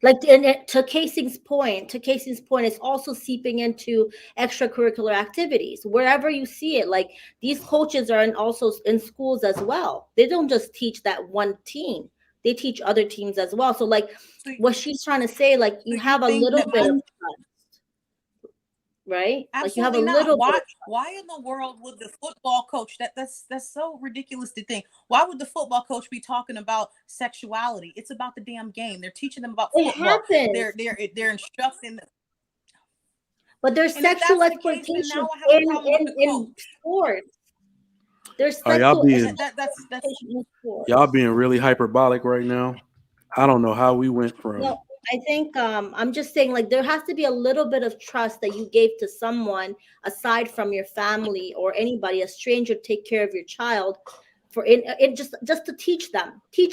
Like to Casey's point, it's also seeping into extracurricular activities wherever you see it. Like these coaches are also in schools as well. They don't just teach that one team; they teach other teams as well. So, like what she's trying to say, like you have a little bit of trust, right? Absolutely like you have a little bit. Why in the world would the football coach that's so ridiculous to think? Why would the football coach be talking about sexuality? It's about the damn game. They're teaching them about football. Happens. They're instructing them. But there's sexual exploitation in sports. There's sexual y'all being really hyperbolic right now. I don't know how we went from. No, I think I'm just saying, like, there has to be a little bit of trust that you gave to someone aside from your family or anybody, a stranger, to take care of your child, for it just to teach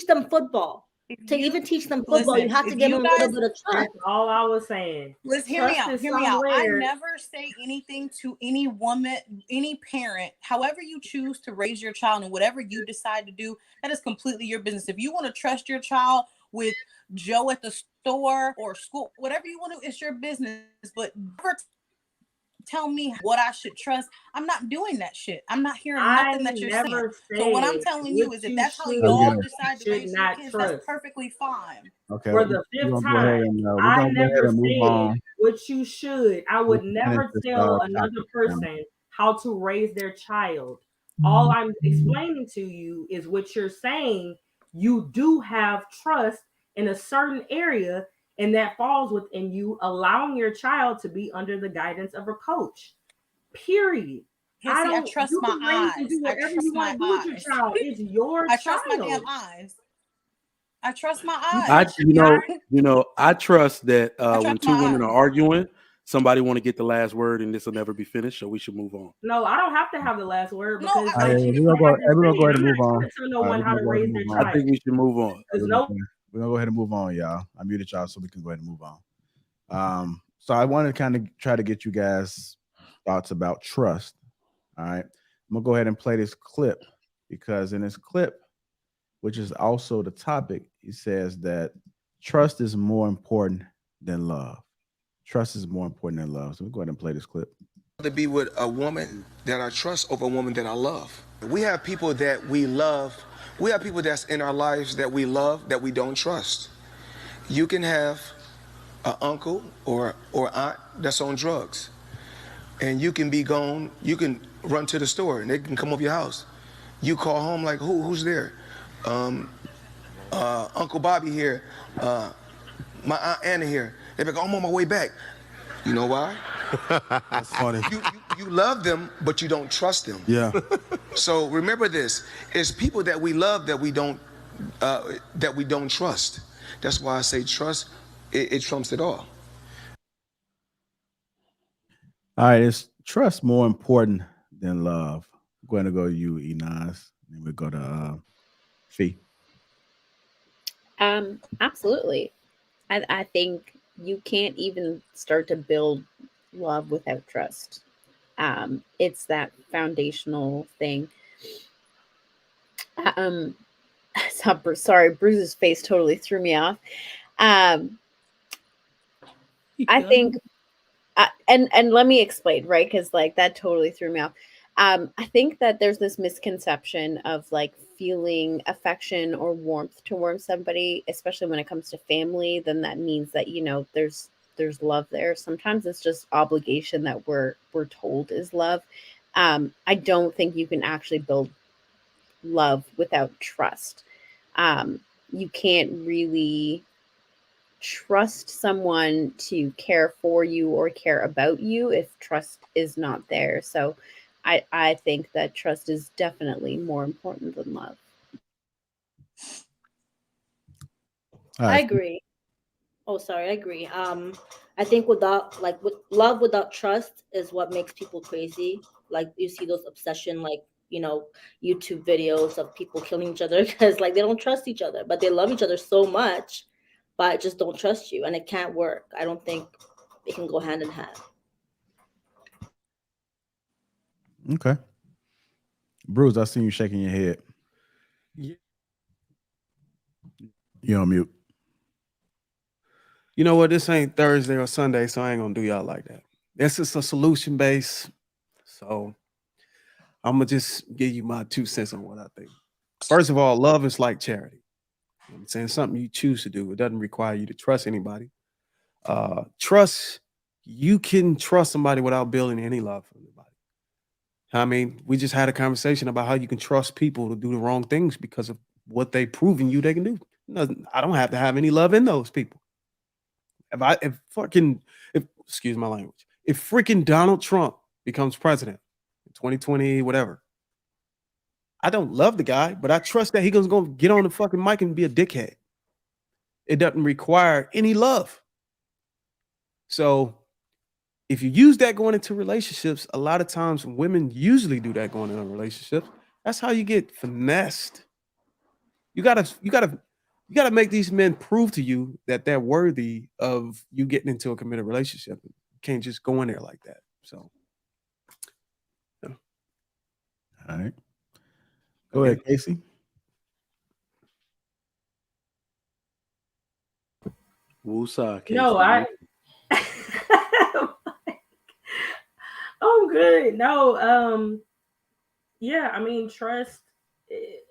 them football. To even teach them football, you have to give them a little bit of trust. That's all I was saying. Let's hear me out. I never say anything to any woman, any parent. However you choose to raise your child and whatever you decide to do, that is completely your business. If you want to trust your child with Joe at the store or school, whatever you want to, it's your business. But never tell me what I should trust. I'm not doing that shit. I'm not hearing nothing that you're saying. So what I'm telling you is, if that's how y'all decide to raise your kids, that's perfectly fine. Okay. For the fifth time, I never said what you should. I would never tell another person how to raise their child. All I'm explaining to you is what you're saying. You do have trust in a certain area, and that falls within you allowing your child to be under the guidance of a coach. Period. I trust my eyes. I trust my eyes. Your child. It's your I trust my damn eyes. I trust my eyes. I trust that when two women are arguing, somebody want to get the last word, and this will never be finished. So we should move on. No, I don't have to have the last word because we're gonna go ahead and move on. No one how to raise their child. I think we should move on. We're gonna go ahead and move on, y'all. I muted y'all so we can go ahead and move on. So I want to kind of try to get you guys' thoughts about trust. All right, I'm gonna go ahead and play this clip because in this clip, which is also the topic, he says that trust is more important than love. Trust is more important than love. So we'll go ahead and play this clip. To be with a woman that I trust over a woman that I love. We have people that we love. We have people that's in our lives that we love that we don't trust. You can have an uncle or aunt that's on drugs, and you can be gone. You can run to the store and they can come up your house. You call home like, who's there? Uncle Bobby here. My Aunt Anna here. They be like, I'm on my way back. You know why? That's funny. You love them, but you don't trust them. Yeah. So remember this: it's people that we love that we don't trust. That's why I say trust. It trumps it all. All right, is trust more important than love? I'm going to go to you, Enos, and we'll go to Fee. Absolutely. I think you can't even start to build love without trust. It's that foundational thing. Um, sorry, Bruce's face totally threw me off. Um, I think, and let me explain, right? Because like that totally threw me off. I think that there's this misconception of like feeling affection or warmth towards somebody, especially when it comes to family. Then that means that there's love there. Sometimes it's just obligation that we're told is love. I don't think you can actually build love without trust. You can't really trust someone to care for you or care about you if trust is not there. So I think that trust is definitely more important than love. I agree. Oh, sorry, I agree. I think without with love without trust is what makes people crazy. Like you see those obsession, YouTube videos of people killing each other because like they don't trust each other, but they love each other so much, but just don't trust you, and it can't work. I don't think it can go hand in hand. Okay. Bruce, I seen you shaking your head. Yeah. You're on mute. You know what? This ain't Thursday or Sunday, so I ain't gonna do y'all like that. This is a solution base. So I'm gonna just give you my 2 cents on what I think. First of all, love is like charity. You know what I'm saying, something you choose to do. It doesn't require you to trust anybody. Trust, you can trust somebody without building any love for anybody. I mean, we just had a conversation about how you can trust people to do the wrong things because of what they've proven you they can do. No, I don't have to have any love in those people. If excuse my language, if freaking Donald Trump becomes president in 2020, whatever, I don't love the guy, but I trust that he's going to get on the fucking mic and be a dickhead. It doesn't require any love. So if you use that going into relationships, a lot of times women usually do that going into relationships. That's how you get finessed. You gotta make these men prove to you that they're worthy of you getting into a committed relationship. You can't just go in there like that. So, yeah. All right. Go ahead, Casey. Woosah, Casey. No, I'm good. No, yeah, I mean, trust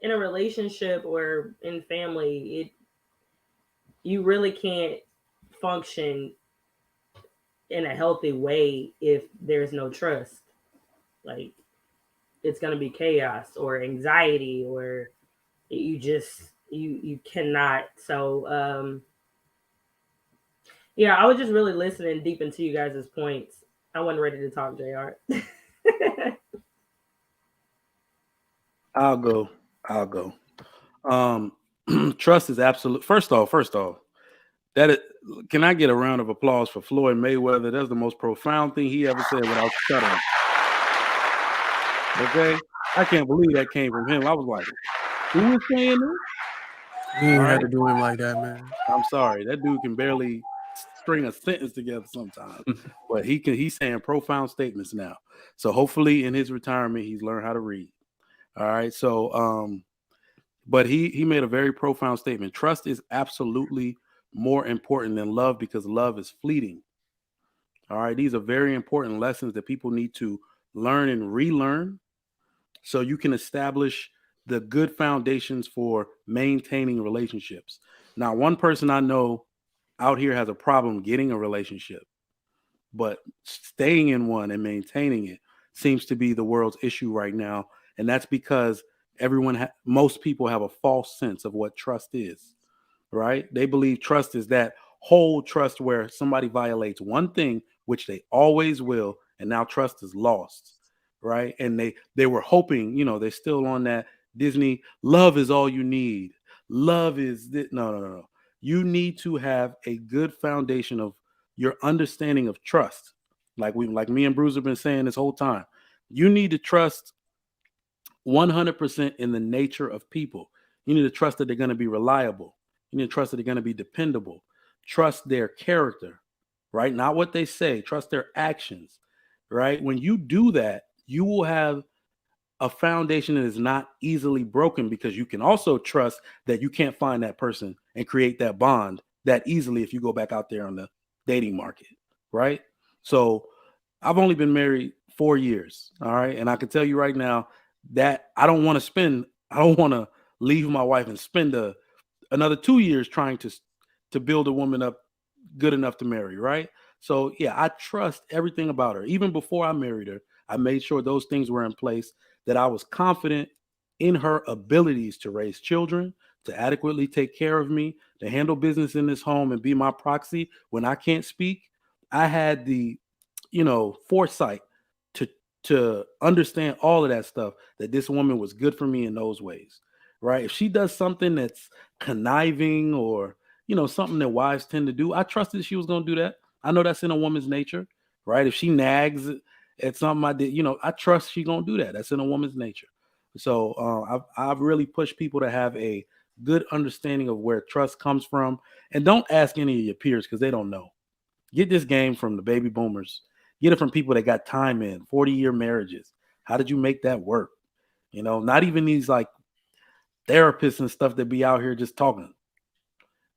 in a relationship or in family, you really can't function in a healthy way if there's no trust. Like it's gonna be chaos or anxiety, or you cannot. So yeah, I was just really listening deep into you guys' points. I wasn't ready to talk, JR. I'll go. Trust is absolute. First off, can I get a round of applause for Floyd Mayweather? That's the most profound thing he ever said without stuttering. Okay, I can't believe that came from him. I was like, who is saying this? You ain't had to do him like that, man. I'm sorry, that dude can barely string a sentence together sometimes, but he's saying profound statements now. So hopefully in his retirement, he's learned how to read. All right. So, but he made a very profound statement. Trust is absolutely more important than love because love is fleeting. All right. These are very important lessons that people need to learn and relearn so you can establish the good foundations for maintaining relationships. Now, one person I know out here has a problem getting a relationship, but staying in one and maintaining it seems to be the world's issue right now. And that's because most people have a false sense of what trust is, right? They believe trust is that whole trust where somebody violates one thing, which they always will, and now trust is lost, right? And they were hoping, they're still on that Disney, love is all you need. Love is this. No. You need to have a good foundation of your understanding of trust. Like me and Bruce have been saying this whole time. You need to trust 100% in the nature of people. You need to trust that they're going to be reliable. You need to trust that they're going to be dependable. Trust their character, right? Not what they say. Trust their actions, right? When you do that, you will have a foundation that is not easily broken, because you can also trust that you can't find that person and create that bond that easily if you go back out there on the dating market, right? So I've only been married 4 years, all right, and I can tell you right now that I don't want to leave my wife and spend another 2 years trying to build a woman up good enough to marry, right? So yeah, I trust everything about her. Even before I married her, I made sure those things were in place, that I was confident in her abilities to raise children, to adequately take care of me, to handle business in this home and be my proxy when I can't speak. I had the, foresight to understand all of that stuff, that this woman was good for me in those ways, right? If she does something that's conniving, or something that wives tend to do, I trusted she was going to do that. I know that's in a woman's nature, right? If she nags at something I did, I trust she going to do that. That's in a woman's nature. So I've really pushed people to have a good understanding of where trust comes from, and don't ask any of your peers because they don't know. Get this game from the baby boomers. Get it from people that got time in 40-year marriages. How did you make that work? Not even these like therapists and stuff that be out here just talking.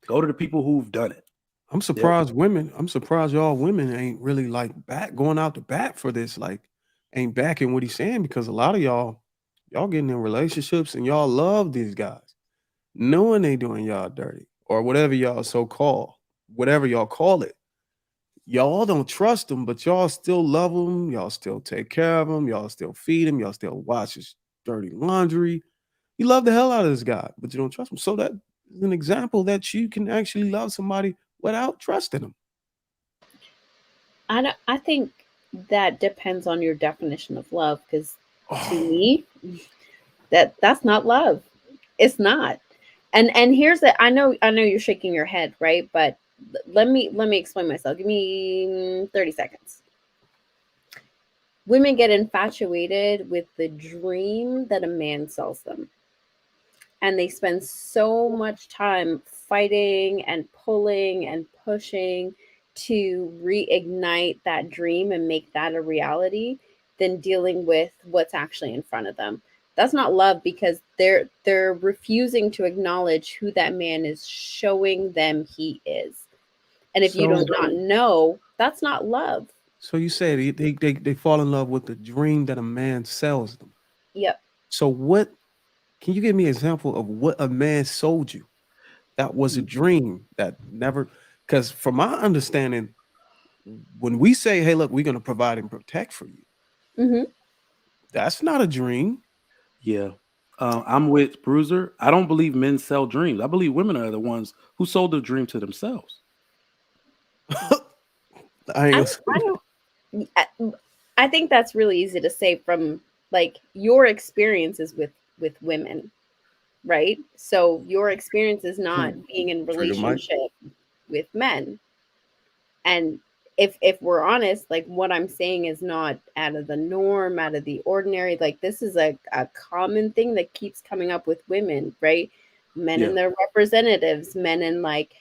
Go to the people who've done it. I'm surprised y'all women ain't really like going out to bat for this, like ain't backing what he's saying, because a lot of y'all getting in relationships and y'all love these guys, knowing they doing y'all dirty or whatever y'all whatever y'all call it. Y'all don't trust them, but y'all still love them. Y'all still take care of them. Y'all still feed him. Y'all still wash his dirty laundry. You love the hell out of this guy, but you don't trust him. So that is an example that you can actually love somebody without trusting them. I think that depends on your definition of love, because to me, that's not love. It's not. And here's the I know you're shaking your head, right? But let me explain myself. Give me 30 seconds. Women get infatuated with the dream that a man sells them. And they spend so much time fighting and pulling and pushing to reignite that dream and make that a reality than dealing with what's actually in front of them. That's not love, because they're refusing to acknowledge who that man is showing them he is. And if you do not know, that's not love. So you say they fall in love with the dream that a man sells them. Yep. So what? Can you give me an example of what a man sold you that was a dream that never? Because from my understanding, when we say, "Hey, look, we're going to provide and protect for you," that's not a dream. Yeah. I'm with Bruiser. I don't believe men sell dreams. I believe women are the ones who sold the dream to themselves. I think that's really easy to say from like your experiences with women, right? So your experience is not being in relationship with men. And if we're honest, like what I'm saying is not out of the norm, out of the ordinary. Like this is a common thing that keeps coming up with women, right? Men and their representatives, men and like,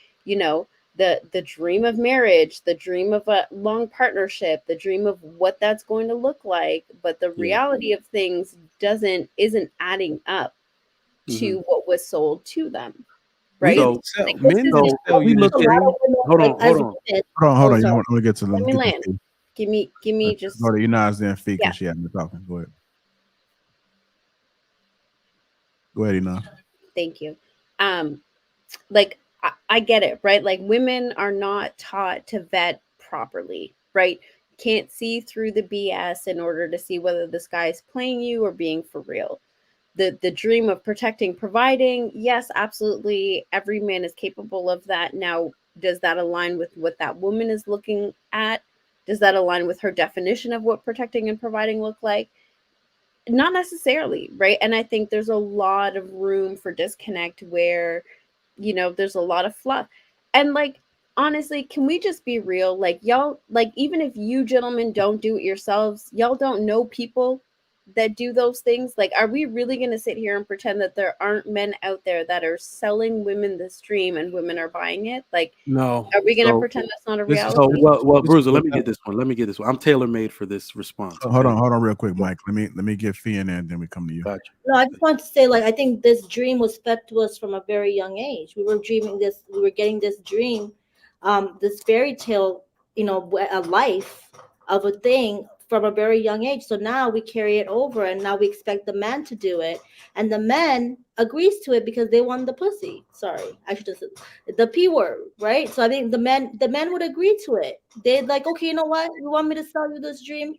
the dream of marriage, the dream of a long partnership, the dream of what that's going to look like, but the reality of things isn't adding up to what was sold to them. Right? Men don't sell you the dream. Hold on. You want to get to them. Let me land. Give me just. Go to Inaz then Fee, because she hadn't been talking. Go ahead. Go ahead, Inaz. Thank you. Like I get it, right? Like women are not taught to vet properly, right? Can't see through the BS in order to see whether this guy is playing you or being for real. The dream of protecting, providing, yes, absolutely. Every man is capable of that. Now, does that align with what that woman is looking at? Does that align with her definition of what protecting and providing look like? Not necessarily, right? And I think there's a lot of room for disconnect where, there's a lot of fluff. And like, honestly, can we just be real? Like y'all, like even if you gentlemen don't do it yourselves, y'all don't know people that do those things? Like, are we really going to sit here and pretend that there aren't men out there that are selling women this dream and women are buying it? Like, No. are we going to So pretend that's not a this is reality? Well, this is Bruiser, what let me get this one. Let me get this one. I'm tailor made for this response. So Okay? hold on, real quick, Mike. Let me get Fee in there, and then we come to you. Gotcha. No, I just want to say, like, I think this dream was fed to us from a very young age. We were dreaming this, we were getting this dream, this fairy tale, a life of a thing from a very young age. So now we carry it over, and now we expect the man to do it, and the man agrees to it because they want the pussy. Sorry, I should have said the p word, right? So I think the men would agree to it. They'd like, okay, you know what? You want me to sell you this dream?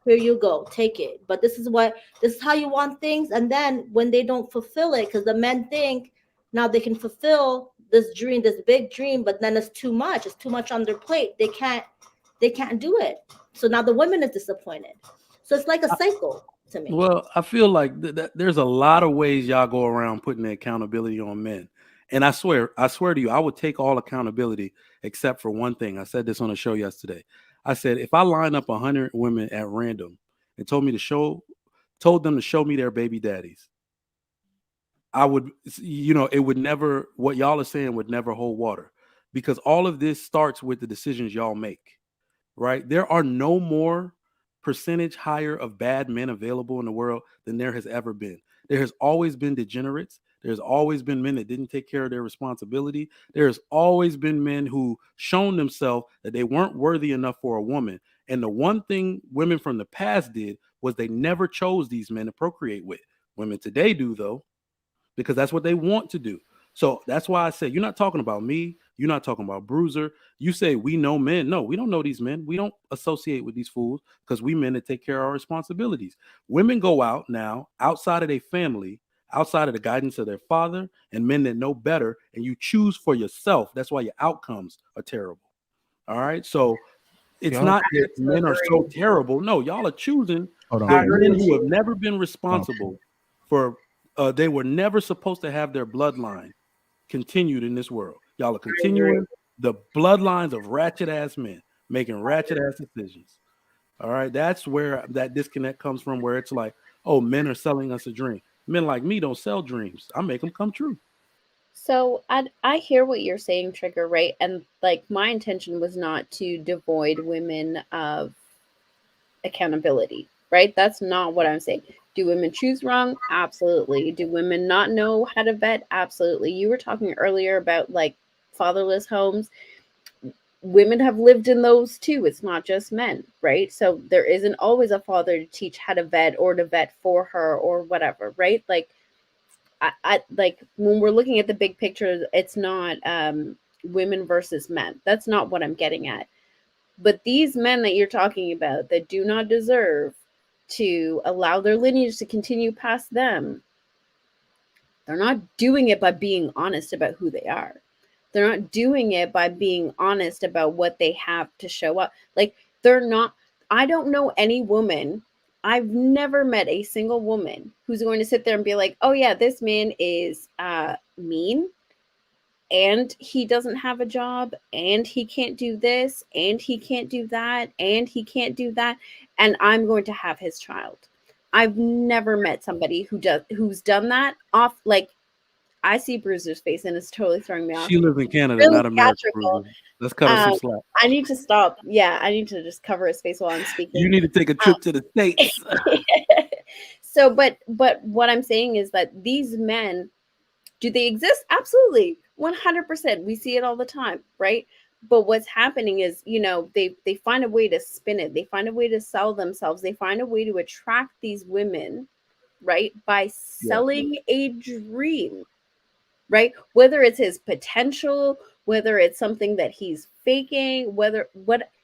Here you go, take it. But this is how you want things. And then when they don't fulfill it, because the men think now they can fulfill this dream, this big dream, but then it's too much. It's too much on their plate. They can't do it. So now the women is disappointed. So it's like a cycle to me. Well, I feel like there's a lot of ways y'all go around putting the accountability on men. And I swear to you, I would take all accountability except for one thing. I said this on a show yesterday. I said, if I line up 100 women at random and told them to show me their baby daddies, I would, it would never, what y'all are saying would never hold water, because all of this starts with the decisions y'all make, right? There are no more percentage higher of bad men available in the world than there has ever been. There has always been degenerates. There's always been men that didn't take care of their responsibility. There's always been men who shown themselves that they weren't worthy enough for a woman. And the one thing women from the past did was they never chose these men to procreate with. Women today do, though, because that's what they want to do. So that's why I say, you're not talking about me. You're not talking about Bruiser. You say we know men. No, we don't know these men. We don't associate with these fools because we men that take care of our responsibilities. Women go out now outside of their family, outside of the guidance of their father, and men that know better, and you choose for yourself. That's why your outcomes are terrible. All right. So it's Y'all- not that men are so terrible. No, y'all are choosing Hold on. the hold on. men who have never been responsible for. They were never supposed to have their bloodline continued in this world. Y'all are continuing the bloodlines of ratchet ass men making ratchet ass decisions. All right, that's where that disconnect comes from, where it's like, oh, men are selling us a dream. Men like me don't sell dreams. I make them come true. So I hear what you're saying, Trigger, right? And like, my intention was not to devoid women of accountability, right? That's not what I'm saying. Do women choose wrong? Absolutely. Do women not know how to vet? Absolutely. You were talking earlier about like fatherless homes. Women have lived in those too. It's not just men, right? So there isn't always a father to teach how to vet or to vet for her or whatever, right? Like, I like, when we're looking at the big picture, it's not women versus men. That's not what I'm getting at. But these men that you're talking about that do not deserve to allow their lineage to continue past them, they're not doing it by being honest about who they are. They're not doing it by being honest about what they have to show up. Like, they're not, I don't know any woman, I've never met a single woman who's going to sit there and be like, oh yeah, this man is mean, and he doesn't have a job, and he can't do this, and he can't do that, and he can't do that, and I'm going to have his child. I've never met somebody who's done that off. Like, I see Bruiser's face and it's totally throwing me off. She lives in Canada, Really not America. theatrical. Bruiser. Let's cut her some slack. I need to stop. Yeah, I need to just cover his face while I'm speaking. You need to take a trip to the States. So, but what I'm saying is that these men, do they exist? Absolutely. 100%. We see it all the time, right? But what's happening is, they find a way to spin it. They find a way to sell themselves. They find a way to attract these women, right? By selling a dream, right? Whether it's his potential, whether it's something that he's faking,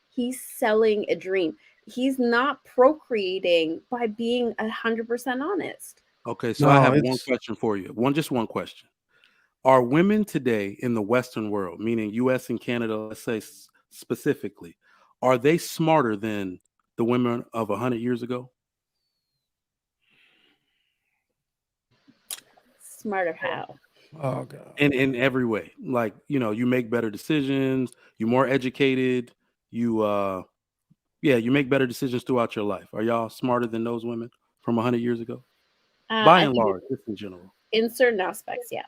he's selling a dream. He's not procreating by being 100% honest. Okay, so No, I have one it's- question for you. Just one question. Are women today in the Western world, meaning US and Canada, let's say specifically, are they smarter than the women of 100 years ago? Smarter how? Oh god. In every way. Like, you make better decisions, you're more educated, you make better decisions throughout your life. Are y'all smarter than those women from 100 years ago? Uh, By I and think large, just in general. in certain aspects, yeah.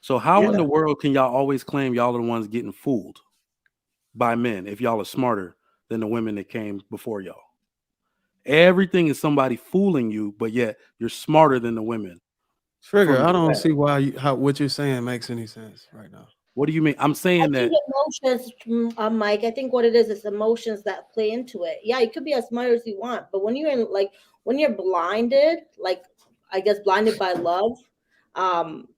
So how in Yeah. the world can y'all always claim y'all are the ones getting fooled by men if y'all are smarter than the women that came before y'all? Everything is somebody fooling you, but yet you're smarter than the women. Trigger, From I don't that. see why how what you're saying makes any sense right now. What do you mean? I'm I saying think that. emotions, Mike. I think what it is emotions that play into it. Yeah, you could be as smart as you want, but when you're in when you're blinded, like I guess blinded by love,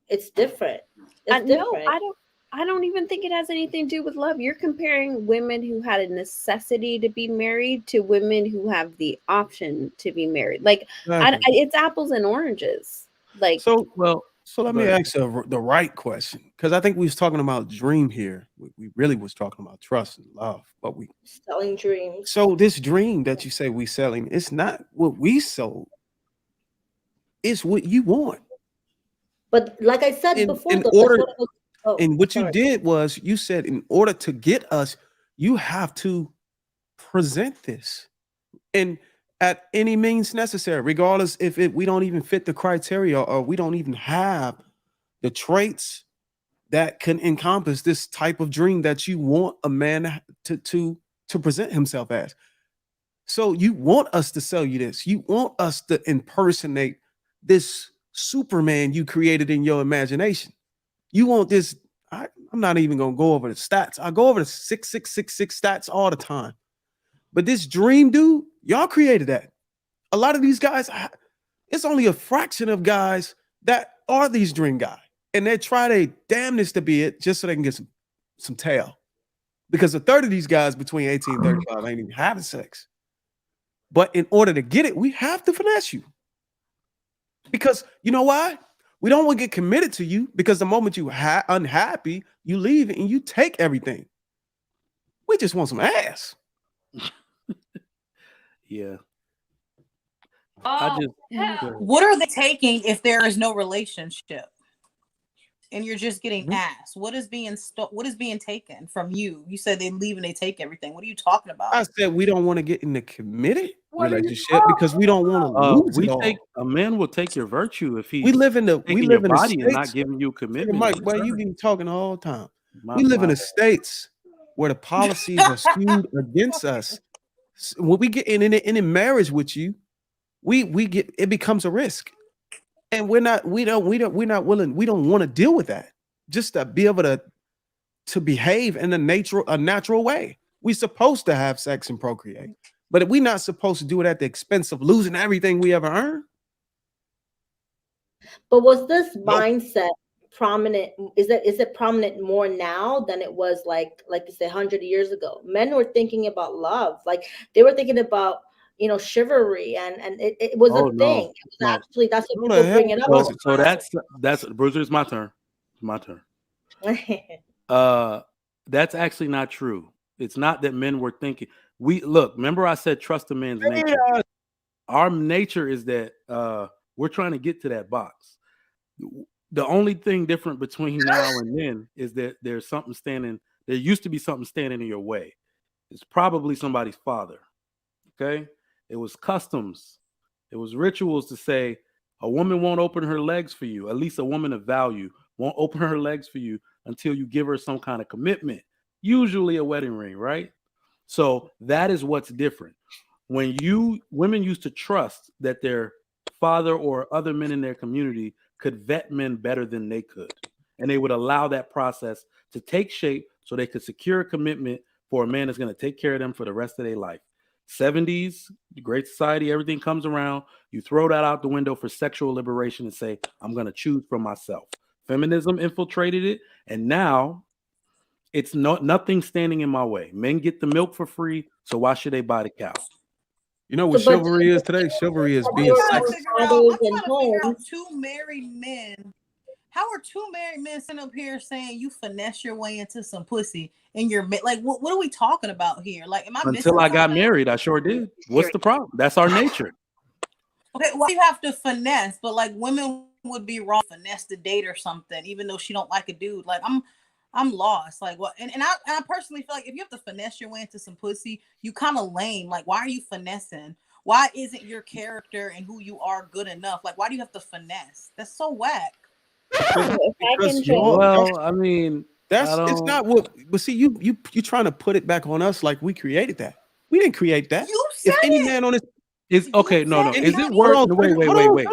it's different. It's No, different. I don't even think it has anything to do with love. You're comparing women who had a necessity to be married to women who have the option to be married. Like, Exactly. it's apples and oranges. Like, So let Go me ahead. ask you the right question, because I think we was talking about dream here. We really was talking about trust and love, but we Selling dreams. so this dream that you say we selling, it's not what we sold. It's what you want. But like I said before, In though, that's order, what it was. Oh, and what you sorry. did was you said in order to get us, you have to present this and at any means necessary, regardless if we don't even fit the criteria or we don't even have the traits that can encompass this type of dream that you want a man to present himself as. So you want us to sell you this. You want us to impersonate this Superman you created in your imagination. You want this. I'm not even gonna go over the stats. I go over the 6666 stats all the time. But this dream dude, y'all created that. A lot of these guys, it's only a fraction of guys that are these dream guys. And they try their damnness to be it just so they can get some tail. Because a third of these guys between 18 and 35 ain't even having sex. But in order to get it, we have to finesse you. Because you know why? We don't want to get committed to you because the moment you unhappy, you leave and you take everything. We just want some ass. Yeah. What are they taking if there is no relationship and you're just getting ass? What is being taken from you? You said they leave and they take everything. What are you talking about? I said we don't want to get in a committed relationship because we don't want to lose it all. A man will take your virtue if he's We live in the body and not states. giving you commitment. Mike, boy, you be talking all the time. My- we live in my- the states where the policies are skewed against us. When we get in marriage with you, we get it becomes a risk, and we're not willing. We don't want to deal with that. Just to be able to behave in a natural way. We're supposed to have sex and procreate, but we're not supposed to do it at the expense of losing everything we ever earned. But was this mindset prominent? Is it prominent more now than it was like you said 100 years ago? Men were thinking about love, like they were thinking about chivalry, and it was a thing. It was actually that's what people bring it up. So that's Bruiser. It's my turn. It's my turn. That's actually not true. It's not that men were thinking. Remember I said trust a man's nature. Our nature is that we're trying to get to that box. The only thing different between now and then is that there's something standing. There used to be something standing in your way. It's probably somebody's father. Okay. It was customs. It was rituals to say a woman won't open her legs for you. At least a woman of value won't open her legs for you until you give her some kind of commitment, usually a wedding ring, right? So that is what's different. When women used to trust that their father or other men in their community could vet men better than they could. And they would allow that process to take shape so they could secure a commitment for a man that's going to take care of them for the rest of their life. 70s, Great Society, everything comes around. You throw that out the window for sexual liberation and say, I'm going to choose for myself. Feminism infiltrated it. And now it's nothing standing in my way. Men get the milk for free. So why should they buy the cow? You know what chivalry is today? Chivalry is being I'm trying to figure out two married men. How are two married men sitting up here saying you finesse your way into some pussy in your like? What are we talking about here? Like, am I until I got married? I sure did. What's the problem? That's our nature. Okay, well, you have to finesse, but like women would be wrong finesse to date or something, even though she don't like a dude. Like I'm lost. Like what? And I personally feel like if you have to finesse your way into some pussy, you kind of lame. Like, why are you finessing? Why isn't your character and who you are good enough? Like, why do you have to finesse? That's so whack. So if I Because can y'all, just Well, I mean, I it's don't. not what. But see, you trying to put it back on us like we created that. We didn't create that. You said If any it. man on this, Is You okay. No, no. said Is not it even- worth? hold No, on, wait, wait, hold wait, on, wait.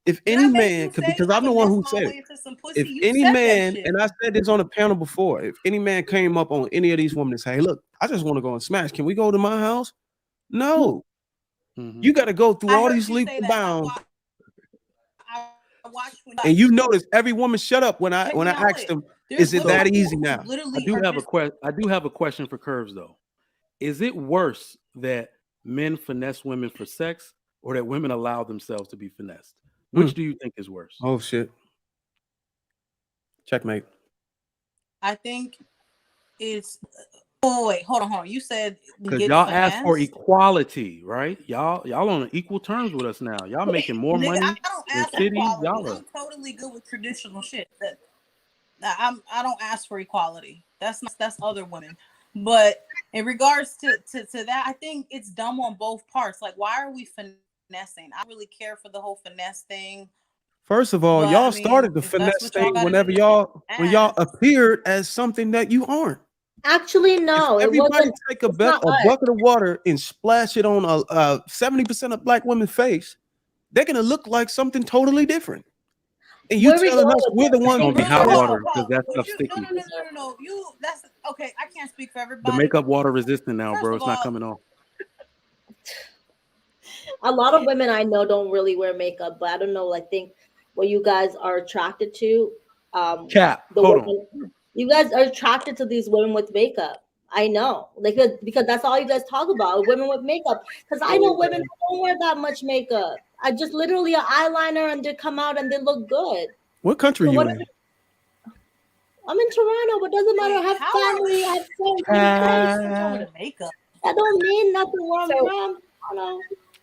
if Did any I make man, you say because I I'm the would one finesse who my said way it. into some pussy? If You any said that man, shit. and I said this on a panel before, if any man came up on any of these women and say, "Hey, look, I just want to go and smash. Can we go to my house?" No, Mhm. you got to go through I all heard these you leaps say and that. And bounds. I watched when And you notice every woman shut up when I Check me out asked with. them, There's "Is it women that who easy now?" I literally do are have a just question. I do have a question for Curves though. Is it worse that men finesse women for sex, or that women allow themselves to be finessed? Which do you think is worse? Oh shit! Checkmate. I think it's. Oh wait, hold on. You said Because get y'all asked for finessed. equality, right? Y'all on equal terms with us now. Y'all making more Nigga, I money don't in ask for cities. equality. Y'all are. I'm totally good with traditional shit. I don't ask for equality. That's other women. But in regards to that, I think it's dumb on both parts. Like, why are we finessing? I don't really care for the whole finesse thing. First of all, But y'all I started mean, the if that's finesse what y'all thing gotta whenever do, when y'all appeared as something that you aren't. Actually, If no, it everybody wasn't. take a It's not us. bucket of water and splash it on a 70% of black women's face, they're gonna look like something totally different. And you Where we telling going us with we're the this? ones Gonna who be hot finesse? water because that but stuff's you, sticky. no. You that's okay. I can't speak for The everybody. makeup water resistant now, First bro. of It's not all, coming off. A lot of women I know don't really wear makeup, but I don't know. I think what you guys are attracted to, Cap, the hold on. women, you guys are attracted to these women with makeup. I know, like because that's all you guys talk about, women with makeup. Because I know women who don't wear that much makeup. I just literally an eyeliner and they come out and they look good. What country So you what? in? I'm in Toronto, but doesn't matter. I wait, have how family. I have friends. over the makeup? That don't mean nothing where I'm So- from. I don't know.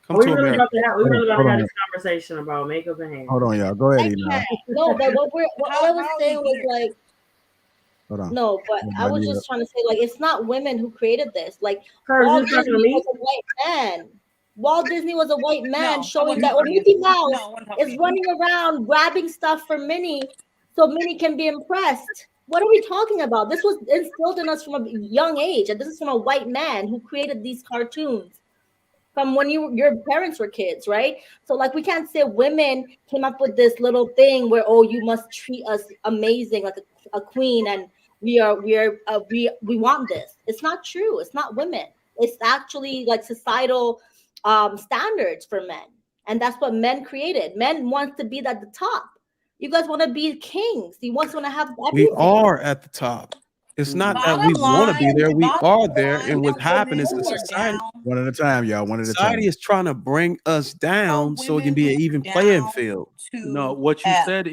Come We to really America. about to have, we Hold on, really about hold to have on. this conversation about makeup and hair. Hold on, y'all. Go ahead, Enoch. No, but what I was How are saying we was here? like, Hold on. no, but I was Everybody just trying to say, like, it's not women who created this. Like, Curves, Walt you talking to Disney me? was a white man. Walt Disney was a white man No, I showing wasn't that when talking to Mickey you. Mouse No, I wasn't talking to is you. running around grabbing stuff for Minnie so Minnie can be impressed. What are we talking about? This was instilled in us from a young age, and this is from a white man who created these cartoons from when your parents were kids, right? So like we can't say women came up with this little thing where oh you must treat us amazing like a queen and we want this. It's not true. It's not women. It's actually like societal standards for men, and that's what men created. Men want to be at the top. You guys want to be kings. You want to have We everything. are at the top. It's not that we Bottom want to be there. We line, are there. And what's that happening is women the were society. down. One at a time, y'all. One at a Society time. is trying to bring us down so it can Women be an went even playing down field. No, to what you F. said,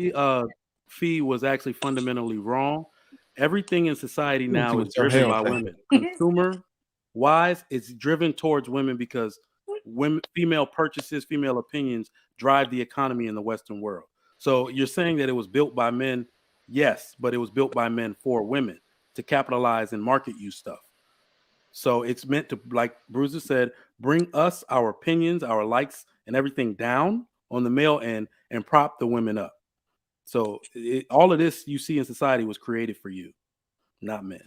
Fee, was actually fundamentally wrong. Everything in society You went now through is a tough driven hell by thing. women. Consumer wise, it's driven towards women because women, female purchases, female opinions drive the economy in the Western world. So you're saying that it was built by men, yes, but it was built by men for women to capitalize and market you stuff. So it's meant to, like Bruiser said, bring us, our opinions, our likes, and everything down on the male end and prop the women up. So all of this you see in society was created for you, not men.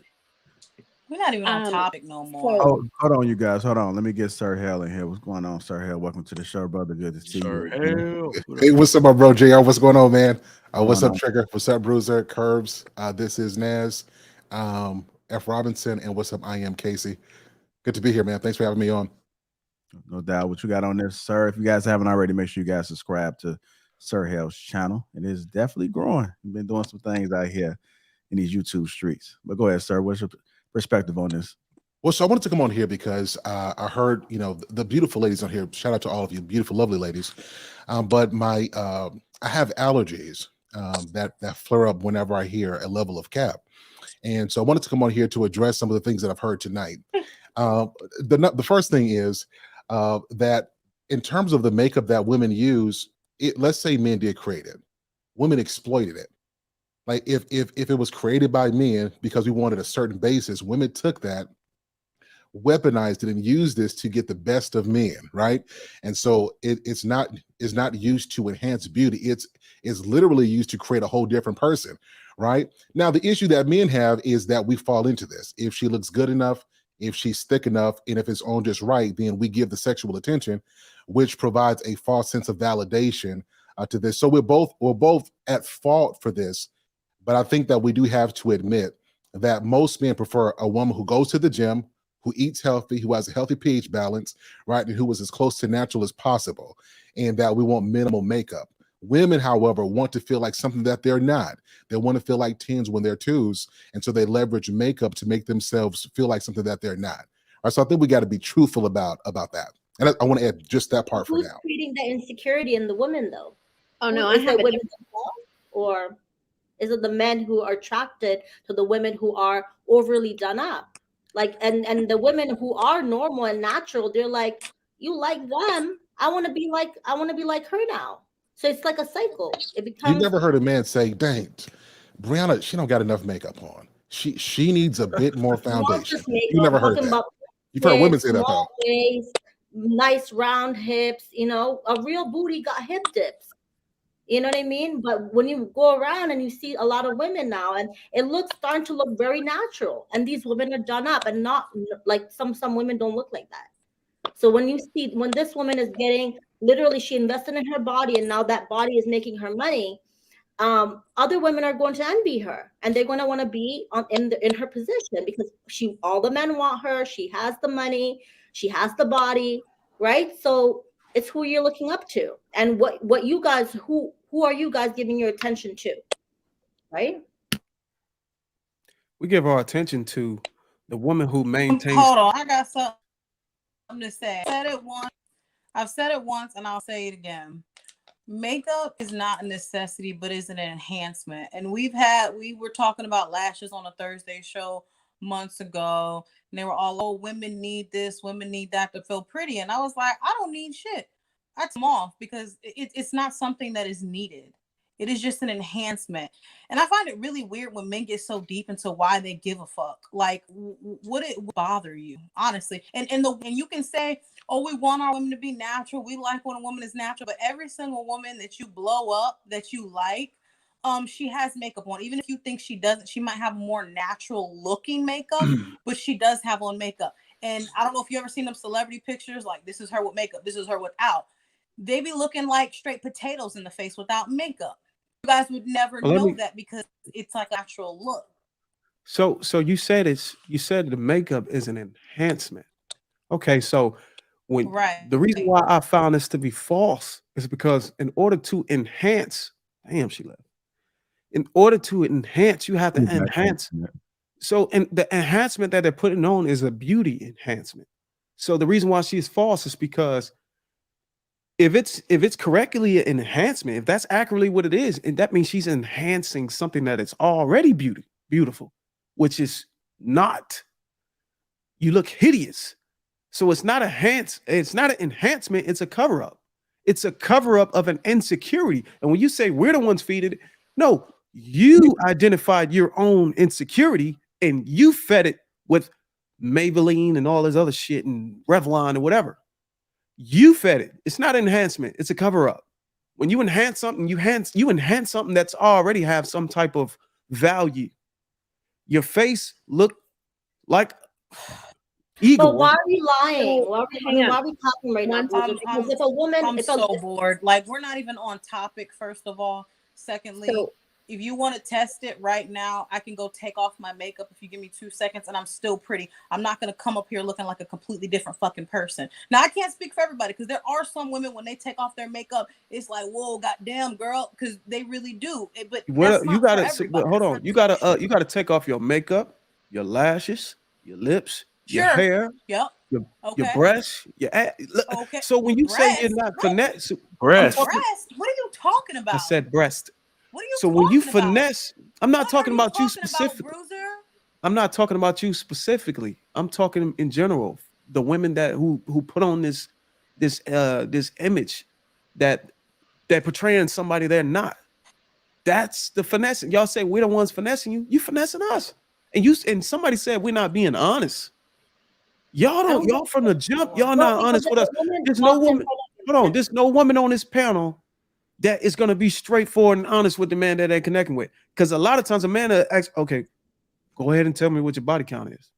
We're not even on topic no more. Oh, hold on, you guys. Hold on. Let me get Sir Hell in here. What's going on, Sir Hell? Welcome to the show, brother. Good to see you. Hey, what's up, my bro JR? What's going on, man? What's going up, on? Trigger? What's up, Bruiser? Curbs. This is Naz, F. Robinson, and what's up? I am Casey. Good to be here, man. Thanks for having me on. No doubt. What you got on this, sir? If you guys haven't already, make sure you guys subscribe to Sir Hell's channel. It is definitely growing. We've been doing some things out here in these YouTube streets. But go ahead, sir. What's your perspective on this? Well, so I wanted to come on here because I heard, the beautiful ladies on here. Shout out to all of you, beautiful, lovely ladies. But I have allergies that flare up whenever I hear a level of cap, and so I wanted to come on here to address some of the things that I've heard tonight. The first thing is that in terms of the makeup that women use, let's say men did create it, women exploited it. Like if it was created by men because we wanted a certain basis, women took that, weaponized it and used this to get the best of men, right? And so it's not used to enhance beauty. It's literally used to create a whole different person, right? Now, the issue that men have is that we fall into this. If she looks good enough, if she's thick enough, and if it's on just right, then we give the sexual attention, which provides a false sense of validation to this. So we're both at fault for this. But I think that we do have to admit that most men prefer a woman who goes to the gym, who eats healthy, who has a healthy pH balance, right, and who is as close to natural as possible, and that we want minimal makeup. Women, however, want to feel like something that they're not. They want to feel like 10s when they're 2s, and so they leverage makeup to make themselves feel like something that they're not. All right, so I think we got to be truthful about that. And I want to add just that part for Who's now. creating that insecurity in the women, though? Oh no, Is I have it women or is it the men who are attracted to the women who are overly done up? Like, and the women who are normal and natural, they're like, you like them, I want to be like her now. So it's like a cycle. It You becomes. never heard a man say, "Dang, Brianna, she don't got enough makeup on. She needs a bit more Not foundation." just makeup. You never I'm heard talking that. about You've heard women hips, say that though. small waist, nice round hips. A real booty got hip dips. You know what I mean? But when you go around and you see a lot of women now, and it looks starting to look very natural, and these women are done up, and not like some women don't look like that. So when this woman is getting, literally, she invested in her body, and now that body is making her money. Other women are going to envy her, and they're going to want to be in her position, because all the men want her. She has the money, she has the body, right? So it's who you're looking up to, and what you guys, who are you guys giving your attention to, right? We give our attention to the woman who maintains. Hold on, I got something to say. I've said it once, and I'll say it again. Makeup is not a necessity, but is an enhancement. And we were talking about lashes on a Thursday show months ago, and they were all, oh, women need this, women need that to feel pretty. And I was like, I don't need shit. I took them off because it's not something that is needed. It is just an enhancement. And I find it really weird when men get so deep into why they give a fuck. Like, would it bother you, honestly? And you can say, oh, we want our women to be natural. We like when a woman is natural. But every single woman that you blow up, that you like, she has makeup on. Even if you think she doesn't, she might have more natural looking makeup, but she does have on makeup. And I don't know if you ever seen them celebrity pictures, like this is her with makeup, this is her without. They be looking like straight potatoes in the face without makeup. You guys would never know that because it's like a natural look. So you said the makeup is an enhancement. Okay, so the reason why I found this to be false is because in order to enhance, she left. In order to enhance, you have to enhance. So, and the enhancement that they're putting on is a beauty enhancement. So the reason why she's false is because if it's correctly an enhancement, if that's accurately what it is, and that means she's enhancing something that is already beautiful, which is not. You look hideous. So it's not it's not an enhancement, it's a cover-up. It's a cover-up of an insecurity. And when you say we're the ones feeding it, no, you identified your own insecurity and you fed it with Maybelline and all this other shit and Revlon and whatever. You fed it. It's not enhancement, it's a cover-up. When you enhance something, you enhance something that's already have some type of value. Your face look like Igor. But why are we lying? Why are we talking right now? Because if a woman, I'm so bored. Like, we're not even on topic, first of all. Secondly, if you want to test it right now, I can go take off my makeup if you give me 2 seconds, and I'm still pretty. I'm not going to come up here looking like a completely different fucking person. Now, I can't speak for everybody, because there are some women, when they take off their makeup, it's like, whoa, goddamn, girl, because they really do. But you gotta hold on. You gotta take off your makeup, your lashes, your lips, your hair, your breasts, your ass. Okay. So when you say you're not finesse, breast. What are you talking about? I said breast. What are you so when you finesse, I'm not talking about you specifically. I'm not talking about you specifically. I'm talking in general. The women that who put on this image that they're portraying somebody they're not. That's the finessing. Y'all say we're the ones finessing you. You finessing us. And somebody said we're not being honest. Y'all from the jump, y'all not honest with us. There's no woman. Hold on, there's no woman on this panel that is going to be straightforward and honest with the man that they're connecting with. Because a lot of times a man asks, okay, go ahead and tell me what your body count is.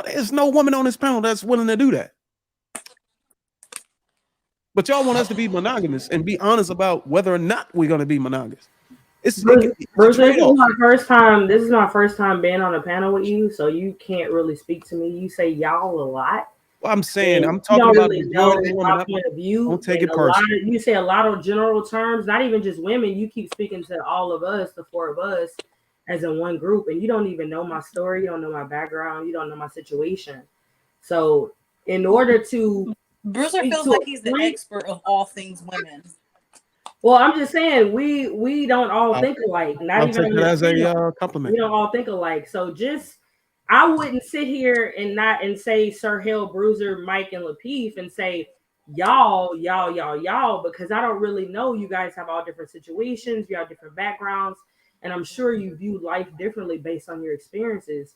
There's no woman on this panel that's willing to do that. But y'all want us to be monogamous and be honest about whether or not we're going to be monogamous. Bruce, this is my first time. This is my first time being on a panel with you, so you can't really speak to me. You say y'all a lot. Well, I'm saying I'm talking about really the majority of women. my point of view. Don't take it personal. personally. You say a lot of general terms, not even just women. You keep speaking to all of us, the four of us, as in one group, and you don't even know my story. You don't know my background. You don't know my situation. So, in order to Bruiser feels like he's the expert of all things women. Well, I'm just saying we don't all think alike. Not I'll even take it as a compliment. We don't all think alike. So I wouldn't sit here and say Sir Hill, Bruiser, Mike, and Lapeef and say y'all, because I don't really know. You guys have all different situations, you have different backgrounds, and I'm sure you view life differently based on your experiences.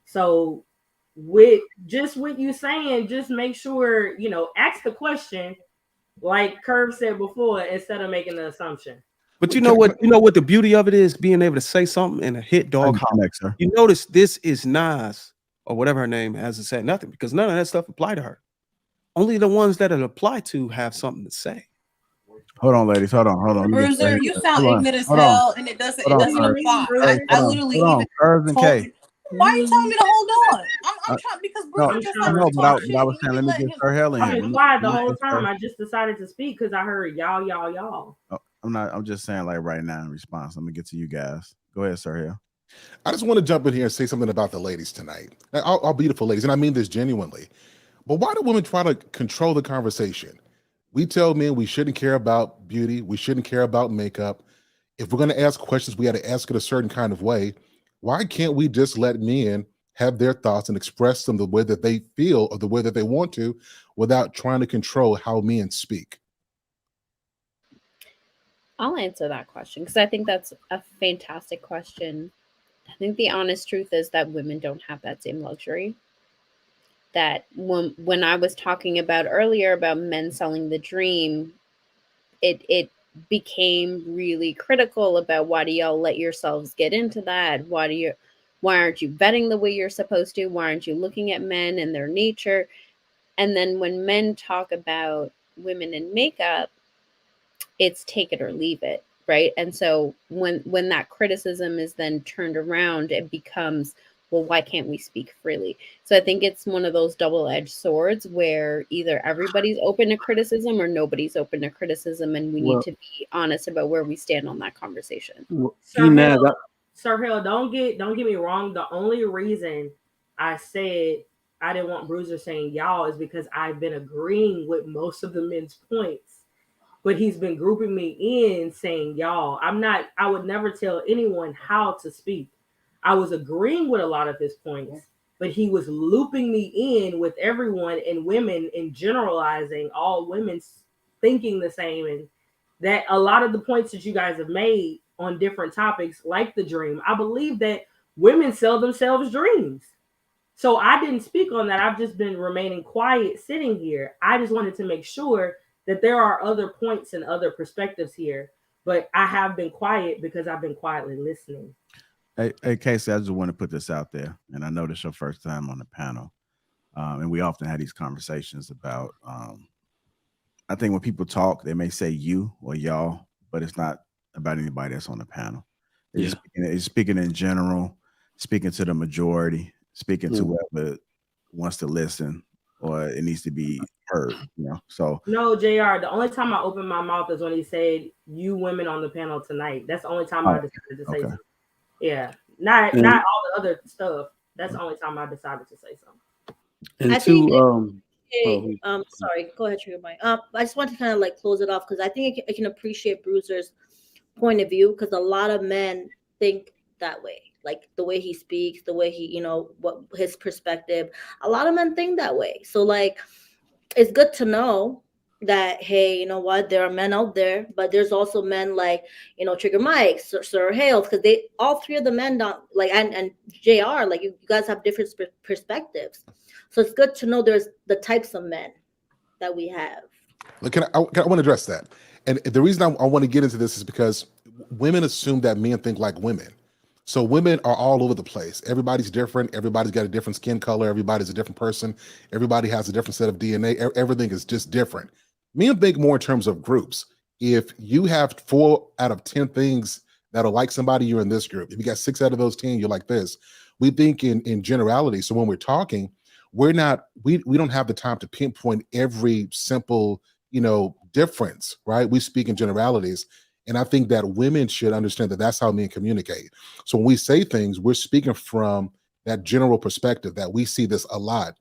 So with what you saying, just make sure, ask the question like Curve said before, instead of making the assumption. But you know what the beauty of it is, being able to say something and a hit dog holler. You notice this is Nas or whatever her name hasn't said nothing because none of that stuff apply to her. Only the ones that it apply to have something to say. Hold on, ladies. Hold on. Bruiser, you sound ignorant as hell, and it doesn't apply. I literally even told you. Why are you telling me to hold on? I'm trying because Bruiser just like to talk shit. I was saying, let me get her hell in here. I've been quiet the whole time. I just decided to speak because I heard y'all. I'm just saying, like right now in response. Let me get to you guys. Go ahead, Sir Hill. I just want to jump in here and say something about the ladies tonight. All beautiful ladies, and I mean this genuinely. But why do women try to control the conversation? We tell men we shouldn't care about beauty. We shouldn't care about makeup. If we're going to ask questions, we got to ask it a certain kind of way. Why can't we just let men have their thoughts and express them the way that they feel or the way that they want to without trying to control how men speak? I'll answer that question because I think that's a fantastic question. I think the honest truth is that women don't have that same luxury. That when I was talking about earlier about men selling the dream, it became really critical about why do y'all let yourselves get into that? Why aren't you vetting the way you're supposed to? Why aren't you looking at men and their nature? And then when men talk about women in makeup, it's take it or leave it, right? And so when that criticism is then turned around, it becomes, well, why can't we speak freely? So I think it's one of those double-edged swords where either everybody's open to criticism or nobody's open to criticism, and we need to be honest about where we stand on that conversation. Sir Hill, don't get me wrong. The only reason I said I didn't want Bruiser saying y'all is because I've been agreeing with most of the men's points, but he's been grouping me in saying y'all. I would never tell anyone how to speak. I was agreeing with a lot of his points, but he was looping me in with everyone and women and generalizing all women thinking the same. And that a lot of the points that you guys have made on different topics, like the dream, I believe that women sell themselves dreams. So I didn't speak on that. I've just been remaining quiet sitting here. I just wanted to make sure that there are other points and other perspectives here, but I have been quiet because I've been quietly listening. Hey, Casey, I just want to put this out there, and I know this is your first time on the panel, and we often have these conversations about, I think when people talk, they may say you or y'all, but it's not about anybody that's on the panel. It's speaking in general, speaking to the majority, speaking to whoever wants to listen, or it needs to be heard, So no, JR, the only time I opened my mouth is when he said you women on the panel tonight. That's the only time I decided to say something. Yeah, not all the other stuff. That's the only time I decided to say something. And sorry, go ahead, Trigger Mike. I just want to kind of like close it off because I think I can appreciate Bruiser's point of view because a lot of men think that way, like the way he speaks, the way he, what his perspective. A lot of men think that way. So like, it's good to know that, hey, you know what, there are men out there, but there's also men like, Trigger Mike, Sir Hales, because they all three of the men don't like, and JR, like, you guys have different perspectives. So it's good to know there's the types of men that we have. Look, I want to address that. And the reason I want to get into this is because women assume that men think like women. So women are all over the place. Everybody's different. Everybody's got a different skin color. Everybody's a different person. Everybody has a different set of DNA. Everything is just different. Men think more in terms of groups. If you have 4 out of 10 things that are like somebody, you're in this group. If you got 6 out of those 10, you're like this. We think in generality. So when we're talking, we don't have the time to pinpoint every simple, difference, right? We speak in generalities. And I think that women should understand that that's how men communicate. So when we say things, we're speaking from that general perspective that we see this a lot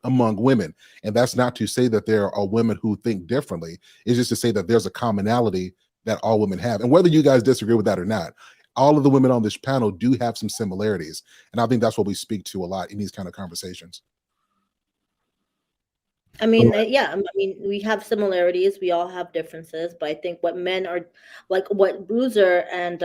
among women. And that's not to say that there are women who think differently. It's just to say that there's a commonality that all women have. And whether you guys disagree with that or not, all of the women on this panel do have some similarities. And I think that's what we speak to a lot in these kind of conversations. I mean, yeah, I mean, we have similarities. We all have differences, but I think what men are like, what Bruiser and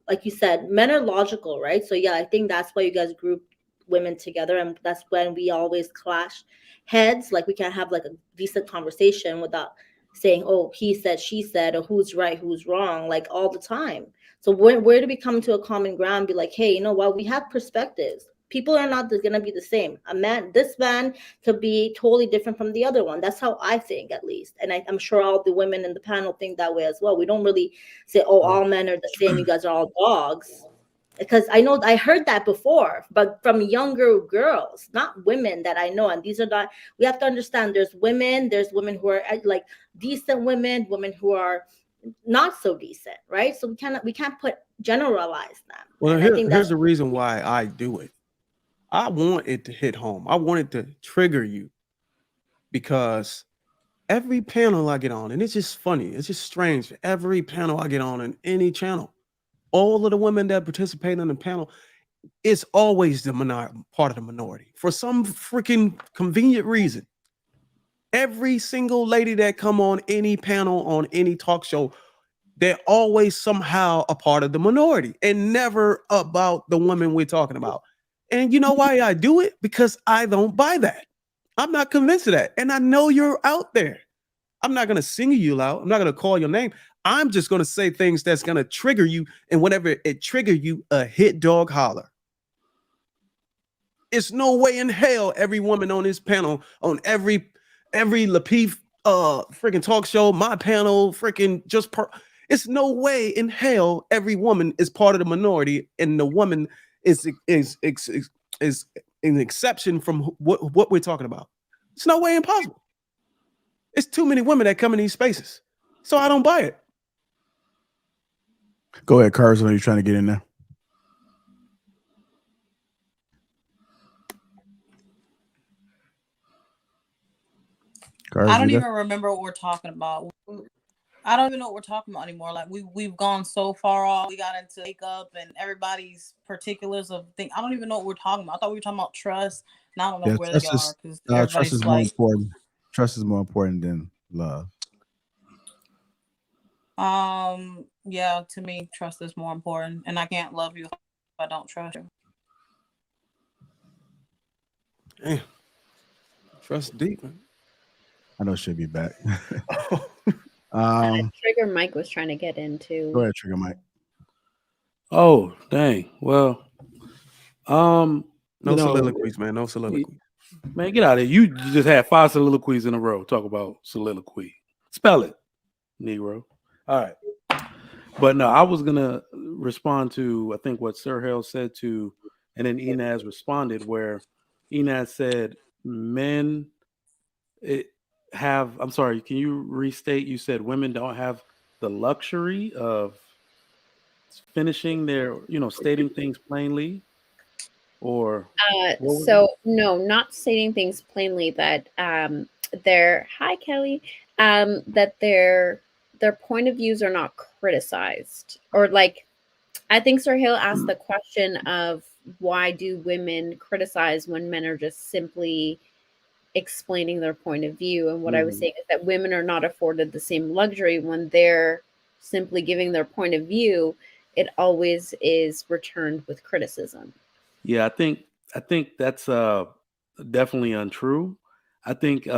like you said, men are logical, right? So yeah, I think that's why you guys group women together, and that's when we always clash heads. Like we can't have like a decent conversation without saying, "Oh, he said, she said," or "Who's right, who's wrong," like all the time. So where do we come to a common ground? Be like, hey, you know what? We have perspectives. People are not going to be the same. This man could be totally different from the other one. That's how I think, at least. And I'm sure all the women in the panel think that way as well. We don't really say, oh, all men are the same. You guys are all dogs. Because I know I heard that before, but from younger girls, not women that I know. And these are not, we have to understand there's women who are like decent women who are not so decent, right? So we can't generalize them. Well, And I think here's that's the reason why I do it. I want it to hit home. I want it to trigger you, because every panel I get on, and it's just funny, it's just strange. Every panel I get on in any channel, all of the women that participate in the panel, it's always the part of the minority for some freaking convenient reason. Every single lady that come on any panel on any talk show, they're always somehow a part of the minority and never about the women we're talking about. And you know why I do it? Because I don't buy that. I'm not convinced of that. And I know you're out there. I'm not going to single you out. I'm not going to call your name. I'm just going to say things that's going to trigger you. And whenever it trigger you, a hit dog holler. It's no way in hell every woman on this panel, on every Lapeef freaking talk show, my panel, freaking it's no way in hell every woman is part of the minority, and the woman is an exception from what we're talking about. It's no way impossible. It's too many women that come in these spaces, so I don't buy it. Go ahead, Carson. Are you trying to get in there? I don't even remember what we're talking about. I don't even know what we're talking about anymore. Like we've gone so far off. We got into makeup and everybody's particulars of things. I don't even know what we're talking about. I thought we were talking about trust. And I don't know where they are, because trust is more important. Trust is more important than love. Yeah, to me, trust is more important, and I can't love you if I don't trust you. Damn. Trust deep, man. I know she'll be back. Trigger Mike was trying to get into. Go ahead, Trigger Mike. Oh, dang. Well, no soliloquies, man. No soliloquies. Man, get out of here. You just had 5 soliloquies in a row. Talk about soliloquy. Spell it, Negro. All right. But no, I was gonna respond to, I think, what Sir Hale said to, and then Inez responded, where Inez said men have, I'm sorry, can you restate? You said women don't have the luxury of finishing their, stating things plainly, or so no, not stating things plainly, that hi Kelly, that their point of views are not criticized, or like, I think Sir Hale asked the question of why do women criticize when men are just simply explaining their point of view. And what I was saying is that women are not afforded the same luxury when they're simply giving their point of view. It always is returned with criticism. Yeah, I think that's definitely untrue. I think in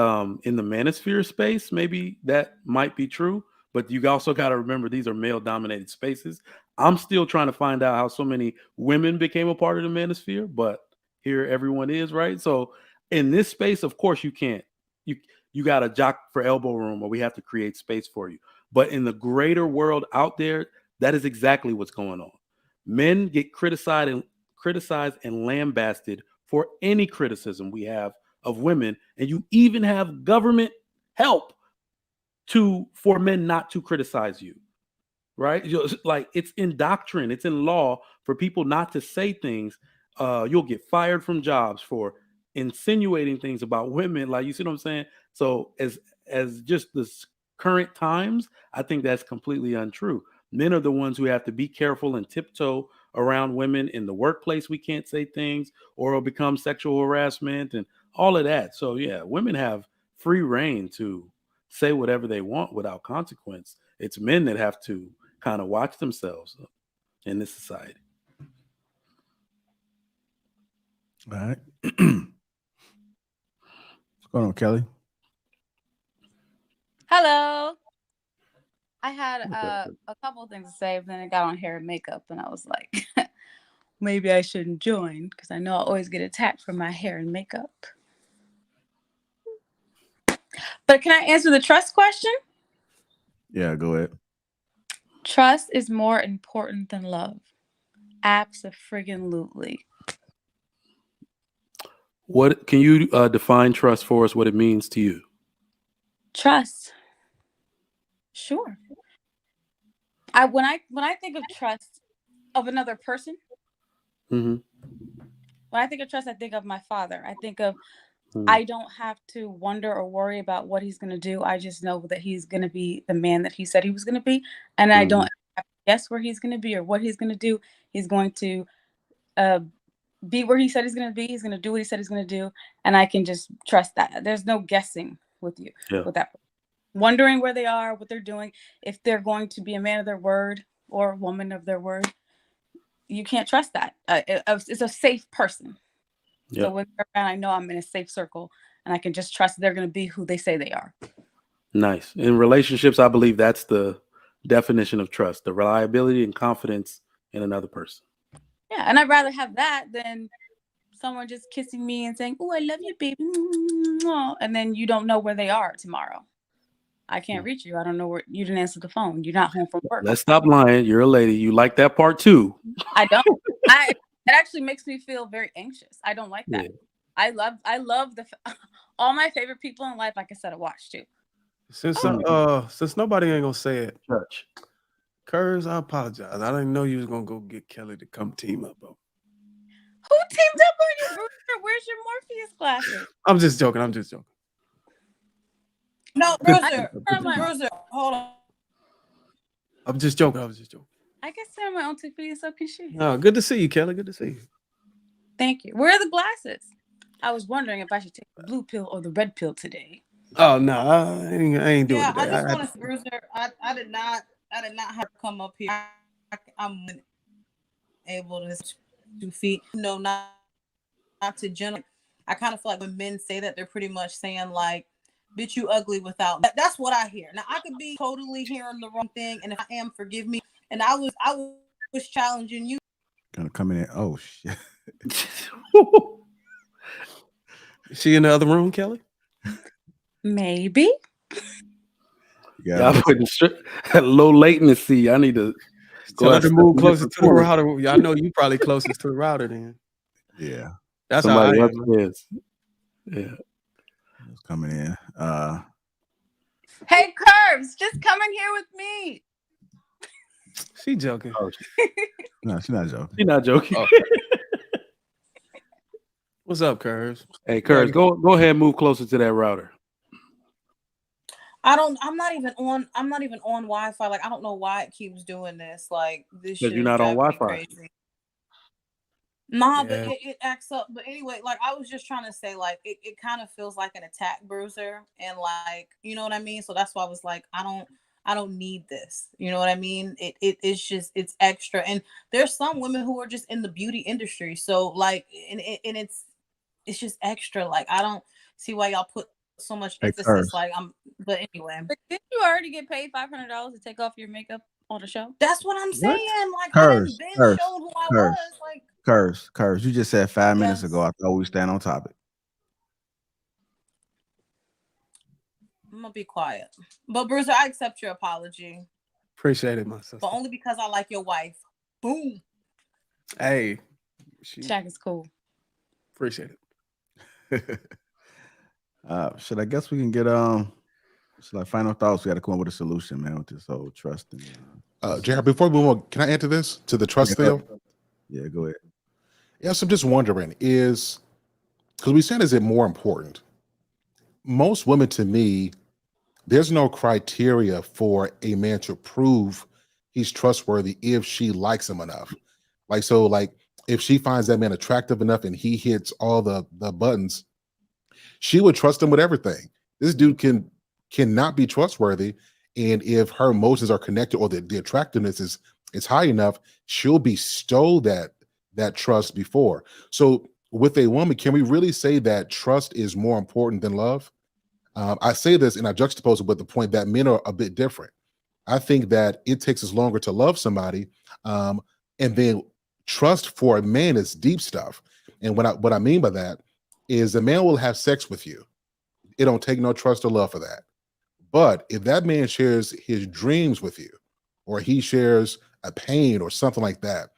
the manosphere space, maybe that might be true, but you also got to remember these are male-dominated spaces. I'm still trying to find out how so many women became a part of the manosphere, but here everyone is, right? So in this space, of course, you can't. You got a jock for elbow room, or we have to create space for you. But in the greater world out there, that is exactly what's going on. Men get criticized and lambasted for any criticism we have of women, and you even have government help for men not to criticize you, right? Like it's in doctrine, it's in law for people not to say things. You'll get fired from jobs for insinuating things about women. Like, you see what I'm saying? So as just this current times, I think that's completely untrue. Men are the ones who have to be careful and tiptoe around women. In the workplace, we can't say things or it'll become sexual harassment and all of that. So yeah, women have free reign to say whatever they want without consequence. It's men that have to kind of watch themselves in this society. All right. What's going on, Kelly? Hello. I had a couple of things to say, but then I got on hair and makeup, and I was like, maybe I shouldn't join because I know I always get attacked for my hair and makeup. But can I answer the trust question? Yeah, go ahead. Trust is more important than love. Abso-friggin-lutely. What can you define trust for us? What it means to you? Trust. Sure. When I think of trust of another person, when I think of trust, I think of my father. I think of I don't have to wonder or worry about what he's going to do. I just know that he's going to be the man that he said he was going to be, and I don't have to guess where he's going to be or what he's going to do. He's going to be where he said he's going to be. He's going to do what he said he's going to do, and I can just trust that. There's no guessing with you with that person. Wondering where they are, what they're doing, if they're going to be a man of their word or a woman of their word. You can't trust that. It's a safe person. Yep. So when they're around, I know I'm in a safe circle, and I can just trust they're going to be who they say they are. Nice. In relationships, I believe that's the definition of trust: the reliability and confidence in another person. Yeah, and I'd rather have that than someone just kissing me and saying, "Oh, I love you, baby," and then you don't know where they are tomorrow. I can't reach you. I don't know where you didn't answer the phone. You're not home from work. Let's stop lying. You're a lady. You like that part too. I don't. It actually makes me feel very anxious. I don't like that. Yeah. I love all my favorite people in life. Like I said, I watch too. Since nobody ain't gonna say it, Church. Curves, I apologize. I didn't know you was gonna go get Kelly to come team up. Bro. Who teamed up on you, Bruiser? Where's your Morpheus glasses? I'm just joking. No, Bruiser, hold on. I'm just joking. I can stand on my own 2 feet, so can she. No, good to see you, Kelly. Good to see you. Thank you. Where are the glasses? I was wondering if I should take the blue pill or the red pill today. Oh no, I ain't doing it. I just want to, Bruiser. I did not have to come up here. I'm able to 2 feet. No, not to general. I kind of feel like when men say that, they're pretty much saying like, "Bitch, you ugly without." That's what I hear. Now I could be totally hearing the wrong thing, and if I am, forgive me. And I was challenging you. Gonna come in. Oh shit. Is she in the other room, Kelly? Maybe. Yeah, I'm putting low latency. I need to tell her to move closer to the router. I know you probably closest to the router then. Yeah, that's somebody how I am. Yeah, it's coming in. Hey, Curves, just come in here with me. She joking. Oh, no, she's not joking. She's not joking. Oh. What's up, Curves? Hey, Curves, go ahead and move closer to that router. I'm not even on Wi-Fi. Like, I don't know why it keeps doing this. Like, this because you're not on Wi-Fi. crazy. Nah, but Yeah. it acts up. But anyway, like I was just trying to say, like it kind of feels like an attack bruiser, and like you know what I mean. So that's why I was like, I don't need this. You know what I mean? It's just it's extra, and there's some women who are just in the beauty industry, so like, and it's just extra. Like I don't see why y'all put so much Hey, emphasis. Curse. Like but anyway, But didn't you already get paid $500 to take off your makeup on the show? that's what I'm What? saying. Like I didn't Curse. been Curse. showed who I Curse. was. Like Curse. You just said 5 minutes ago. yes, I thought we stand on topic. I'm gonna be quiet. But Bruiser, I accept your apology, Appreciate it, my sister. but only because I like your wife. Boom. Hey, Shaq is cool. appreciate it. Should I guess we can get should I final thoughts? We got to come up with a solution, man, with this whole trust and JR, before we move on, can I add to this, to the trust deal? Yeah, go ahead. Yes, I'm just wondering, because we said, is it more important? Most women, to me, there's no criteria for a man to prove he's trustworthy if she likes him enough. Like if she finds that man attractive enough and he hits all the buttons, she would trust him with everything. This dude cannot be trustworthy, and if her emotions are connected or the attractiveness is high enough, she'll bestow that trust before. So with a woman, can we really say that trust is more important than love? I say this and I juxtapose it with the point that men are a bit different. I think that it takes us longer to love somebody, and then trust for a man is deep stuff. And what I mean by that is a man will have sex with you. It don't take no trust or love for that. But if that man shares his dreams with you, or he shares a pain or something like that,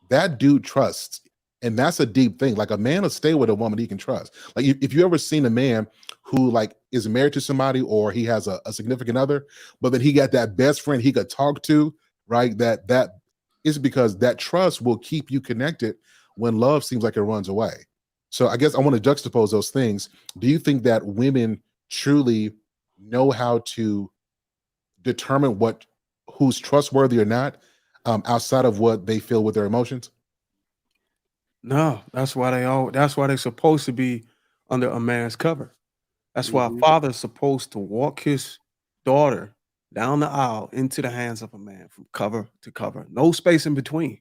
that dude trusts. And that's a deep thing. Like a man will stay with a woman he can trust. Like if you ever seen a man who like is married to somebody or he has a significant other, but then he got that best friend he could talk to, right? That is because that trust will keep you connected when love seems like it runs away. So I guess I want to juxtapose those things. Do you think that women truly know how to determine who's trustworthy or not, outside of what they feel with their emotions? No, that's why they're supposed to be under a man's cover. That's why a father's supposed to walk his daughter down the aisle into the hands of a man from cover to cover. No space in between.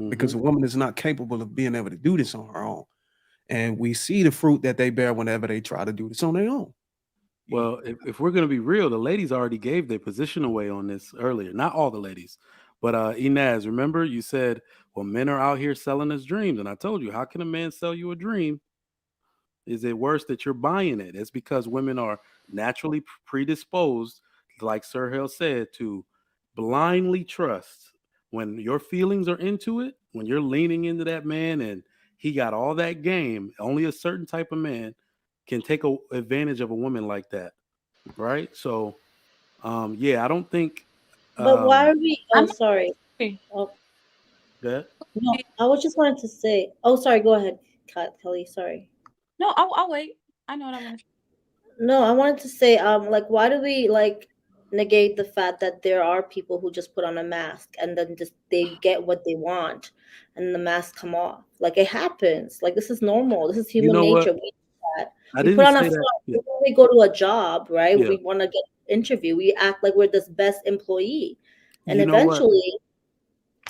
Because a woman is not capable of being able to do this on her own. And we see the fruit that they bear whenever they try to do this on their own. Well, if we're going to be real, the ladies already gave their position away on this earlier. Not all the ladies, but Inez, remember you said, well, men are out here selling us dreams. And I told you, how can a man sell you a dream? Is it worse that you're buying it? It's because women are naturally predisposed, like Sir Hill said, to blindly trust. When your feelings are into it, when you're leaning into that man and he got all that game, only a certain type of man can take advantage of a woman like that, right? So, yeah, I don't think. But why are we? I'm Oh, not sorry. agree. Oh, That no, I was just wanting to say. Oh, sorry. Go ahead, Kelly. Sorry. No, I'll wait. I know what I'm gonna. No, I wanted to say, like, why do we like negate the fact that there are people who just put on a mask and then just they get what they want, and the mask come off? Like it happens. Like this is normal. This is you human know what? nature. We do that. I We put didn't on a say front. that. Yeah, When we go to a job, right? yeah. We want to get interview. We act like we're this best employee, and You know what? eventually,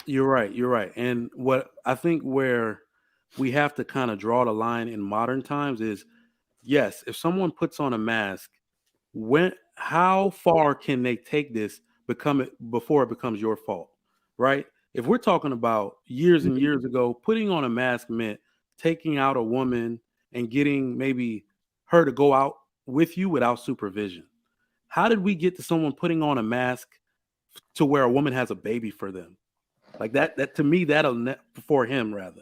You're right. You're right. And what I think where we have to kind of draw the line in modern times is, yes, if someone puts on a mask, how far can they take this before it becomes your fault, right? If we're talking about years and years ago, putting on a mask meant taking out a woman and getting maybe her to go out with you without supervision. How did we get to someone putting on a mask to where a woman has a baby for them? Like that to me, for him rather,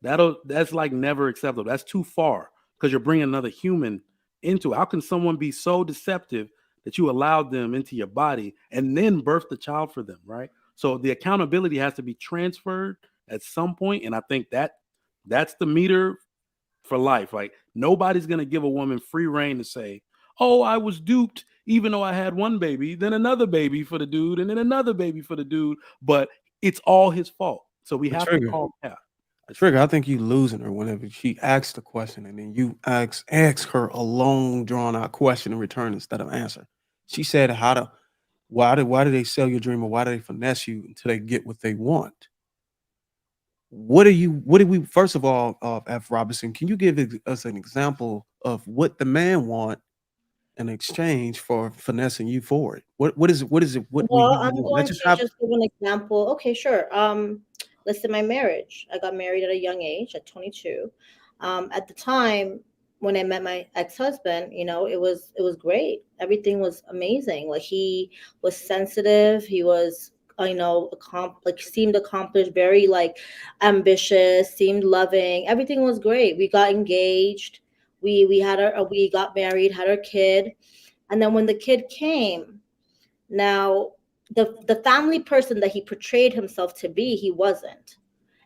that's like never acceptable. That's too far because you're bringing another human into it. How can someone be so deceptive that you allowed them into your body and then birth the child for them, right? So the accountability has to be transferred at some point, and I think that's the meter for life. Like nobody's gonna give a woman free reign to say, "Oh, I was duped," even though I had one baby, then another baby for the dude, and then another baby for the dude, but it's all his fault. So we The have to trigger. call. Yeah, Trigger, I think you losing her whenever she asks the question and then you ask her a long drawn out question in return instead of answer. She said, "How to why do they sell your dream or why do they finesse you until they get what they want?" What do we first of all, F. Robinson, can you give us an example of what the man want in exchange for finessing you for it? What is it what will Well, you I'm want? Let's going just to have just give an example. Okay, sure. Listen, my marriage. I got married at a young age, at 22. At the time when I met my ex-husband, it was great. Everything was amazing. Like he was sensitive. He was, like seemed accomplished, very like ambitious, seemed loving. Everything was great. We got engaged. We got married, had our kid, and then when the kid came. Now, the family person that he portrayed himself to be, he wasn't.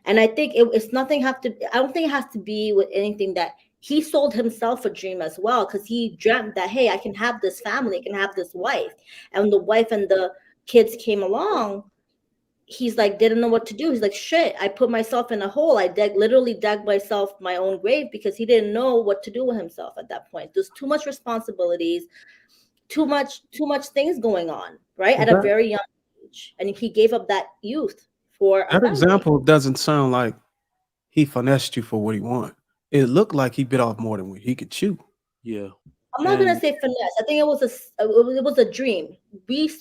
And I think it's nothing have to. I don't think it has to be with anything that he sold himself a dream as well, because he dreamt that, hey, I can have this family, I can have this wife, and the wife and the kids came along. He's like didn't know what to do. He's like, shit, I put myself in a hole. Literally dug myself my own grave, because he didn't know what to do with himself at that point. There's too much responsibilities, too much things going on, right, well, at a very young age, and he gave up that youth for a that family. example doesn't sound like he finessed you for what he want. It looked like he bit off more than what he could chew. Yeah. I'm not gonna And say finesse. I think it was a dream.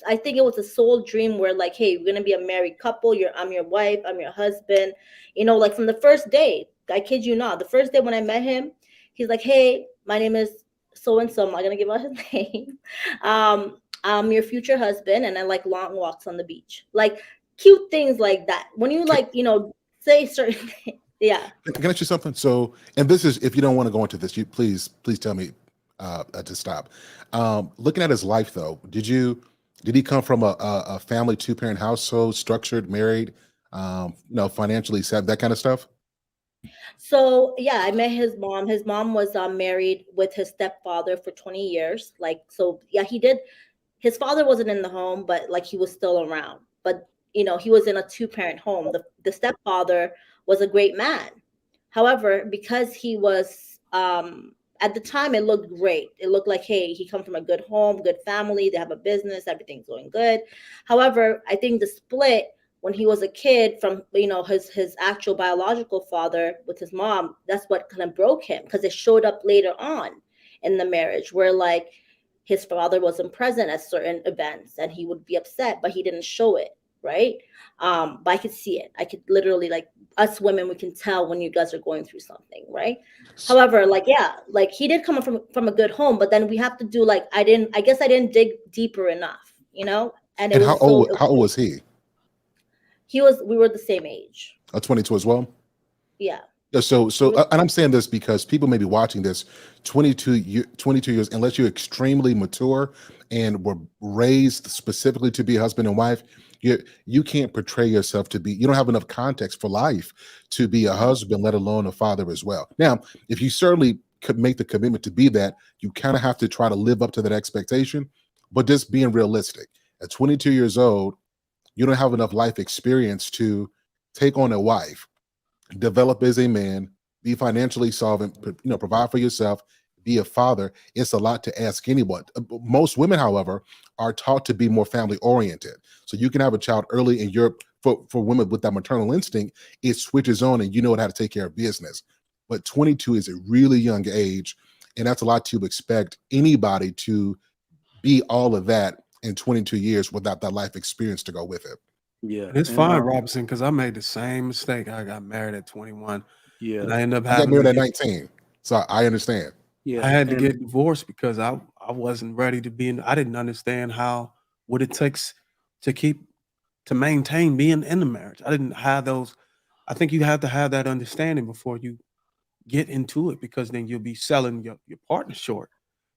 I think it was a soul dream where, like, hey, we're gonna be a married couple. I'm your wife. I'm your husband. Like from the first day. I kid you not. The first day when I met him, he's like, hey, my name is so and so. I'm not gonna give out his name. I'm your future husband, and I like long walks on the beach. Like cute things like that. When you Can, like, say certain things. Yeah. can I ask you something? So, and this is, if you don't want to go into this, you please tell me to stop. Looking at his life, though, did he come from a family 2-parent household, structured, married, financially set, that kind of stuff? So yeah, I met his mom. His mom was married with his stepfather for 20 years. Like, so yeah, he did. His father wasn't in the home, but like he was still around. But he was in a two-parent home. The stepfather was a great man. However, because he was at the time, it looked great. It looked like, hey, he come from a good home, good family. They have a business, everything's going good. However, I think the split when he was a kid from his actual biological father with his mom, that's what kind of broke him, because it showed up later on in the marriage where like his father wasn't present at certain events and he would be upset, but he didn't show it, right? But I could see it. I could literally, like, us women, we can tell when you guys are going through something, right? However, like, yeah, like he did come from a good home, but then we have to do, like, I guess I didn't dig deeper enough, and it And was so how old was he? we were the same age. 22 as well. Yeah. Yeah, so We so were, and I'm saying this because people may be watching this 22 years, unless you're extremely mature and were raised specifically to be husband and wife, you can't portray yourself to be, you don't have enough context for life to be a husband, let alone a father as well. Now, if you certainly could make the commitment to be that, you kind of have to try to live up to that expectation, but just being realistic. At 22 years old, you don't have enough life experience to take on a wife, develop as a man, be financially solvent, provide for yourself, be a father. It's a lot to ask anyone. Most women, however, are taught to be more family oriented. So you can have a child early in your, for women with that maternal instinct, it switches on and you know how to take care of business. But 22 is a really young age, and that's a lot to expect anybody to be all of that in 22 years without that life experience to go with it. yeah, And it's and fine, Robinson, because I made the same mistake. I got married at 21, yeah, and I ended up You got having to married at get 19, so I understand. yeah, I had to and get divorced because I wasn't ready to be in. I didn't understand what it takes to maintain being in the marriage. I didn't have those. I think you have to have that understanding before you get into it, because then you'll be selling your partner short.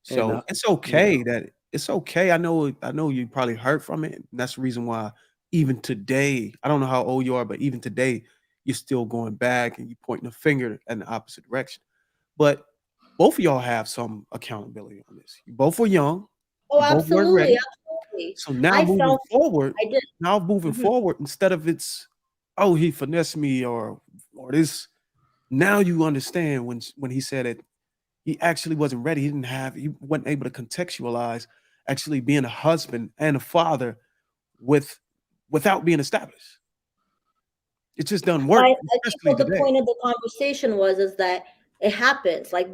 and So yeah, it's okay. I know you probably hurt from it. And that's the reason why even today, I don't know how old you are, but even today, you're still going back and you pointing a finger in the opposite direction. But both of y'all have some accountability on this. You both were young, oh, you both weren't absolutely, ready. absolutely. So now I moving felt forward, I did. now moving Mhm. forward, instead of it's, oh, he finessed me or this Now you understand when he said it, he actually wasn't ready. He wasn't able to contextualize actually being a husband and a father without being established. It just doesn't work, I think especially what the today. point of the conversation is that it happens. Like,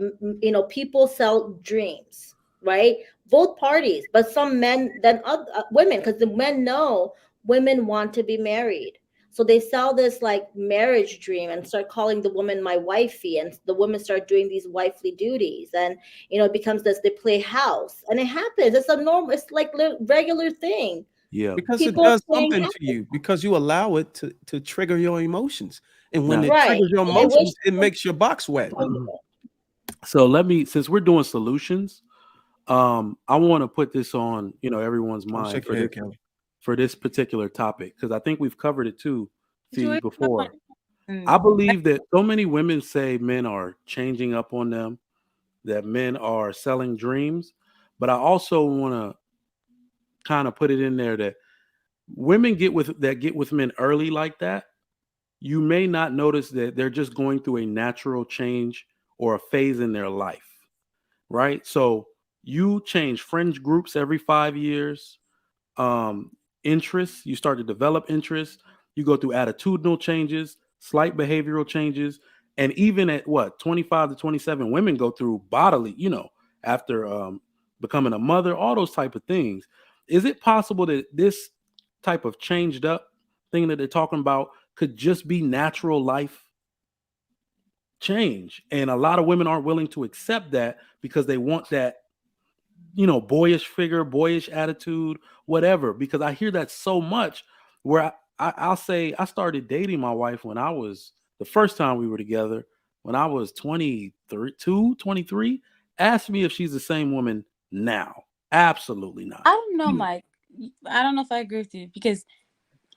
people sell dreams, right? Both parties, but some men than other women, because the men know women want to be married. So they sell this like marriage dream and start calling the woman my wifey, and the women start doing these wifely duties, and it becomes this. They play house, and it happens. It's a normal. It's like regular thing. Yeah, Because it People does playing something house. to you, because you allow it to trigger your emotions, and when Now, it Right. triggers your I wish emotions, it makes your box wet. so since we're doing solutions, I want to put this on everyone's Don't mind shake your head, Kelly. for this particular topic, because I think we've covered it too, Fee, Joy- before. Mm. I believe that so many women say men are changing up on them, that men are selling dreams, but I also want to kind of put it in there that women get with men early like that. You may not notice that they're just going through a natural change or a phase in their life, right? So you change friend groups every 5 years, interests, you start to develop interests, you go through attitudinal changes, slight behavioral changes, and even at 25 to 27, women go through bodily, after becoming a mother, all those type of things. Is it possible that this type of changed up thing that they're talking about could just be natural life change? And a lot of women aren't willing to accept that because they want that, boyish figure, boyish attitude, whatever. Because I hear that so much, where I'll say I started dating my wife when I was, the first time we were together, when I was 23. Ask me if she's the same woman now. Absolutely not. I don't know, Mike. I don't know if I agree with you, because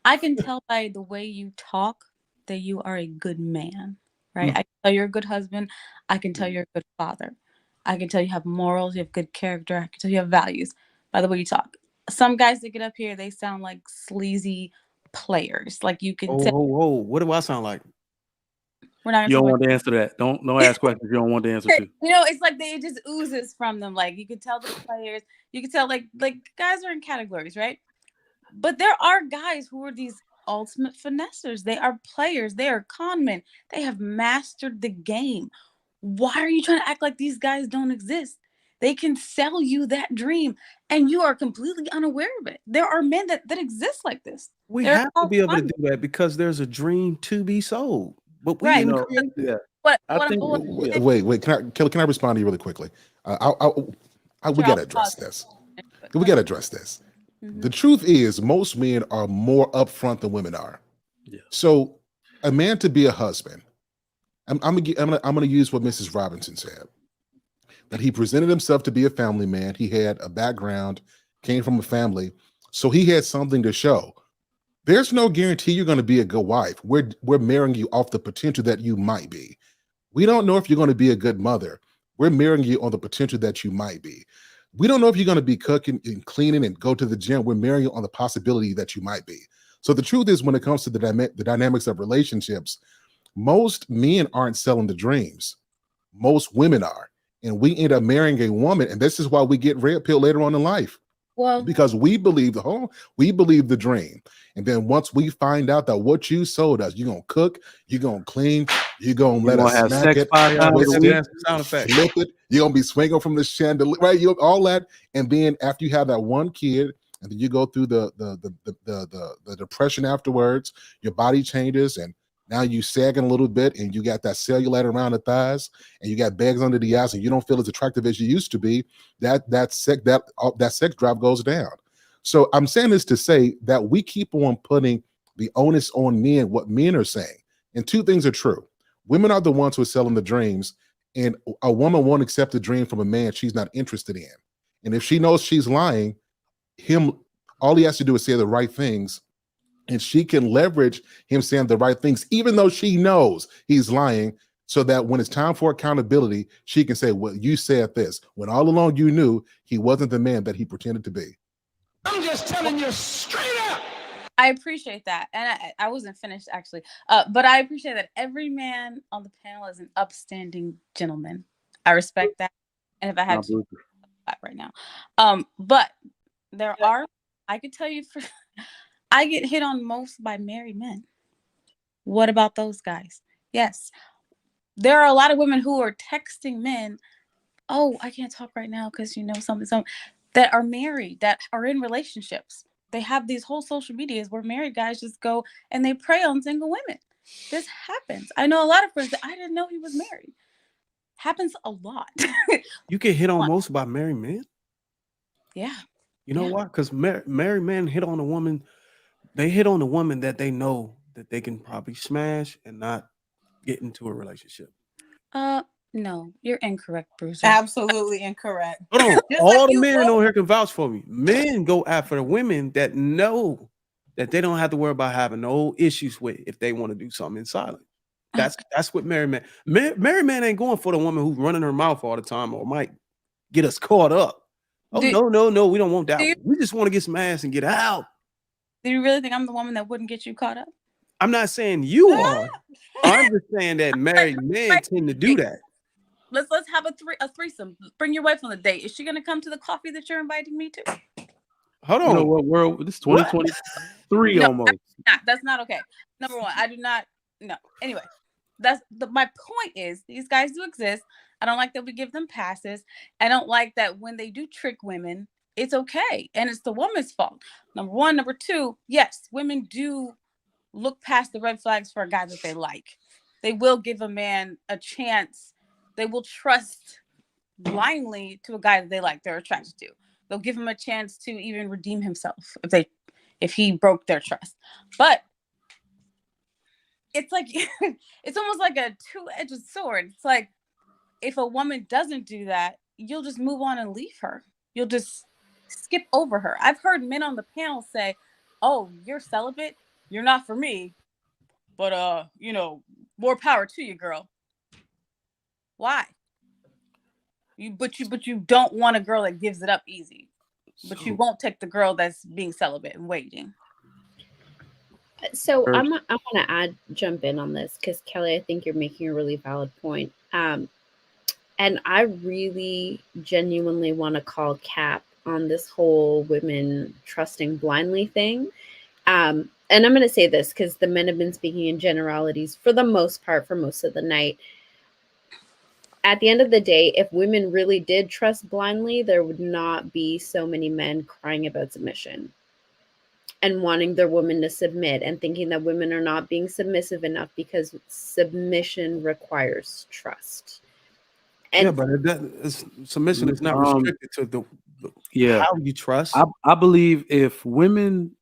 I can tell by the way you talk that you are a good man, right? I can tell you're a good husband. I can tell you're a good father. I can tell you have morals, you have good character. I can tell you have values by the way you talk. Some guys that get up here, they sound like sleazy players. Like you can tell. Whoa. What do I sound like? We're not You don't gonna want to answer that. Don't ask questions you don't want to answer to. it's like it just oozes from them. Like you can tell the players. You can tell like guys are in categories, right? But there are guys who are these ultimate finessers. They are players. They are con men. They have mastered the game. Why are you trying to act like these guys don't exist? They can sell you that dream, and you are completely unaware of it. There are men that exist like this. We They're have to called be able to con do that because there's a dream to be sold, but we Right. didn't No, create that. yeah. What I I'm think saying- Wait. Can I respond to you really quickly? We Sure, got I'll to address pause. this. Go We got to ahead. address this. Mhm. The truth is, most men are more upfront than women are. Yeah. So, a man to be a husband, I'm gonna use what Mrs. Robinson said. That he presented himself to be a family man. He had a background, came from a family, so he had something to show. There's no guarantee you're going to be a good wife. We're marrying you off the potential that you might be. We don't know if you're going to be a good mother. We're marrying you on the potential that you might be. We don't know if you're going to be cooking and cleaning and go to the gym. We're marrying you on the possibility that you might be. So the truth is, when it comes to the dynamics of relationships, most men aren't selling the dreams. Most women are. And we end up marrying a woman. And this is why we get red pill later on in life. Well, Because we believe the dream. And then once we find out that what you sold us, you're gonna cook, you're gonna clean, you're gonna let us have smack sex it, 5 times twist a it, week. Sound effect. flip it, you're gonna be swinging from the chandelier, right? You all that, and then after you have that one kid, and then you go through the depression afterwards, your body changes, and now you sagging a little bit, and you got that cellulite around the thighs, and you got bags under the eyes, and you don't feel as attractive as you used to be. That sex drive goes down. So I'm saying this to say that we keep on putting the onus on men, what men are saying. And two things are true. Women are the ones who are selling the dreams, and a woman won't accept a dream from a man she's not interested in. And if she knows she's lying, all he has to do is say the right things, and she can leverage him saying the right things, even though she knows he's lying, so that when it's time for accountability, she can say, well, you said this, when all along you knew he wasn't the man that he pretended to be. I'm just telling you straight up. I appreciate that, and I wasn't finished actually. But I appreciate that every man on the panel is an upstanding gentleman. I respect that, and if I had to right now, but there are. I could tell you I get hit on most by married men. What about those guys? Yes, there are a lot of women who are texting men. Oh, I can't talk right now because something that are married, that are in relationships. They have these whole social medias where married guys just go and they prey on single women. This happens. I know a lot of friends that I didn't know he was married. Happens a lot. You get hit on most by married men? Yeah. You know why? Because married men hit on a woman. They hit on a woman that they know that they can probably smash and not get into a relationship. No, you're incorrect, Bruiser. Absolutely incorrect. Hold on. Just All like the you men both. on here can vouch for me. Men go after the women that know that they don't have to worry about having no issues with if they want to do something in silence. That's what married man. Married man ain't going for the woman who's running her mouth all the time or might get us caught up. Oh, no, we don't want that one. We just want to get some ass and get out. Do you really think I'm the woman that wouldn't get you caught up? I'm not saying you are. I'm just saying that married men tend to do that. Let's have a threesome. Bring your wife on the date. Is she gonna come to the coffee that you're inviting me to? Hold on. You know what world? This 2023 No, almost. That's not okay. Number one, I do not. No. Anyway, my point is these guys do exist. I don't like that we give them passes. I don't like that when they do trick women, it's okay. And it's the woman's fault. Number one. Number two, yes, women do look past the red flags for a guy that they like. They will give a man a chance. They will trust blindly to a guy that they like, they're attracted to. They'll give him a chance to even redeem himself if he broke their trust. But it's like it's almost like a two-edged sword. It's like if a woman doesn't do that, you'll just move on and leave her. You'll just skip over her. I've heard men on the panel say, "Oh, you're celibate? You're not for me." But more power to you, girl. Why? But you don't want a girl that gives it up easy. But you won't take the girl that's being celibate and waiting. So I want to jump in on this because Kelly, I think you're making a really valid point. And I really genuinely want to call cap on this whole women trusting blindly thing. And I'm going to say this because the men have been speaking in generalities for the most part for most of the night. At the end of the day, if women really did trust blindly, there would not be so many men crying about submission and wanting their women to submit and thinking that women are not being submissive enough because submission requires trust. And but submission is not restricted to how you trust. I believe if women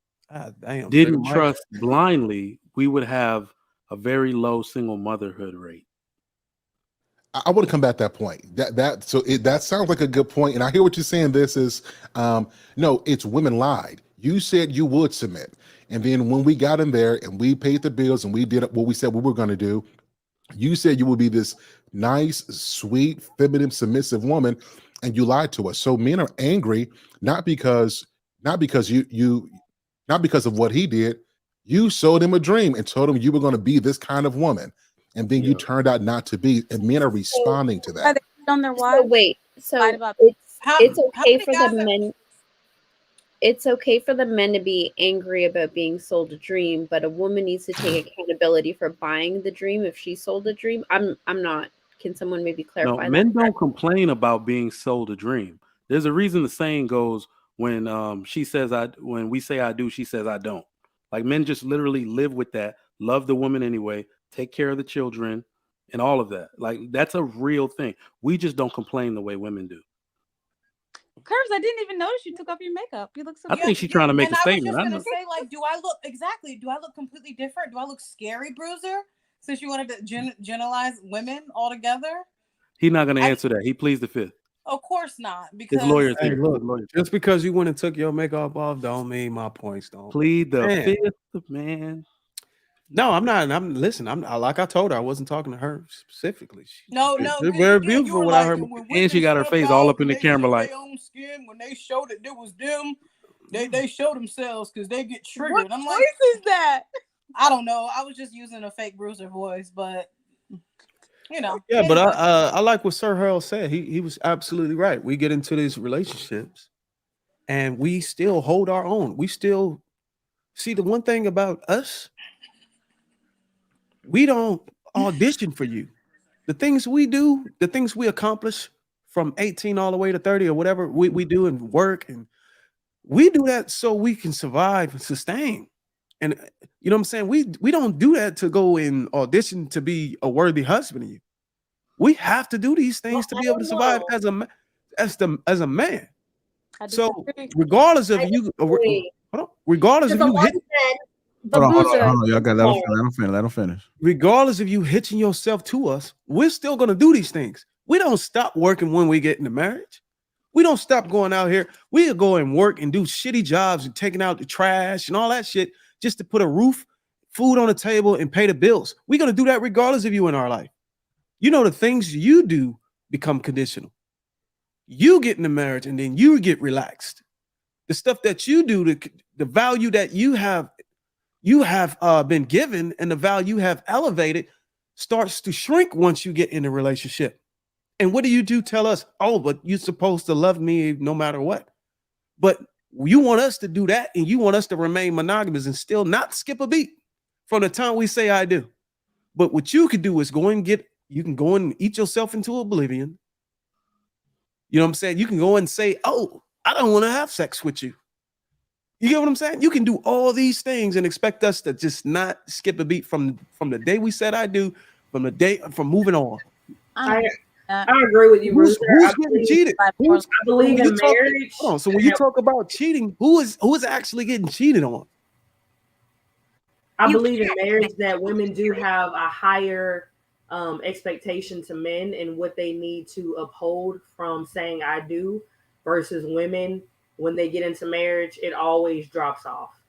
didn't trust blindly, we would have a very low single motherhood rate. I want to come back to that point. That sounds like a good point, and I hear what you're saying. This is no, it's women lied. You said you would submit, and then when we got in there and we paid the bills and we did what we said we were going to do, you said you would be this nice, sweet, feminine, submissive woman, and you lied to us. So men are angry not because you not because of what he did. You sold him a dream and told him you were going to be this kind of woman. And then you turned out not to be, and men are responding to that. Are they on their wives? So wait, so it's okay for the men. It's okay for the men to be angry about being sold a dream, but a woman needs to take accountability for buying the dream if she sold a dream. I'm not. Can someone maybe clarify? No, men don't complain about being sold a dream. There's a reason the saying goes when when we say I do, she says I don't. Like men just literally live with that, love the woman anyway, take care of the children and all of that. Like that's a real thing. We just don't complain the way women do. Curves, I didn't even notice you took off your makeup. You look so I think she's trying to make a statement. I was just gonna say, like, do I look completely different? Do I look scary, Bruiser? Since you wanted to generalize women altogether? He's not gonna answer that. He pleads the fifth. Of course not. Because his lawyer's hey, here. look, just because you went and took your makeup off don't mean my points don't. Plead the fifth, man. No, I'm not. Like I told her, I wasn't talking to her specifically. No, it's very beautiful what I heard. And she got her face all up in the camera, like own skin when they showed that it was them. They show themselves because they get triggered. What I'm like, voice is that? I don't know. I was just using a fake Bruiser voice, but Yeah, but anyway. I like what Sir Harold said. He was absolutely right. We get into these relationships and we still hold our own. We still see the one thing about us, we don't audition for you. The things we do, the things we accomplish from 18 all the way to 30 or whatever we do and work, and we do that so we can survive and sustain. And you know what I'm saying? We don't do that to go and audition to be a worthy husband of you. We have to do these things to be able to survive as a man. So regardless of you, regardless of you hitting, hold on, y'all got let him finish. Regardless of you hitching yourself to us, we're still gonna do these things. We don't stop working when we get into marriage. We don't stop going out here. We go and work and do shitty jobs and taking out the trash and all that shit just to put a roof, food on the table, and pay the bills. We're gonna do that regardless of you in our life. You know, the things you do become conditional. You get in the marriage and then you get relaxed. The stuff that you do, the value that you have been given and the value you have elevated starts to shrink once you get in a relationship. And what do? Tell us, oh, but you're supposed to love me no matter what. But you want us to do that and you want us to remain monogamous and still not skip a beat from the time we say I do. But what you could do is you can go and eat yourself into oblivion. You know what I'm saying? You can go and say, oh, I don't want to have sex with you. You get what I'm saying? You can do all these things and expect us to just not skip a beat from the day we said I do, from moving on. I agree with you, Bruce. Who's getting cheated? I believe in marriage. Hold on. So when you talk about cheating, who is actually getting cheated on? I believe in marriage that women do have a higher expectation to men and what they need to uphold from saying I do versus women. When they get into marriage, it always drops off.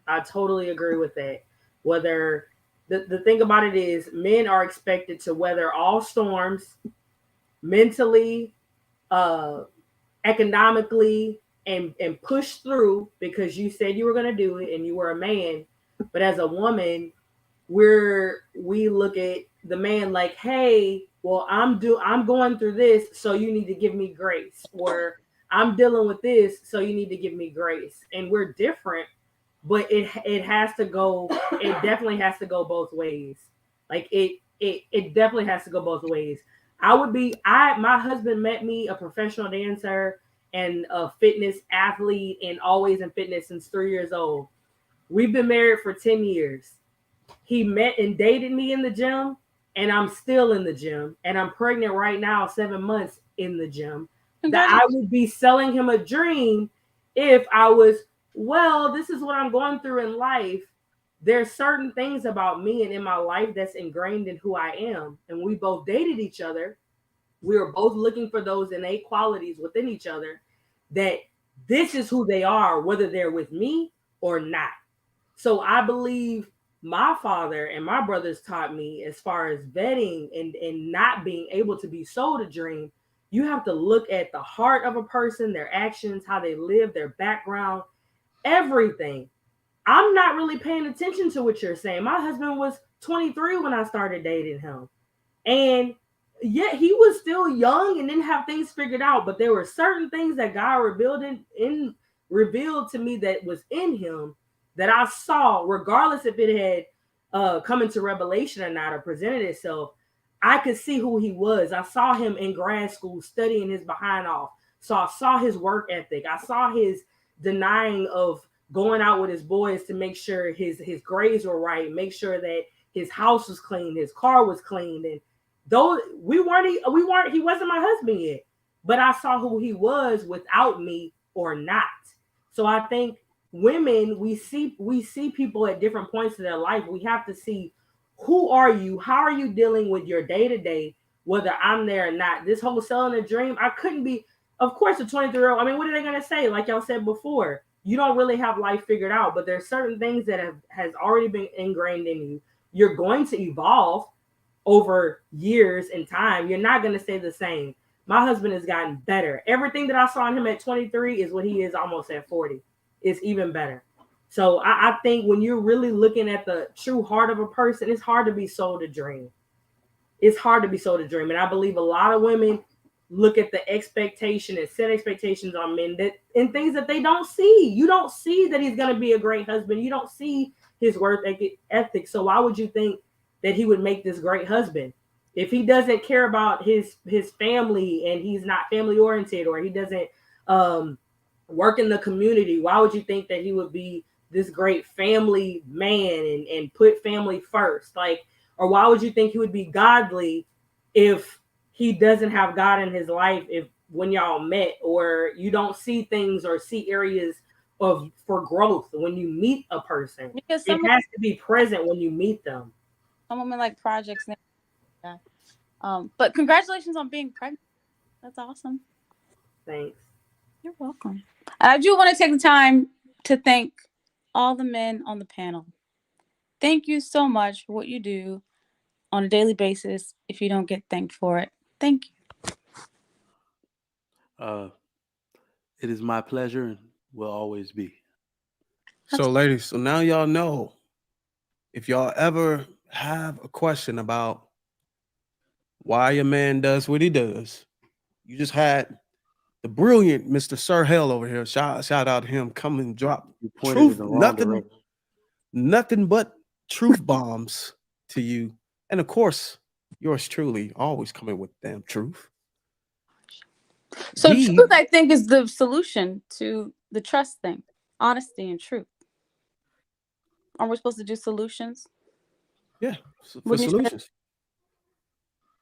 I totally agree with that. Whether the thing about it is men are expected to weather all storms mentally, economically, and push through because you said you were going to do it and you were a man. But as a woman, we look at the man like, hey, well, I'm going through this, so you need to give me grace, or I'm dealing with this, so you need to give me grace. And we're different, but it has to go. It definitely has to go both ways. Like it definitely has to go both ways. My husband met me, a professional dancer and a fitness athlete, and always in fitness since 3 years old. We've been married for 10 years. He met and dated me in the gym, and I'm still in the gym, and I'm pregnant right now, 7 months in the gym. That I would be selling him a dream if I was, well, this is what I'm going through in life. There's certain things about me and in my life that's ingrained in who I am. And we both dated each other. We were both looking for those innate qualities within each other that this is who they are, whether they're with me or not. So I believe my father and my brothers taught me as far as vetting and not being able to be sold a dream. You have to look at the heart of a person, their actions, how they live, their background, everything. I'm not really paying attention to what you're saying. My husband was 23 when I started dating him. And yet he was still young and didn't have things figured out. But there were certain things that God revealed to me that was in him that I saw, regardless if it had come into revelation or not or presented itself. I could see who he was. I saw him in grad school studying his behind off. So I saw his work ethic. I saw his denying of going out with his boys to make sure his grades were right, make sure that his house was clean, his car was clean. And though he wasn't my husband yet, but I saw who he was without me or not. So I think women, we see people at different points in their life. We have to see, who are you? How are you dealing with your day-to-day, whether I'm there or not? This whole selling a dream, I couldn't be, of course, a 23-year-old. I mean, what are they going to say? Like y'all said before, you don't really have life figured out, but there's certain things that has already been ingrained in you. You're going to evolve over years and time. You're not going to stay the same. My husband has gotten better. Everything that I saw in him at 23 is what he is almost at 40. it's even better. So I think when you're really looking at the true heart of a person, it's hard to be sold a dream. It's hard to be sold a dream. And I believe a lot of women look at the expectation and set expectations on men that in things that they don't see. You don't see that he's going to be a great husband. You don't see his work ethic. So why would you think that he would make this great husband? If he doesn't care about his family and he's not family oriented, or he doesn't work in the community, why would you think that he would be this great family man and put family first? Like, or why would you think he would be godly if he doesn't have God in his life? If when y'all met, or you don't see things or see areas for growth when you meet a person, Because it has to be present when you meet them. Some women like projects. But congratulations on being pregnant. That's awesome. Thanks. You're welcome. And I do want to take the time to thank all the men on the panel. Thank you so much for what you do on a daily basis. If you don't get thanked for it, thank you. It is my pleasure and will always be. So, ladies, so now y'all know, if y'all ever have a question about why a man does what he does, you just had the brilliant Mr. Sir Hell over here. Shout out to him. Come and drop truth, nothing but truth bombs to you. And of course, yours truly, always coming with damn truth. So truth, I think, is the solution to the trust thing. Honesty and truth. Aren't we supposed to do solutions? Yeah, for solutions.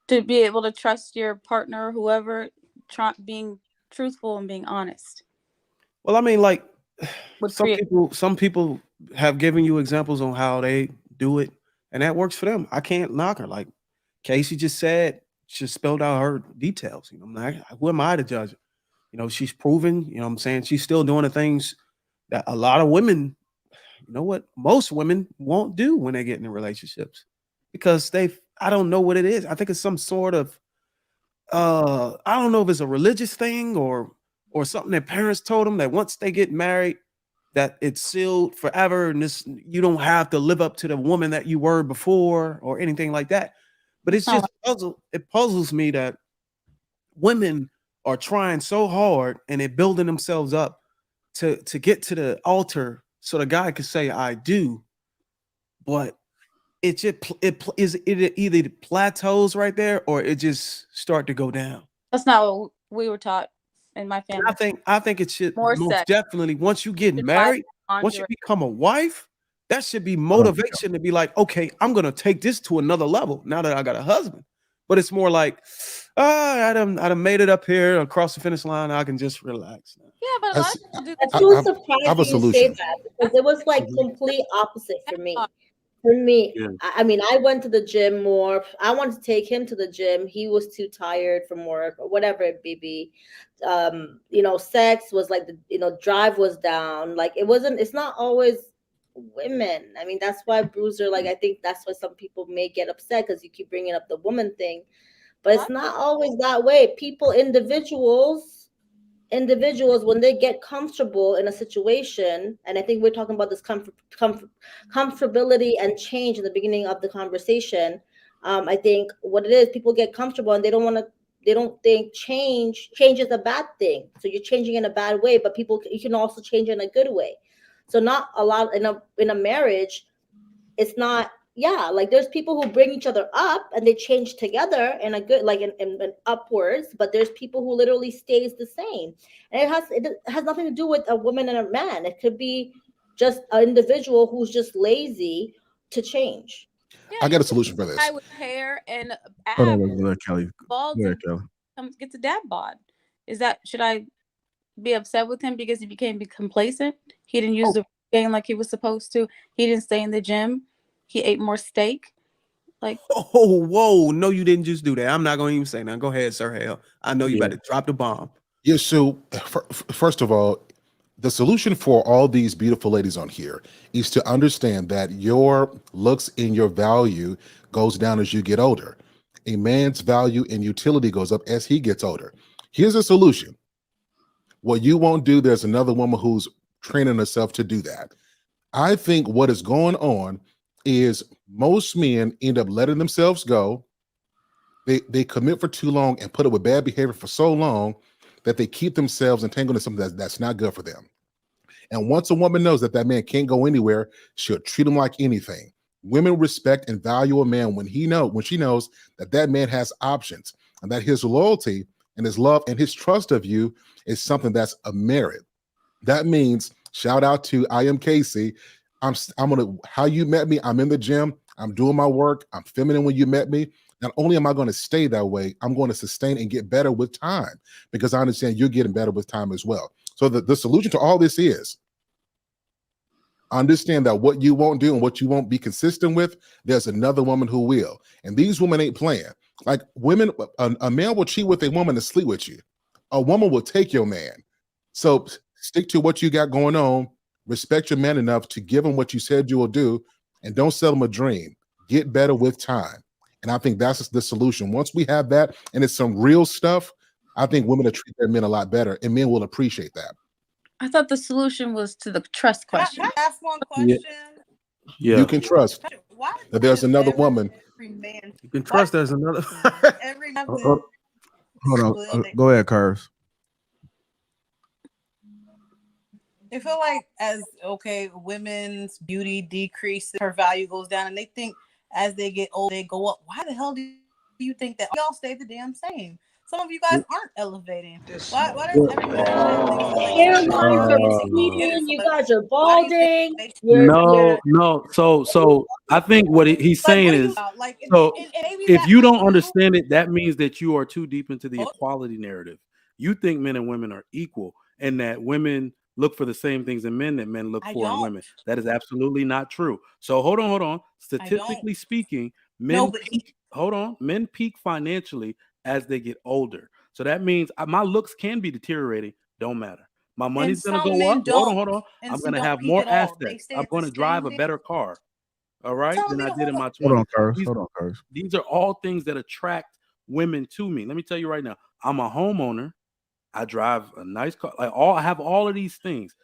To be able to trust your partner, whoever, being truthful and being honest. Well, I mean, like some people have given you examples on how they do it, and that works for them. I can't knock her. Like Casey just said, she spelled out her details. You know, I'm like, who am I to judge her? You know, she's proven, you know what I'm saying? She's still doing the things that a lot of women, you know what, most women won't do when they get in relationships, because I don't know what it is. I think it's some sort of, I don't know if it's a religious thing or something that parents told them that once they get married, that it's sealed forever, and you don't have to live up to the woman that you were before or anything like that. But it's just it puzzles me that women are trying so hard and they're building themselves up to get to the altar so the guy could say I do, but it either plateaus right there or it just start to go down. That's not what we were taught in my family. I think it should most definitely, once you get married, once you become a wife, that should be motivation to be like, okay, I'm gonna take this to another level now that I got a husband. But it's more like, I done made it up here across the finish line. I can just relax now. Yeah, but a lot of people do that. I'm surprised you say that, because it was like complete opposite for me. For me, yeah. I mean, I went to the gym more. I wanted to take him to the gym. He was too tired from work or whatever it may be. You know, sex was like drive was down. Like it's not always women. I mean, that's why Bruiser, like, I think that's why some people may get upset, because you keep bringing up the woman thing, but it's not always that way. Individuals, when they get comfortable in a situation, and I think we're talking about this comfortability and change in the beginning of the conversation. I think what it is, people get comfortable and they don't think change is a bad thing. So you're changing in a bad way, but you can also change in a good way. So not a lot in a marriage, it's not. Yeah, like there's people who bring each other up and they change together in a good, like in upwards, but there's people who literally stays the same. And it has nothing to do with a woman and a man. It could be just an individual who's just lazy to change. Yeah, I got a solution for this. I with hair and abs, Kelly. bald, gets a dad bod. Should I be upset with him because he became complacent? He didn't use the game like he was supposed to. He didn't stay in the gym. He ate more steak. Like, whoa, no, you didn't just do that. I'm not going to even say that. Go ahead, Sir Hale. I know you better drop the bomb. Yeah. So first of all, the solution for all these beautiful ladies on here is to understand that your looks and your value goes down as you get older. A man's value and utility goes up as he gets older. Here's a solution. What you won't do, there's another woman who's training herself to do that. I think what is going on is most men end up letting themselves go. They commit for too long and put up with bad behavior for so long that they keep themselves entangled in something that's not good for them. And once a woman knows that that man can't go anywhere, she'll treat him like anything. Women respect and value a man when she knows that that man has options and that his loyalty and his love and his trust of you is something that's a merit. That means, shout out to I am Casey. I'm gonna, how you met me, I'm in the gym, I'm doing my work, I'm feminine when you met me. Not only am I going to stay that way, I'm going to sustain and get better with time, because I understand you're getting better with time as well. So the solution to all this is understand that what you won't do and what you won't be consistent with, there's another woman who will. And these women ain't playing. Like women, a man will cheat with a woman to sleep with you. A woman will take your man. So stick to what you got going on. Respect your man enough to give him what you said you will do, and don't sell him a dream. Get better with time. And I think that's the solution. Once we have that, and it's some real stuff, I think women will treat their men a lot better, and men will appreciate that. I thought the solution was to the trust question. Can I ask one question? Yeah. You can trust that there's another woman. You can trust there's another. Every Hold on. Go ahead, Curves. I feel like women's beauty decreases, her value goes down, and they think as they get older, they go up. Why the hell do you think that? Y'all stay the damn same. Some of you guys aren't elevating. Why does You guys are balding. No. So I think what he's saying is, so if you don't understand it, that means that you are too deep into the equality narrative. You think men and women are equal, and that women look for the same things in men that men look for in women. That is absolutely not true. So hold on. Statistically speaking, men peak financially as they get older. So that means my looks can be deteriorating. Don't matter. My money's going to go up. Hold on. I'm going to have more assets. I'm going to drive a better car. All right. Than I did in my 20s. Hold on, Curse. These are all things that attract women to me. Let me tell you right now, I'm a homeowner. I drive a nice car. I have all of these things.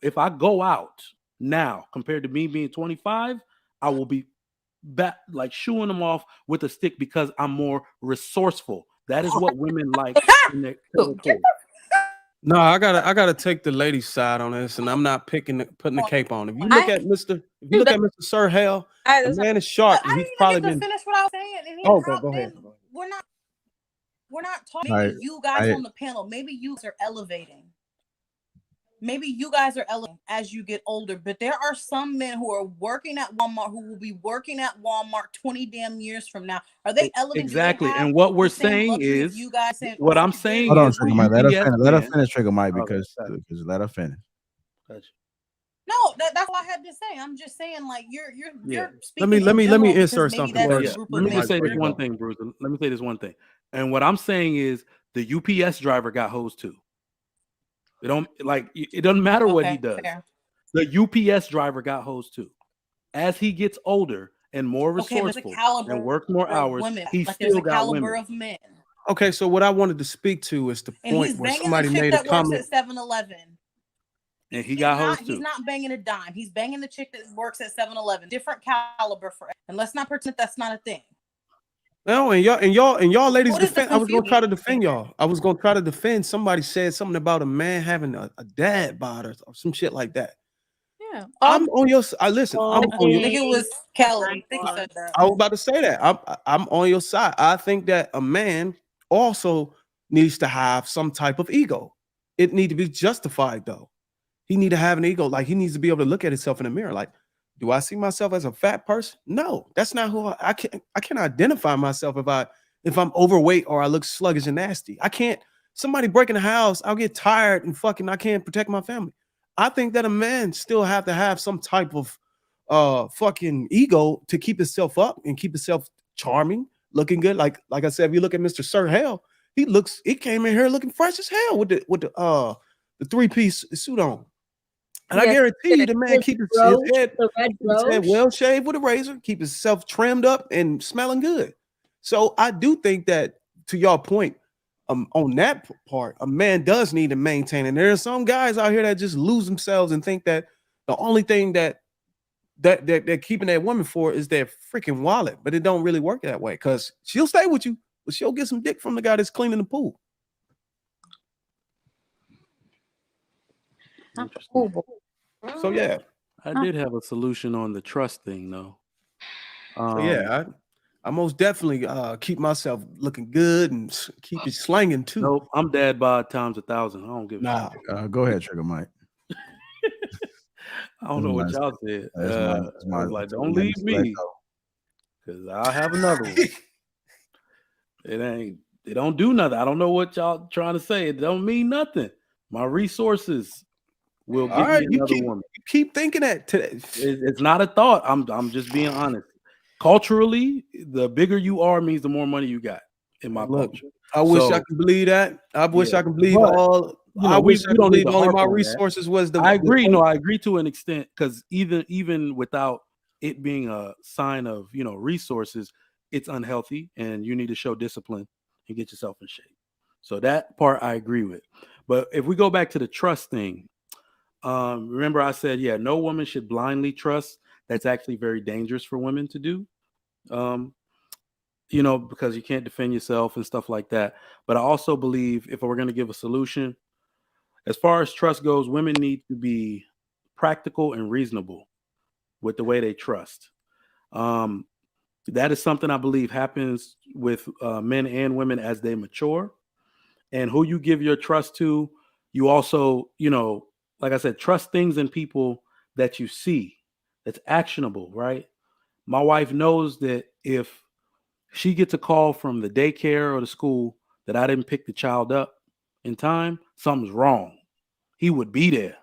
If I go out now compared to me being 25, I will be back shooing them off with a stick because I'm more resourceful. That is what women like. No, I gotta take the ladies' side on this, and I'm not putting the cape on. If you look at Mr. Sir Hale, the man is sharp. I didn't even get to finish what I was saying. And go ahead. We're not talking. Maybe you guys on the panel, maybe you are elevating. Maybe you guys are elevating as you get older, but there are some men who are working at Walmart who will be working at Walmart 20 damn years from now. Are they elevating? Exactly. And what we're saying is, you guys saying, what I'm saying hold on, is, let her finish, Trigger Mike, because let her finish. No, that's all I had to say. I'm just saying, you're speaking. Let me insert something. Let me just say this one thing, Bruce. Let me say this one thing. And what I'm saying is, the UPS driver got hosed too. It doesn't matter what he does. Fair. The UPS driver got hosed too. As he gets older and more resourceful and works more hours, he still got women. Of men. Okay, so what I wanted to speak to is the point where somebody made a comment. At 7-Eleven. And he got hosed too. He's not banging a dime. He's banging the chick that works at 7-Eleven. Different caliber and let's not pretend that's not a thing. No, and y'all ladies defend. I was gonna try to defend y'all. I was gonna try to defend. Somebody said something about a man having a dad bod or some shit like that. Yeah, I'm on your side. Listen, I'm on your. I think it was Kelly. I think he said that. I was about to say that. I'm on your side. I think that a man also needs to have some type of ego. It needs to be justified though. He need to have an ego. Like he needs to be able to look at himself in the mirror. Like, do I see myself as a fat person? No, that's not who I can't identify myself if I'm overweight or I look sluggish and nasty. I can't. Somebody breaking the house, I'll get tired and I can't protect my family. I think that a man still have to have some type of fucking ego to keep himself up and keep himself charming, looking good. Like I said, if you look at Mr. Sir Hale, he came in here looking fresh as hell with the 3-piece suit on. And I guarantee you, the man keep his head well shaved with a razor, keep himself trimmed up and smelling good. So I do think that, to your point, on that part, a man does need to maintain. And there are some guys out here that just lose themselves and think that the only thing that they're keeping that woman for is their freaking wallet. But it don't really work that way, because she'll stay with you, but she'll get some dick from the guy that's cleaning the pool. Interesting. So yeah, I did have a solution on the trust thing though. So yeah, I most definitely keep myself looking good and keep it slanging too. Nope, I'm dad bod times 1,000. I don't give a shit. Go ahead, Trigger Mike. I don't know what y'all said. That's I was like, don't leave me, because I'll have another one. It don't do nothing. I don't know what y'all trying to say. It don't mean nothing. My resources will give me another woman. You keep thinking that today. It's not a thought. I'm just being honest. Culturally, the bigger you are means the more money you got in my culture. I wish I could believe that. I wish I could believe all. I wish I could believe only my resources was the. I agree. No, I agree to an extent, because even without it being a sign of resources, it's unhealthy, and you need to show discipline and get yourself in shape. So that part I agree with. But if we go back to the trust thing, remember I said, no woman should blindly trust. That's actually very dangerous for women to do, because you can't defend yourself and stuff like that. But I also believe, if we're going to give a solution, as far as trust goes, women need to be practical and reasonable with the way they trust. That is something I believe happens with men and women as they mature. And who you give your trust to, you also, like I said, trust things and people that you see, that's actionable, right? My wife knows that if she gets a call from the daycare or the school that I didn't pick the child up in time, something's wrong. He would be there.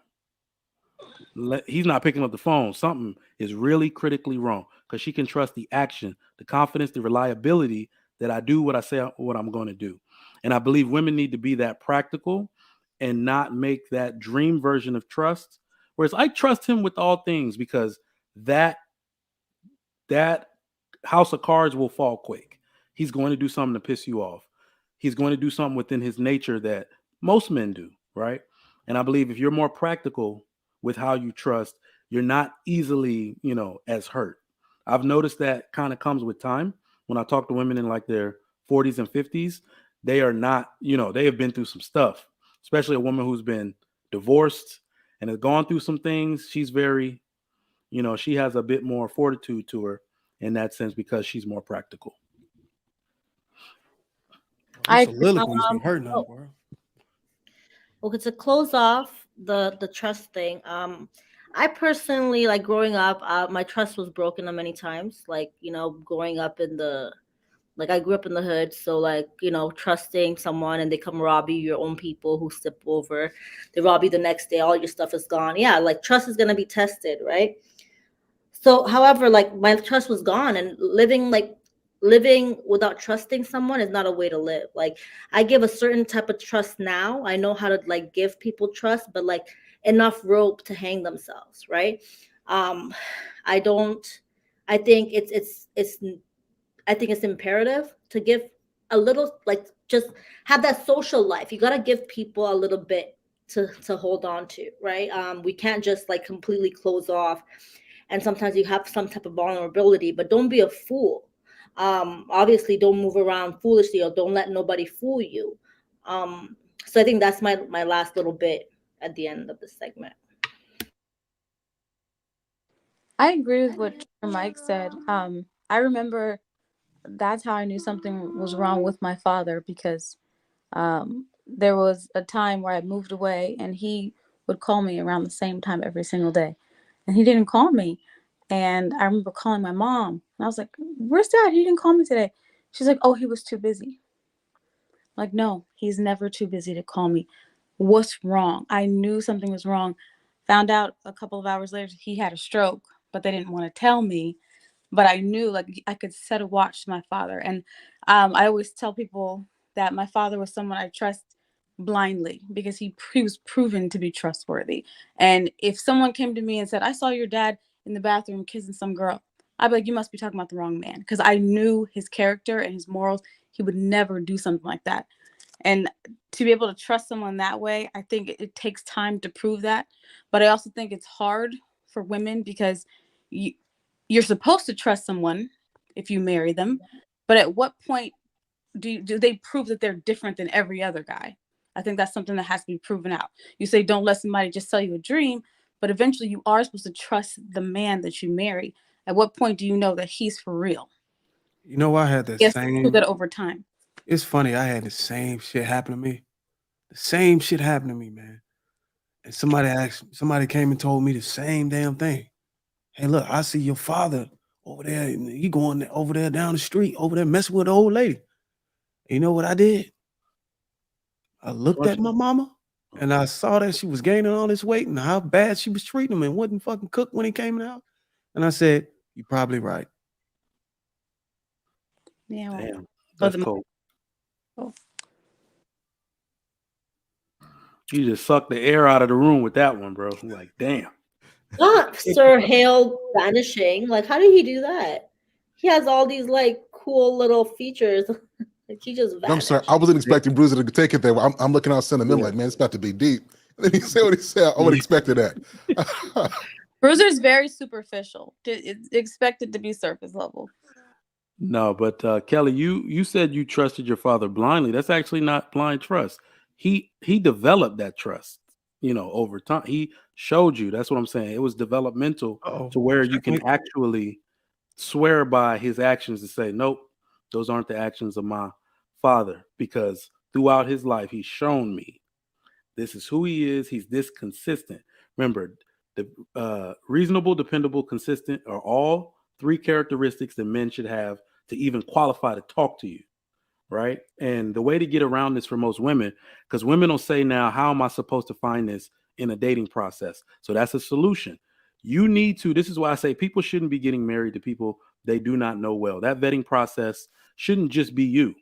He's not picking up the phone. Something is really critically wrong, because she can trust the action, the confidence, the reliability that I do what I say, what I'm going to do. And I believe women need to be that practical and not make that dream version of trust. Whereas I trust him with all things, because that house of cards will fall quick. He's going to do something to piss you off. He's going to do something within his nature that most men do, right? And I believe if you're more practical with how you trust, you're not easily, as hurt. I've noticed that kind of comes with time. When I talk to women in like their 40s and 50s, they are not, they have been through some stuff, especially a woman who's been divorced and has gone through some things. She's very, she has a bit more fortitude to her in that sense, because she's more practical. Okay, to close off the trust thing, I personally, like, growing up, my trust was broken many times. Like, growing up I grew up in the hood, so trusting someone and they come rob you, your own people who step over, they rob you the next day, all your stuff is gone. Yeah, trust is gonna be tested, right? So, however, my trust was gone, and living without trusting someone is not a way to live. I give a certain type of trust now. I know how to give people trust, but enough rope to hang themselves, right? I think it's imperative to give a little, just have that social life. You got to give people a little bit to hold on to, right? We can't just completely close off. And sometimes you have some type of vulnerability, but don't be a fool. Obviously don't move around foolishly, or don't let nobody fool you. So I think that's my last little bit at the end of the segment. I agree with what Mike said. I remember that's how I knew something was wrong with my father, because there was a time where I moved away and he would call me around the same time every single day, and he didn't call me. And I remember calling my mom, and I was like, "Where's Dad? He didn't call me today." She's like, "Oh, he was too busy." Like, no, he's never too busy to call me. What's wrong? I knew something was wrong. Found out a couple of hours later he had a stroke, but they didn't want to tell me. But I knew, I could set a watch to my father. And I always tell people that my father was someone I trust blindly, because he was proven to be trustworthy. And if someone came to me and said, "I saw your dad in the bathroom kissing some girl," I'd be like, "You must be talking about the wrong man," because I knew his character and his morals. He would never do something like that. And to be able to trust someone that way, I think it takes time to prove that. But I also think it's hard for women because you're supposed to trust someone if you marry them. But at what point do they prove that they're different than every other guy? I think that's something that has to be proven out. You say don't let somebody just sell you a dream, but eventually you are supposed to trust the man that you marry. At what point do you know that he's for real? You know, I had the Yes, same. prove that over time. It's funny. I had the same shit happen to me. The same shit happened to me, man. And somebody came and told me the same damn thing. Hey, look, I see your father over there. He going over there down the street, over there messing with the old lady. You know what I did? I looked at my mama and I saw that she was gaining all this weight and how bad she was treating him and wouldn't fucking cook when he came out. And I said, "You're probably right." Yeah. Well, Damn, that's cold. Oh. You just sucked the air out of the room with that one, bro. I'm like, damn. Not Sir Hale vanishing. Like, how did he do that? He has all these like cool little features. Like he just vanished. I'm sorry, I wasn't expecting Bruiser to take it there. I'm looking out sentimental, like, man, it's about to be deep. And then he said what he said. I would have expected that. Bruiser's very superficial. It's expected to be surface level. No, but Kelly, you said you trusted your father blindly. That's actually not blind trust. He developed that trust, over time. He showed you. That's what I'm saying. It was developmental to where you can actually swear by his actions and say, nope, those aren't the actions of my father, because throughout his life, he's shown me this is who he is. He's this consistent. Remember, the reasonable, dependable, consistent are all 3 characteristics that men should have to even qualify to talk to you, right? And the way to get around this for most women, because women will say now, how am I supposed to find this in a dating process? So that's a solution. You need to, this is why I say people shouldn't be getting married to people they do not know well. That vetting process shouldn't just be you.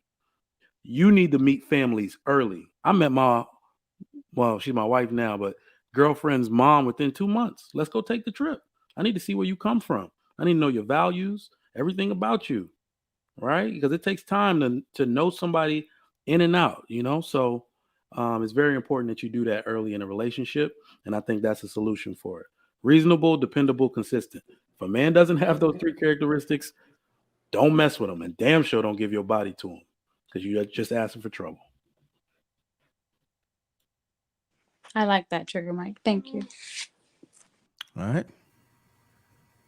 You need to meet families early. I met she's my wife now, but girlfriend's mom within 2 months. Let's go take the trip. I need to see where you come from. I need to know your values, everything about you, right? Because it takes time to know somebody in and out, So it's very important that you do that early in a relationship, and I think that's a solution for it. Reasonable, dependable, consistent. If a man doesn't have those 3 characteristics, don't mess with him, and damn sure don't give your body to him, because you're just asking for trouble. I like that, Trigger Mike. Thank you. All right.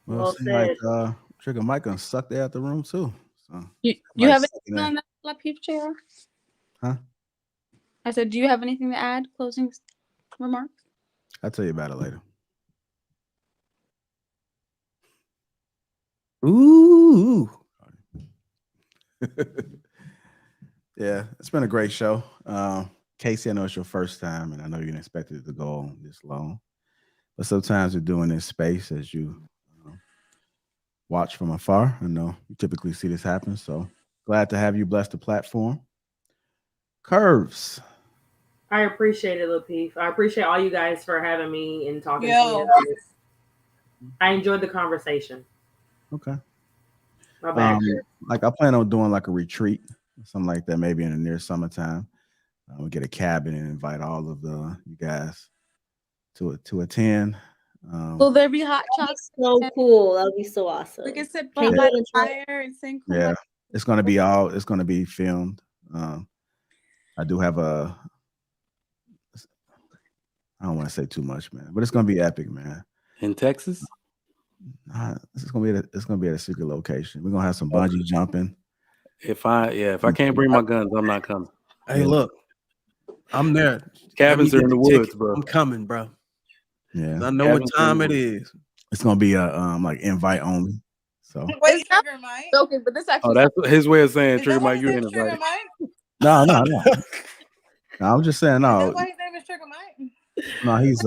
Well it seems like said. Trigger Mike gonna suck there out the room too. So You have anything on that, Lapeef chair? Huh? I said, do you have anything to add? Closing remarks? I'll tell you about it later. Ooh. Yeah, it's been a great show. Casey, I know it's your first time, and I know you didn't expect it to go on this long. But sometimes we're doing this space as you watch from afar. I know you typically see this happen, so glad to have you bless the platform. Curves. I appreciate it, Lapeef. I appreciate all you guys for having me and talking Yo. to me. I enjoyed the conversation. Okay. My bad. Like I plan on doing like a retreat, something like that, maybe in the near summertime. We'll get a cabin and invite all of you guys to attend. Will there be hot chocolate? So cool. That would be so awesome. We can sit Can by you the fire and sing. Yeah, it's gonna be filmed. I do have I don't want to say too much, man, but it's gonna be epic, man. In Texas? It's gonna be at a secret location. We're gonna have some bungee jumping. If I can't bring my guns, I'm not coming. Hey, look, I'm there. Cabins are in the woods, bro. I'm coming, bro. Yeah, I know what time it is. It's gonna be a like invite only. So Wait, Trigger Mike. Okay, but this actually. Oh, that's his way of saying Trigger Mike. You ain't invited. No. I'm just saying no. Is that why his name is Trigger Mike? No, he's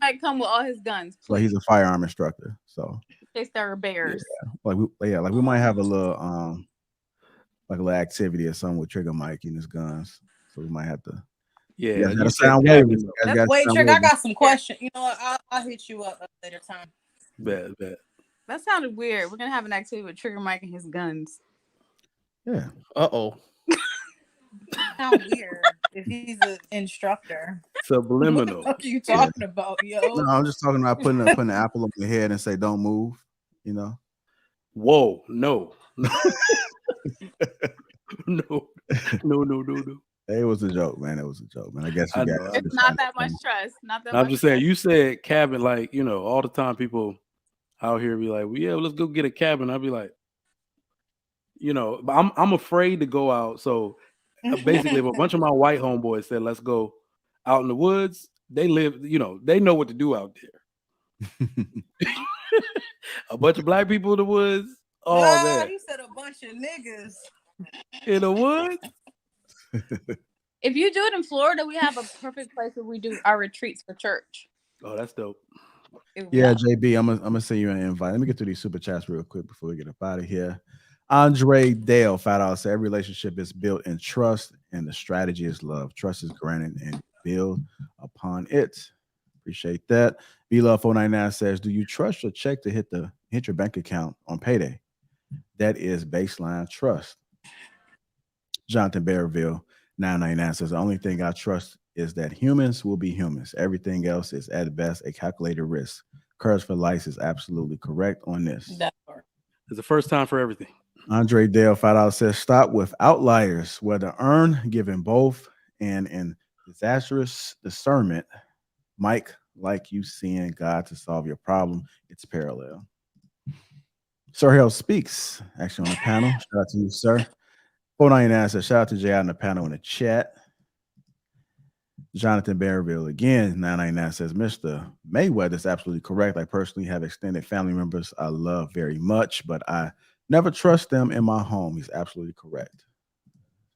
might come with all his guns. Well, he's a firearm instructor, so in case there are bears. Yeah, like we might have a little activity or something with Trigger Mike and his guns. So we might have to. Yeah, you gotta sound wavy. Wait, Trigger, I got some questions. You know what? I'll hit you up later time. Bet. That sounded weird. We're gonna have an activity with Trigger Mike and his guns. Yeah. Uh-oh. Sound weird if he's an instructor. What the Subliminal. fuck are you talking about, yo? No, I'm just talking about putting an apple on your head and say, "Don't move." You know. Whoa, no. No. It was a joke, man. It was a joke, man. I guess you I guys. know. It's not that much trust. Not that I'm much just saying, trust. you said cabin, like, you know, all the time people out here be like, well, yeah, let's go get a cabin. I'll be like, you know, but I'm afraid to go out. So basically, if a bunch of my white homeboys said, let's go out in the woods, they live, you know, they know what to do out there. A bunch of black people in the woods. Oh, man. You said a bunch of niggas In the woods? If you do it in Florida, we have a perfect place where we do our retreats for church. Oh, that's dope. Yeah, JB, I'm gonna send you an invite. Let me get through these super chats real quick before we get up out of here. Andre Dale, $5 said, every relationship is built in trust, and the strategy is love. Trust is granted and build upon it. Appreciate that. B Love 499 says, do you trust your check to hit your bank account on payday? That is baseline trust. Jonathan Berryville 999 says, the only thing I trust is that humans will be humans. Everything else is at best a calculated risk. Curse for Life is absolutely correct on this. It's the first time for everything. Andre Dale $5 says, stop with outliers, whether earned, given both, and in disastrous discernment. Mike, like you seeing God to solve your problem, it's parallel. Sir Hill Speaks, actually on the panel. Shout out to you, sir. 499 says, shout out to Jay on the panel in the chat. Jonathan Berryville again, 999 says, Mr. Mayweather is absolutely correct. I personally have extended family members I love very much, but I never trust them in my home. He's absolutely correct.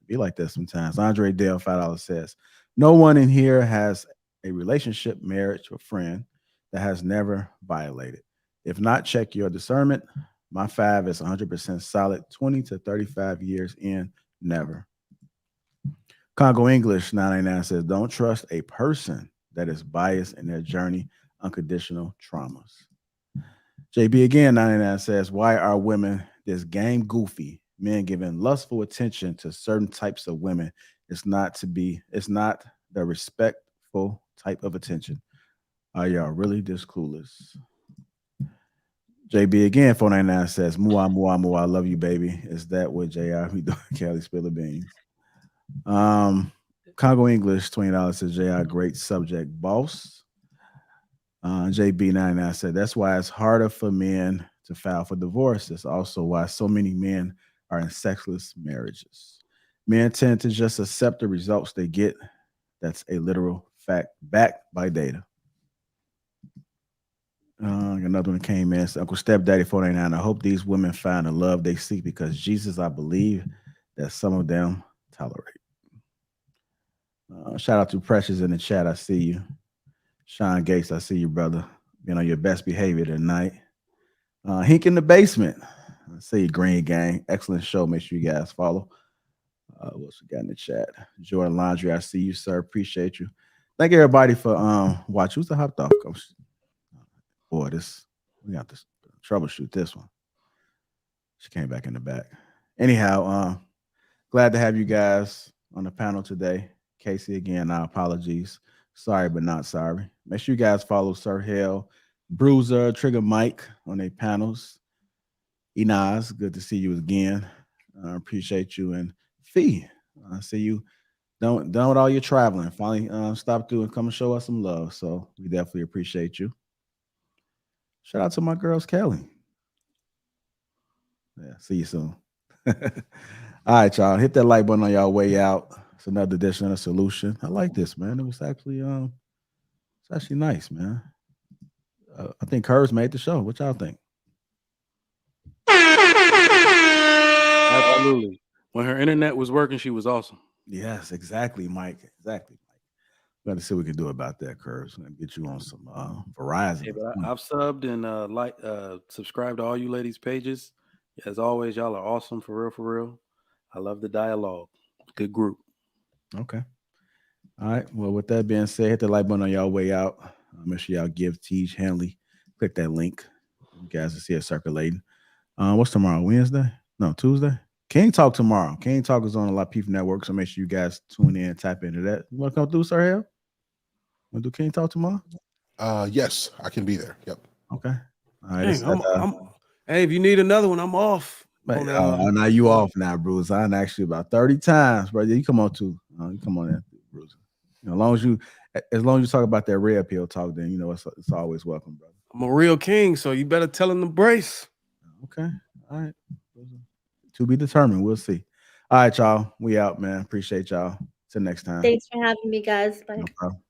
Be like that sometimes. Andre Dale, $5 says, no one in here has a relationship, marriage, or friend that has never violated. If not, check your discernment. My 5 is 100% solid. 20 to 35 years in, never. Congo English 999 says, don't trust a person that is biased in their journey, unconditional traumas. JB again 99 says, why are women this game goofy? Men giving lustful attention to certain types of women. It's not the respectful type of attention. Are y'all really this clueless? JB again 499 says, mua, mua, mua, I love you, baby. Is that what JR we doing? Kelly spill the beans. Congo English $20 says, JR, great subject, boss. JB99 said, that's why it's harder for men to file for divorce. It's also why so many men are in sexless marriages. Men tend to just accept the results they get. That's a literal fact backed by data. Another one came in. Uncle Stepdaddy 499. I hope these women find the love they seek because Jesus, I believe that some of them tolerate. Shout out to Precious in the chat. I see you. Sean Gates, I see you, brother. Being on your best behavior tonight. Hink in the basement. I see you, Green Gang. Excellent show. Make sure you guys follow. What else we got in the chat? Jordan Laundry, I see you, sir. Appreciate you. Thank everybody for watching. Who's the hot dog coach? Boy, we got to troubleshoot this one. She came back in the back. Anyhow, glad to have you guys on the panel today. Casey, again, our apologies. Sorry, but not sorry. Make sure you guys follow Sir Hale, Bruiser, Trigger Mike on their panels. Inaz, good to see you again. Appreciate you. And Fee, I see you done with all your traveling. Finally stopped through and come and show us some love. So we definitely appreciate you. Shout out to my girls, Kelly. Yeah, see you soon. All right, y'all. Hit that like button on y'all way out. It's another edition of The Solution. I like this, man. It was actually it's actually nice, man. I think Curves made the show. What y'all think? Absolutely. When her internet was working, she was awesome. Yes, exactly, Mike. Exactly, Mike. We got to see what we can do about that, Curves. And get you on some Verizon. Yeah, but I've subbed and subscribed to all you ladies' pages. As always, y'all are awesome, for real, for real. I love the dialogue. Good group. Okay. All right. Well, with that being said, hit the like button on y'all way out. Make sure y'all give Tej Hanley. Click that link. You guys will see it circulating. What's tomorrow? Wednesday? No, Tuesday? King Talk tomorrow. King Talk is on the Lapeef Network, so make sure you guys tune in and tap into that. You want to come through, Sir Hale? Want to do King Talk tomorrow? Yes, I can be there. Yep. Okay. All right. Dang, hey, if you need another one, I'm off. But, now you off now, Bruce. I done asked you about 30 times, brother. You come on too. You come on in, Bruce. You know, as long as you talk about that red pill talk, then you know it's always welcome, brother. I'm a real king, so you better tell him to brace. Okay. All right. To be determined. We'll see. All right, y'all. We out, man. Appreciate y'all. Till next time. Thanks for having me, guys. Bye. No problem.